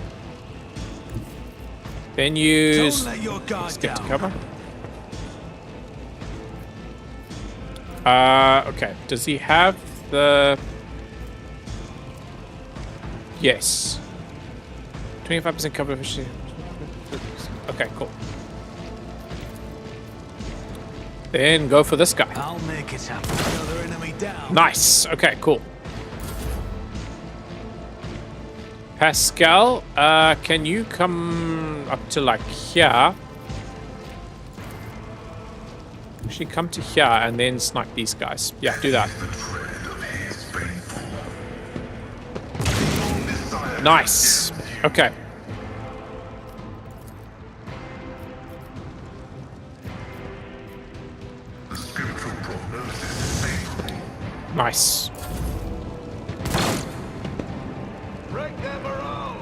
Then use... Don't let your guard Let's get to down. cover. Okay. Does he have the... Yes. 25% cover efficiency. Okay, cool. Then go for this guy. I'll make it happen. Another enemy down. Nice. Okay, cool. Pascal, can you come up to, like, here? Actually, come to here and then snipe these guys. Yeah, do that. Nice. Okay. The spiritual prognosis is favorable. Nice. Break their morale!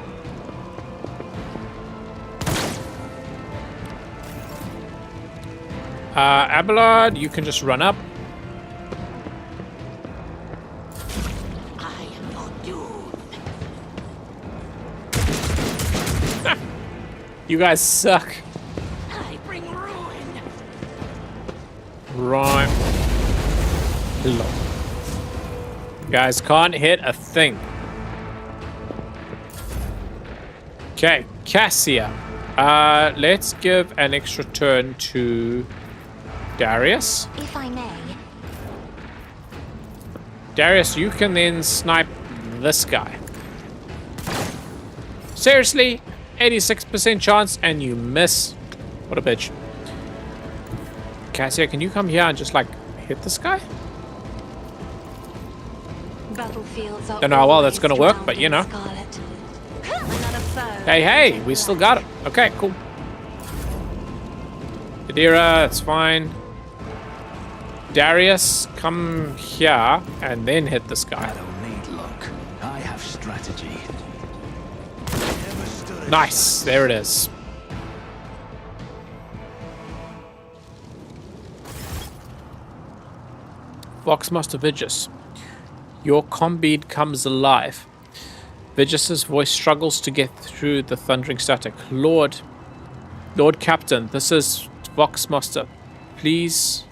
Abelard, you can just run up. I am your doom. You guys suck. I bring ruin. Right. Hello. Guys can't hit a thing. Okay, Cassia. Let's give an extra turn to Darius. If I may. Darius, you can then snipe this guy. Seriously? 86% chance and you miss. What a bitch. Cassia, can you come here and just, like, hit this guy? Battlefields are Don't know how well that's always gonna work, but you know. drowned in scarlet. Another foe. Hey, we still got it. Okay, cool. Adira, that's fine. Darius, come here and then hit this I guy. don't need luck. I have strategy. Never stood a Nice, there it is. Voxmaster Vigis. Your combead comes alive. Vigis's voice struggles to get through the thundering static. Lord Captain, this is Voxmaster. Please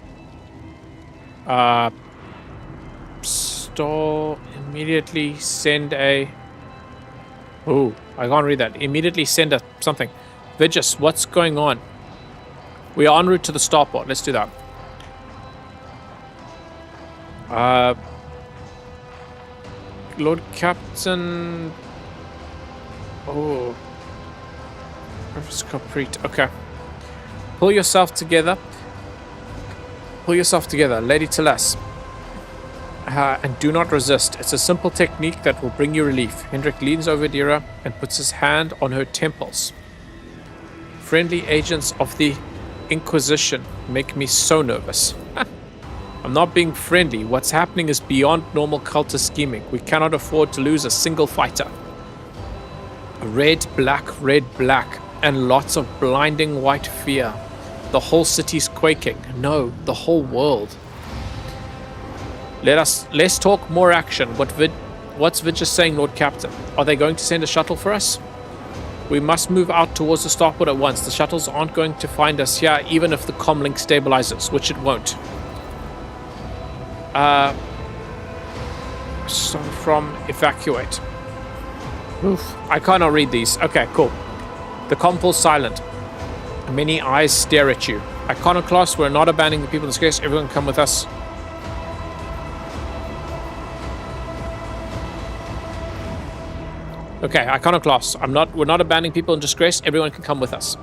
stall immediately send a Oh, I can't read that. Immediately send a something. Vigis, what's going on? We are en route to the starport. Let's do that. Lord Captain. Oh. Okay. Pull yourself together. Pull yourself together, Lady Telas. And do not resist. It's a simple technique that will bring you relief. Hendrik leans over Dira and puts his hand on her temples. Friendly agents of the Inquisition make me so nervous. I'm not being friendly. What's happening is beyond normal cultist scheming. We cannot afford to lose a single fighter. Red, black, and lots of blinding white fear. The whole city's quaking. No, the whole world. Let's talk more action. What's Vigis saying, Lord Captain? Are they going to send a shuttle for us? We must move out towards the starport at once. The shuttles aren't going to find us here, even if the comlink stabilizes, which it won't. So from evacuate. Oof, I cannot read these. Okay, cool. The comm falls silent. Many eyes stare at you. Iconoclast, we're not abandoning the people in disgrace. Everyone come with us. Okay, Iconoclast. We're not abandoning people in disgrace. Everyone can come with us.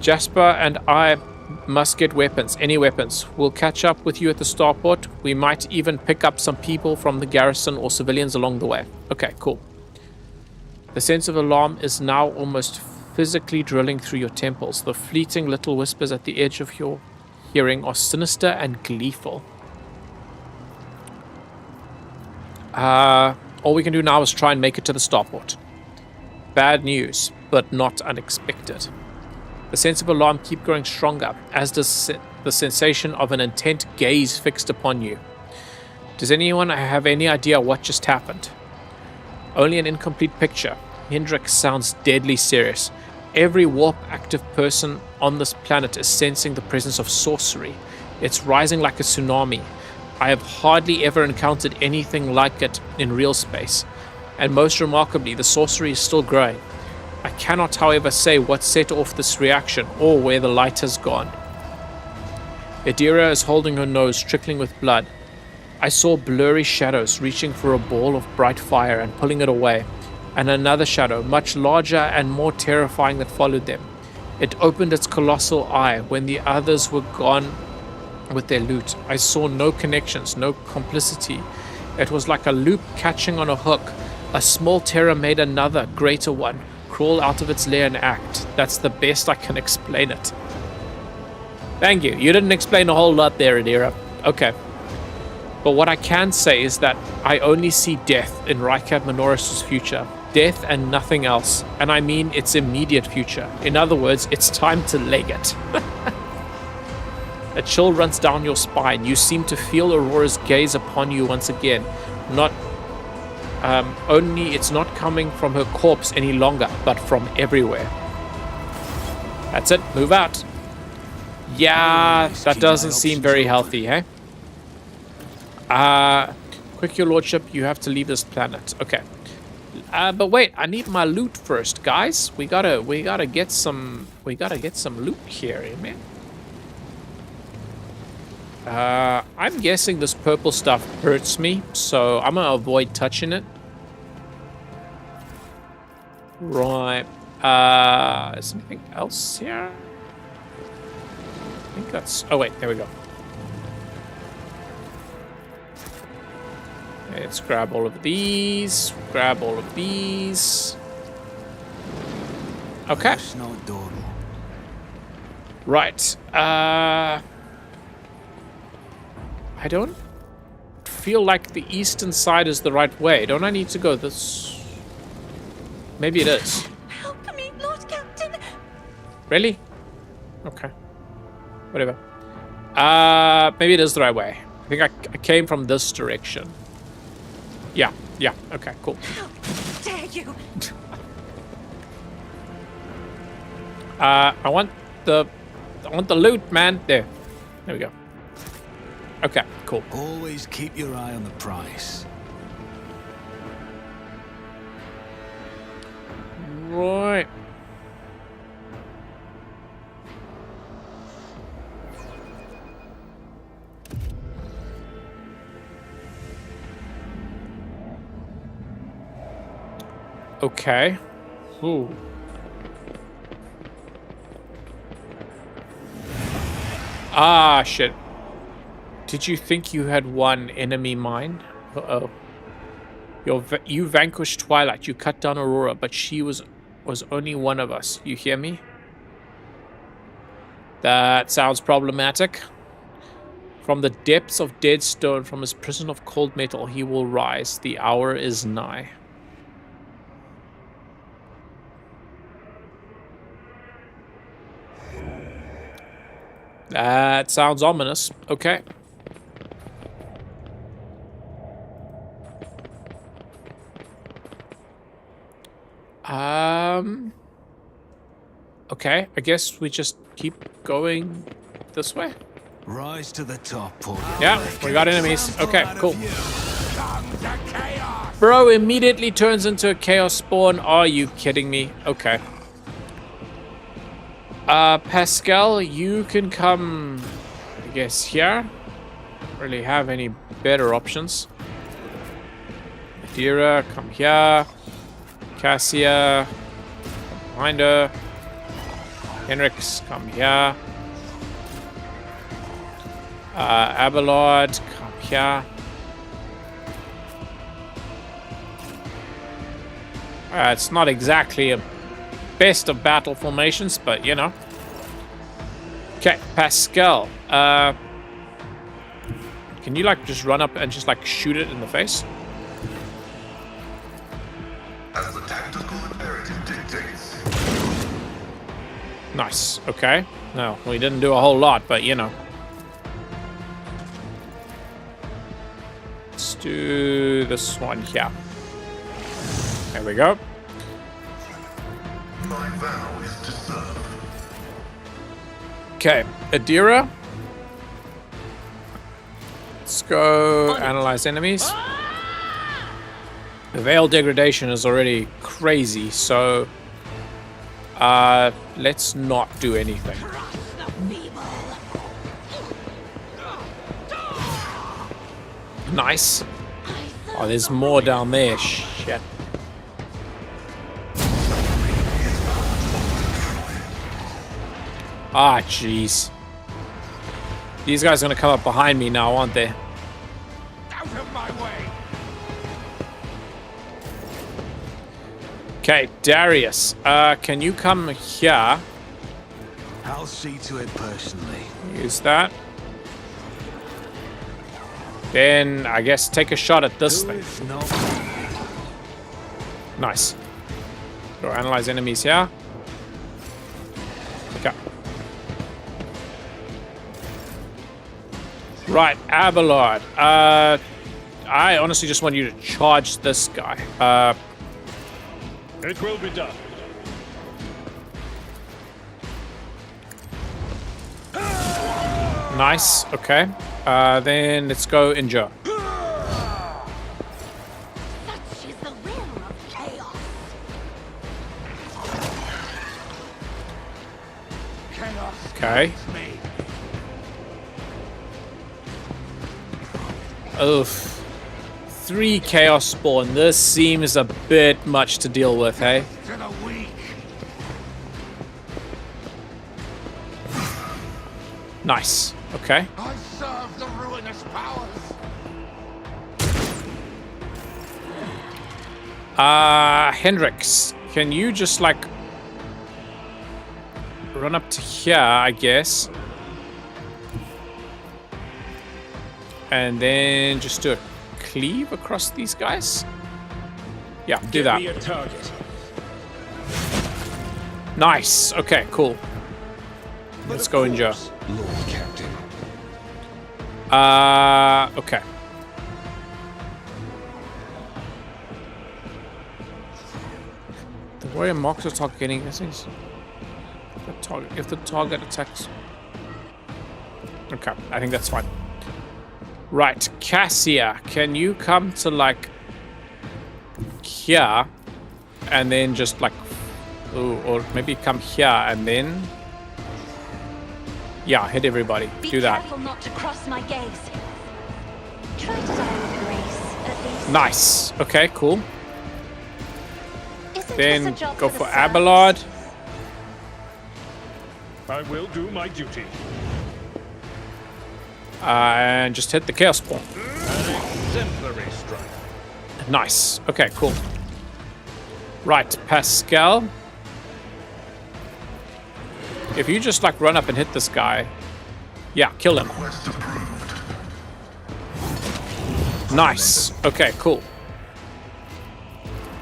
Jasper and I must get weapons. Any weapons. We'll catch up with you at the starport. We might even pick up some people from the garrison or civilians along the way. Okay, cool. The sense of alarm is now almost physically drilling through your temples. The fleeting little whispers at the edge of your hearing are sinister and gleeful. All we can do now is try and make it to the starport. Bad news, but not unexpected. The sense of alarm keeps growing stronger, as does the sensation of an intent gaze fixed upon you. Does anyone have any idea what just happened? Only an incomplete picture. Hendrik sounds deadly serious. Every warp-active person on this planet is sensing the presence of sorcery. It's rising like a tsunami. I have hardly ever encountered anything like it in real space. And most remarkably, the sorcery is still growing. I cannot, however, say what set off this reaction or where the light has gone. Adira is holding her nose, trickling with blood. I saw blurry shadows reaching for a ball of bright fire and pulling it away, and another shadow, much larger and more terrifying, that followed them. It opened its colossal eye when the others were gone with their loot. I saw no connections, no complicity. It was like a loop catching on a hook. A small terror made another, greater one crawl out of its lair and act. That's the best I can explain it. Thank you. You didn't explain a whole lot there, Adira. Okay. But what I can say is that I only see death in Rykard Minoris' future. Death and nothing else. And I mean its immediate future. In other words, it's time to leg it. A chill runs down your spine. You seem to feel Aurora's gaze upon you once again. Only it's not coming from her corpse any longer, but from everywhere. That's it. Move out. Yeah, that doesn't seem very healthy, hey? Quick, your lordship, you have to leave this planet. Okay. But wait, I need my loot first, guys. We gotta get some loot here, man. I'm guessing this purple stuff hurts me, so I'm gonna avoid touching it. Right. Is anything else here? I think that's... Oh, wait, there we go. Let's grab all of these. Grab all of these. Okay. Right. I don't feel like the eastern side is the right way. Don't I need to go this... Maybe it is. Help me, Lord Captain. Really? Okay. Whatever. Maybe it is the right way. I think I came from this direction. Yeah. Okay, cool. How dare you? I want the loot, man. There we go. Okay, cool. Always keep your eye on the price. Right. Okay. Ooh. Ah, shit. Did you think you had won, enemy mine? Uh-oh. You vanquished Twilight. You cut down Aurora, but she was only one of us. You hear me? That sounds problematic. From the depths of dead stone, from his prison of cold metal, he will rise. The hour is nigh. That sounds ominous. Okay. Okay, I guess we just keep going this way. Rise to the top, yeah, we got enemies. Okay, cool. Bro immediately turns into a chaos spawn. Are you kidding me? Okay. Pascal, you can come, I guess, here. Don't really have any better options. Adira, come here. Cassia, come behind her. Henrix, come here. Abelard, come here. It's not exactly a best of battle formations, but you know. Okay, Pascal. Can you like just run up and just like shoot it in the face? As the tactical imperative dictates. Nice. Okay. No, we didn't do a whole lot, but you know. Let's do this one here. There we go. My vow is to serve. Okay, Adira. Let's go analyze enemies. The Veil degradation is already crazy, so let's not do anything. Nice. Oh, there's more down there. Shit. Ah, jeez. These guys are gonna come up behind me now, aren't they? Out of my way! Okay, Darius. Can you come here? I'll see to it personally. Use that. Then, I guess, take a shot at this thing. Nice. Go analyze enemies here. Okay. Right, Abelard. I honestly just want you to charge this guy. It will be done. Nice, okay. Then let's go injure. Such is the will of chaos. Okay. Oof. 3 chaos spawn. This seems a bit much to deal with, hey? To the weak. Nice. Okay. I serve the ruinous powers. Hendrix, can you just like run up to here, I guess, and then just do a cleave across these guys? Yeah, do that. Give me a target. Nice. Okay, cool. Let's go injure. Lord Captain. Okay. The warrior marks the target getting things. If the target attacks. Okay, I think that's fine. Right, Cassia, can you come to like here and then just like, ooh, or maybe come here and then, yeah, hit everybody. Do that. Be careful not to cross my gaze. Try to die with grace, at least. Nice. Okay, cool. Isn't Then this a job go for for the servants? Abelard. I will do my duty. And just hit the chaos spawn. An exemplary strike. Nice. Okay, cool. Right, Pascal. If you just like run up and hit this guy, yeah, kill him. Quest approved. Nice. Okay, cool.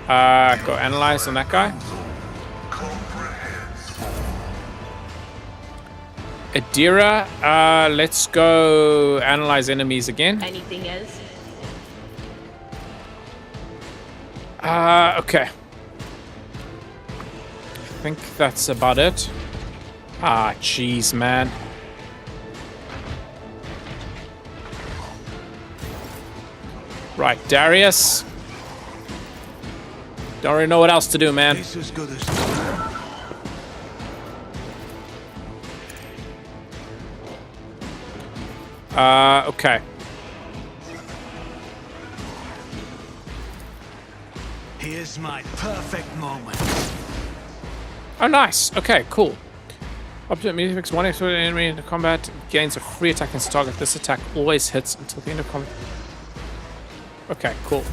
Go analyze on that guy. Adira, let's go analyze enemies again. Anything else? Okay. I think that's about it. Ah, jeez, man. Right, Darius. Don't really know what else to do, man. This is good as Okay. Here's my perfect moment. Oh, nice. Okay, cool. Opposite immediately fix one extra enemy into combat gains a free attack against target. This attack always hits until the end of combat. Okay, cool.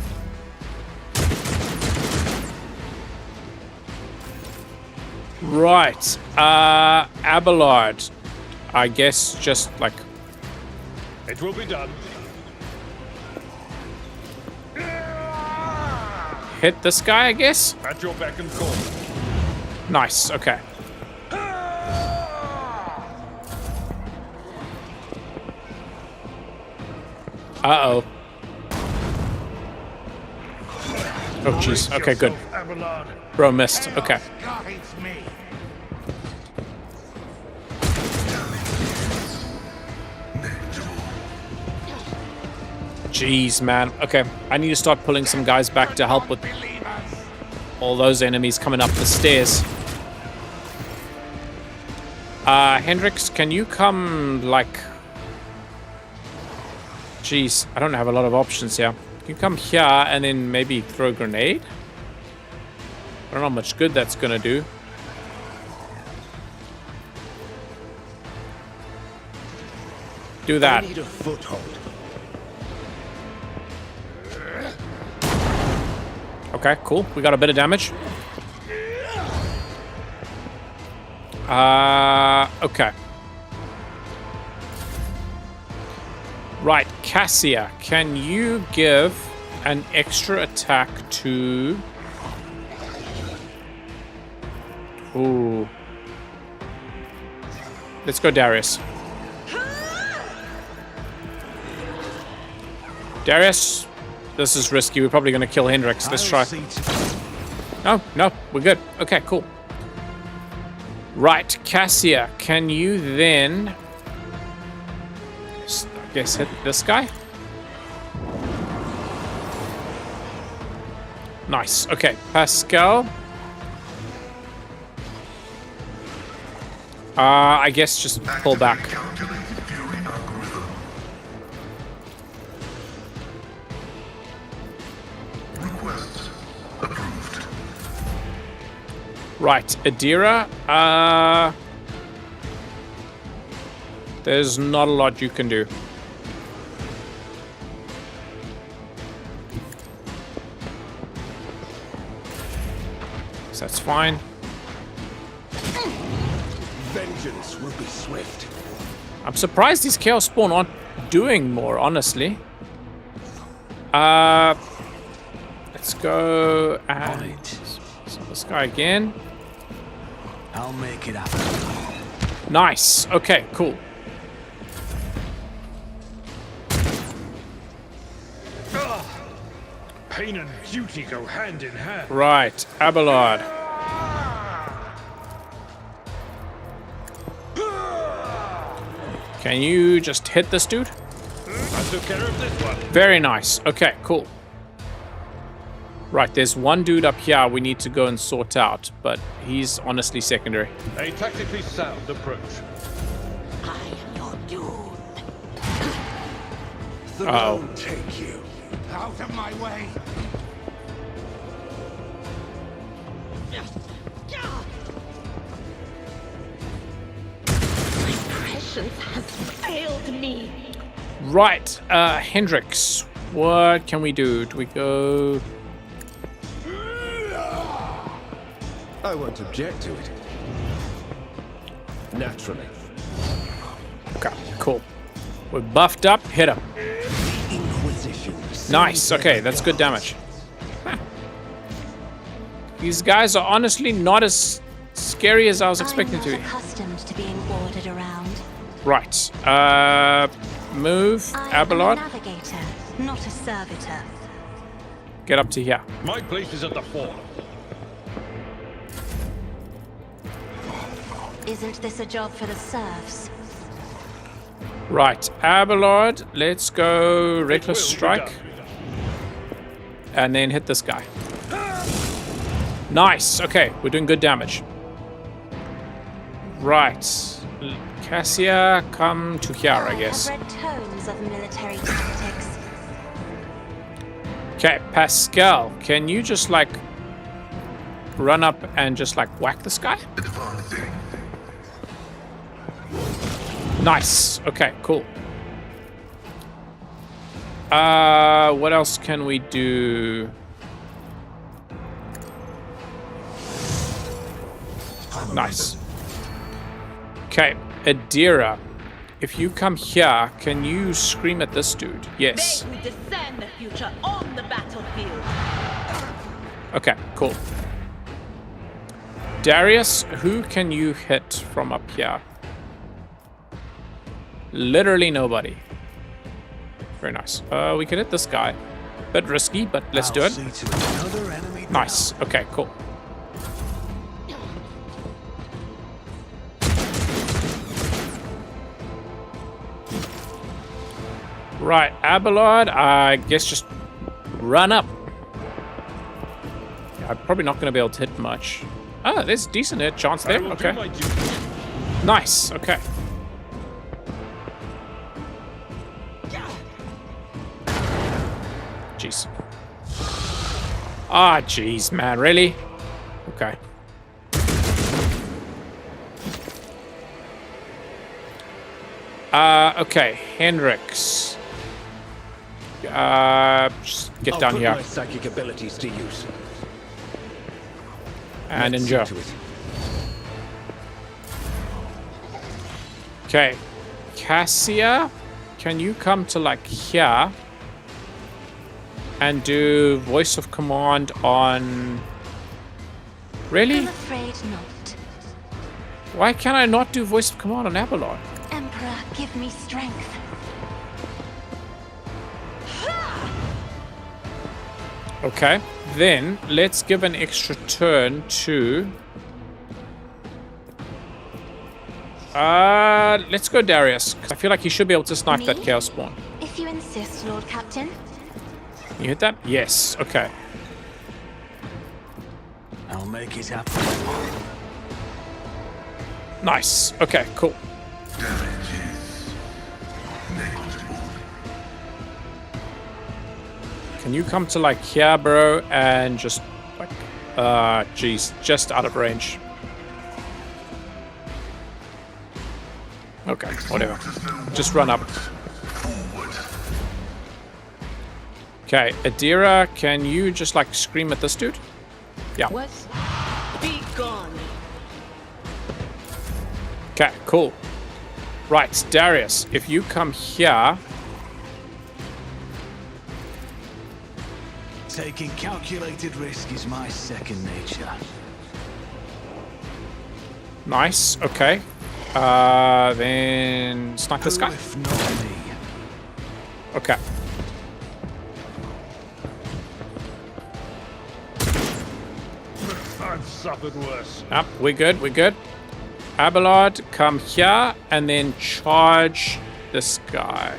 Right. Abelard. I guess just like... It will be done. hit this guy, I guess? At your beck and call. Nice, okay. Uh-oh. Oh, jeez. Okay, good. Bro missed. Okay. Guides me. Jeez, man. Okay, I need to start pulling some guys back to help with all those enemies coming up the stairs. Hendrix, can you come, like... Jeez, I don't have a lot of options here. Can you come here and then maybe throw a grenade? I don't know how much good that's gonna do. Do that. I need a foothold. Okay, cool. We got a bit of damage. Okay. Right, Cassia, can you give an extra attack to... Ooh. Let's go Darius. Darius, this is risky. We're probably going to kill Hendrix. Let's try. Oh, no, we're good. Okay, cool. Right, Cassia, can you then... I guess hit this guy? Nice. Okay, Pascal. I guess just pull back. Right, Adira. There's not a lot you can do. So that's fine. Vengeance will be swift. I'm surprised these Chaos Spawn aren't doing more, honestly. Let's go and this guy again. I'll make it happen. Nice. Okay, cool. Pain and duty go hand in hand. Right, Abelard. Can you just hit this dude? I took care of this one. Very nice. Okay, cool. Right, there's one dude up here we need to go and sort out, but he's honestly secondary. A tactically sound approach. I am your doom. The road take you. Out of my way. My prescience has failed me. Right, Hendrix, what can we do? Do we go... I won't object to it. Naturally. Okay, cool. We're buffed up, hit him. Inquisition. Nice, okay, that's good damage. Huh. These guys are honestly not as scary as I was expecting to be. I'm not accustomed to being ordered around. Right, move, Abelard. I'm a navigator, not a servitor. Get up to here. My place is at the fore. Isn't this a job for the serfs? Right, Abelard, let's go Reckless Strike. And then hit this guy. Nice, okay, we're doing good damage. Right, Cassia, come to here, I guess. I've read tomes of military tactics. Okay, Pascal, can you just like run up and just like whack this guy? Nice. Okay, cool. What else can we do? Nice. Okay, Adira. If you come here, can you scream at this dude? Yes. They who discern the future on the battlefield. Okay, cool. Darius, who can you hit from up here? Literally nobody. Very nice. We can hit this guy. Bit risky, but let's do it. Nice. Okay, cool. Right, Abelard, I guess just run up. Yeah, I'm probably not going to be able to hit much. Oh, there's a decent hit chance there. Okay. Nice. Okay. Jeez. Ah, jeez, man. Really? Okay. Okay. Hendrix. Just get down here. My psychic abilities to use. And endure. Okay. Cassia, can you come to like here and do voice of command on... Really? I'm afraid not. Why can I not do voice of command on Abelard? Emperor, give me strength. Okay, then let's give an extra turn to... let's go Darius, 'cause I feel like he should be able to snipe that Chaos Spawn. If you insist, Lord Captain. You hit that? Yes, okay. I'll make it happen. Nice, okay, cool. Damage is negligible. Can you come to like here, bro, and just like, jeez, just out of range. Okay, whatever. Just run up. Okay, Adira, can you just like scream at this dude? Yeah. What? Be gone. Okay, cool. Right, Darius, if you come here... Taking calculated risk is my second nature. Nice, okay. Then snipe this guy. If not me. Okay. I've suffered worse. Yep, we're good, we're good. Abelard, come here and then charge this guy.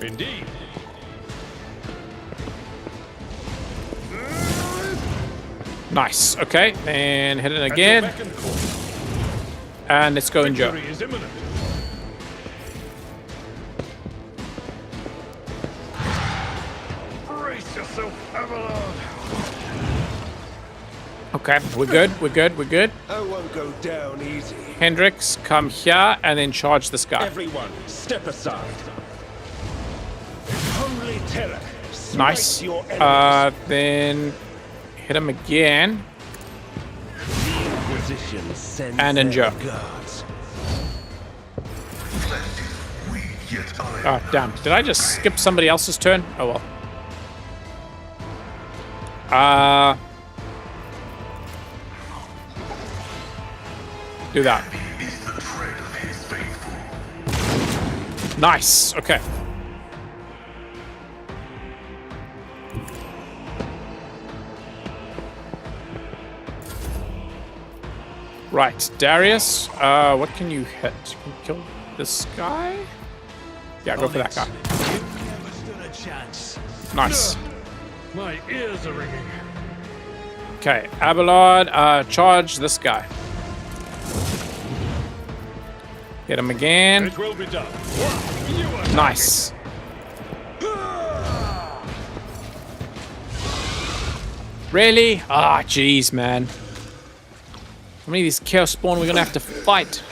Indeed. Nice, okay. Then hit it again. And let's go endure. Victory is imminent. Brace yourself, Abelard. Okay, we're good, we're good, we're good. I won't go down easy. Hendrix, come here and then charge this guy. Everyone, step aside. Holy terror. Smite Nice. your enemies. Then hit him again. Inquisition sends And their endure. guards. We yet Oh, damn. Did I just skip somebody else's turn? Oh, well. Do that. is the tread of his faithful. Nice. Okay. Right, Darius. What can you hit? Can you kill this guy? Yeah, go for that guy. You never stood a chance. Nice. My ears are ringing. Okay, Abelard, charge this guy. Hit him again. It will be done. You are Nice. Really? Ah, jeez, man. How many of these Chaos Spawn we're gonna have to fight?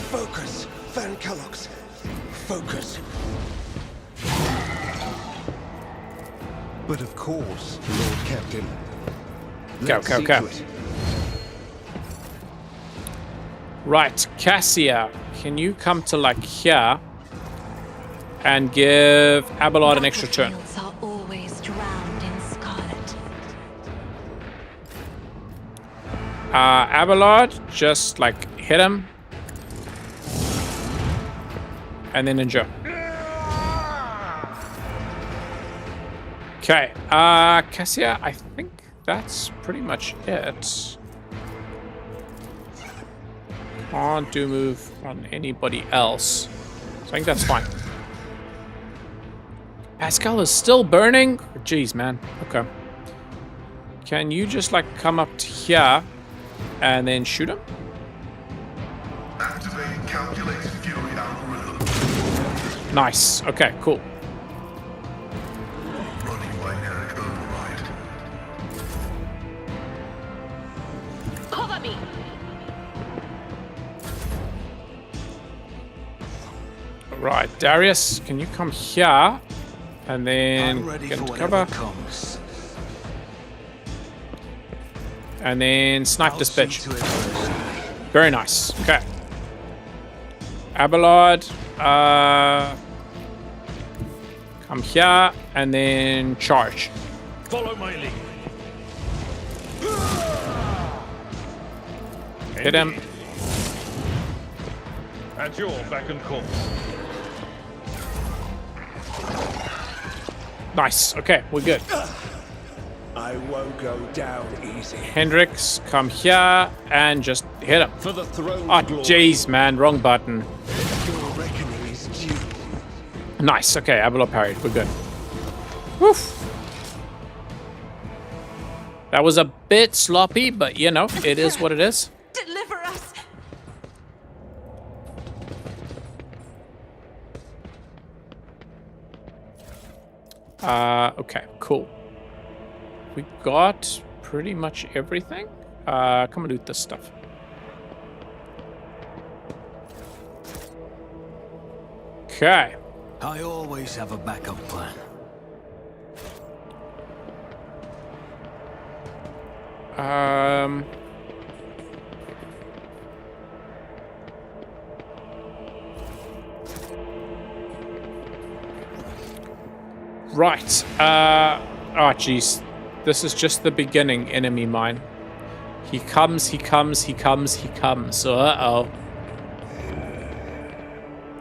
Focus, Van Kellogg's. Focus. But of course, Lord Captain. Go, Let's go, see go. to it. Right, Cassia, can you come to like here and give Abelard an extra turn? Battlefields are always drowned in scarlet. Abelard, just like hit him. And then endure. Okay, Cassia, I think that's pretty much it. Can't do move on anybody else. So I think that's fine. Pascal is still burning? Jeez, man. Okay. Can you just like come up to here and then shoot him? Activate calculated fury algorithm. Nice. Okay, cool. Running binary override. Cover me! Right, Darius, can you come here and then I'm ready get for into whatever cover? comes. And then snipe I'll this see bitch. to it first. Very nice. Okay. Abelard, come here and then charge. Follow my lead. Hit him. At your beck and call. Nice. Okay, we're good. I won't go down easy. Hendrix, come here and just hit him. For the throne. Oh, jeez, man. Wrong button. Your reckoning is due. Nice. Okay, Abelard parried. We're good. Woof. That was a bit sloppy, but you know, it is what it is. Deliver us! Okay, cool. We got pretty much everything. Come and loot this stuff. Okay. I always have a backup plan. Right. Oh, jeez. This is just the beginning, enemy mine. He comes, he comes, he comes, he comes. Uh-oh.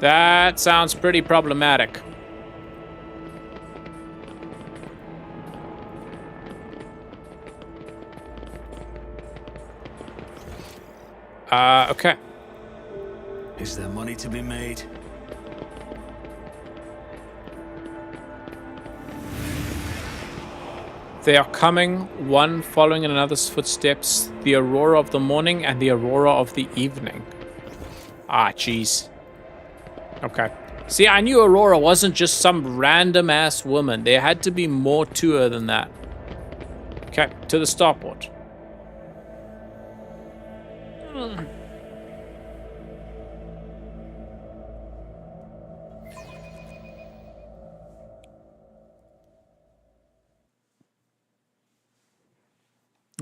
That sounds pretty problematic. Okay. Is there money to be made? They are coming, one following in another's footsteps, the aurora of the morning and the aurora of the evening. Ah, jeez. Okay. See, I knew Aurora wasn't just some random-ass woman. There had to be more to her than that. Okay, to the starport.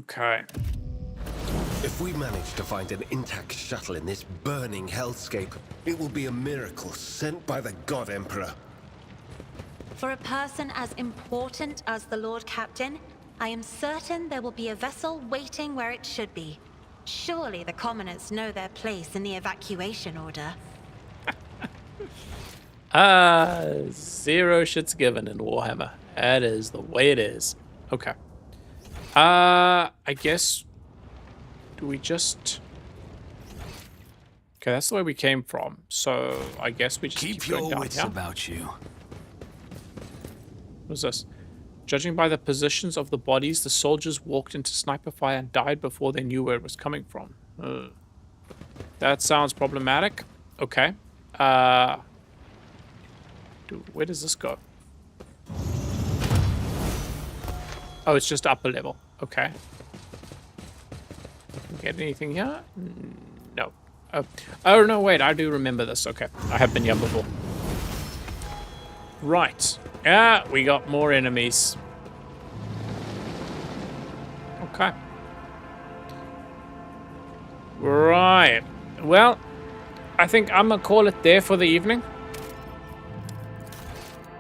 Okay. If we manage to find an intact shuttle in this burning hellscape, it will be a miracle sent by the God Emperor. For a person as important as the Lord Captain, I am certain there will be a vessel waiting where it should be. Surely the commoners know their place in the evacuation order. Zero shits given in Warhammer. That is the way it is. Okay. I guess... Do we just... Okay, that's the way we came from. So, I guess we just keep going your down wits here. about you. What's this? Judging by the positions of the bodies, the soldiers walked into sniper fire and died before they knew where it was coming from. That sounds problematic. Okay. Where does this go? Oh, it's just upper level. Okay. Get anything here? No. Oh, no, wait. I do remember this. Okay. I have been here before. Right. Yeah, we got more enemies. Okay. Right. Well, I think I'm gonna call it there for the evening.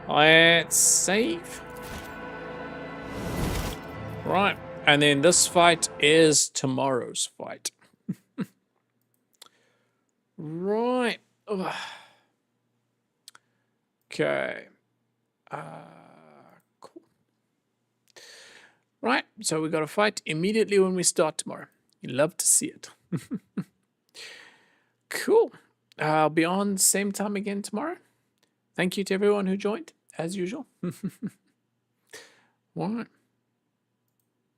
Let's save. Right, and then this fight is tomorrow's fight. Right. Ugh. Okay. Cool. Right, so we got to fight immediately when we start tomorrow. You love to see it. Cool. I'll be on same time again tomorrow. Thank you to everyone who joined, as usual. All right.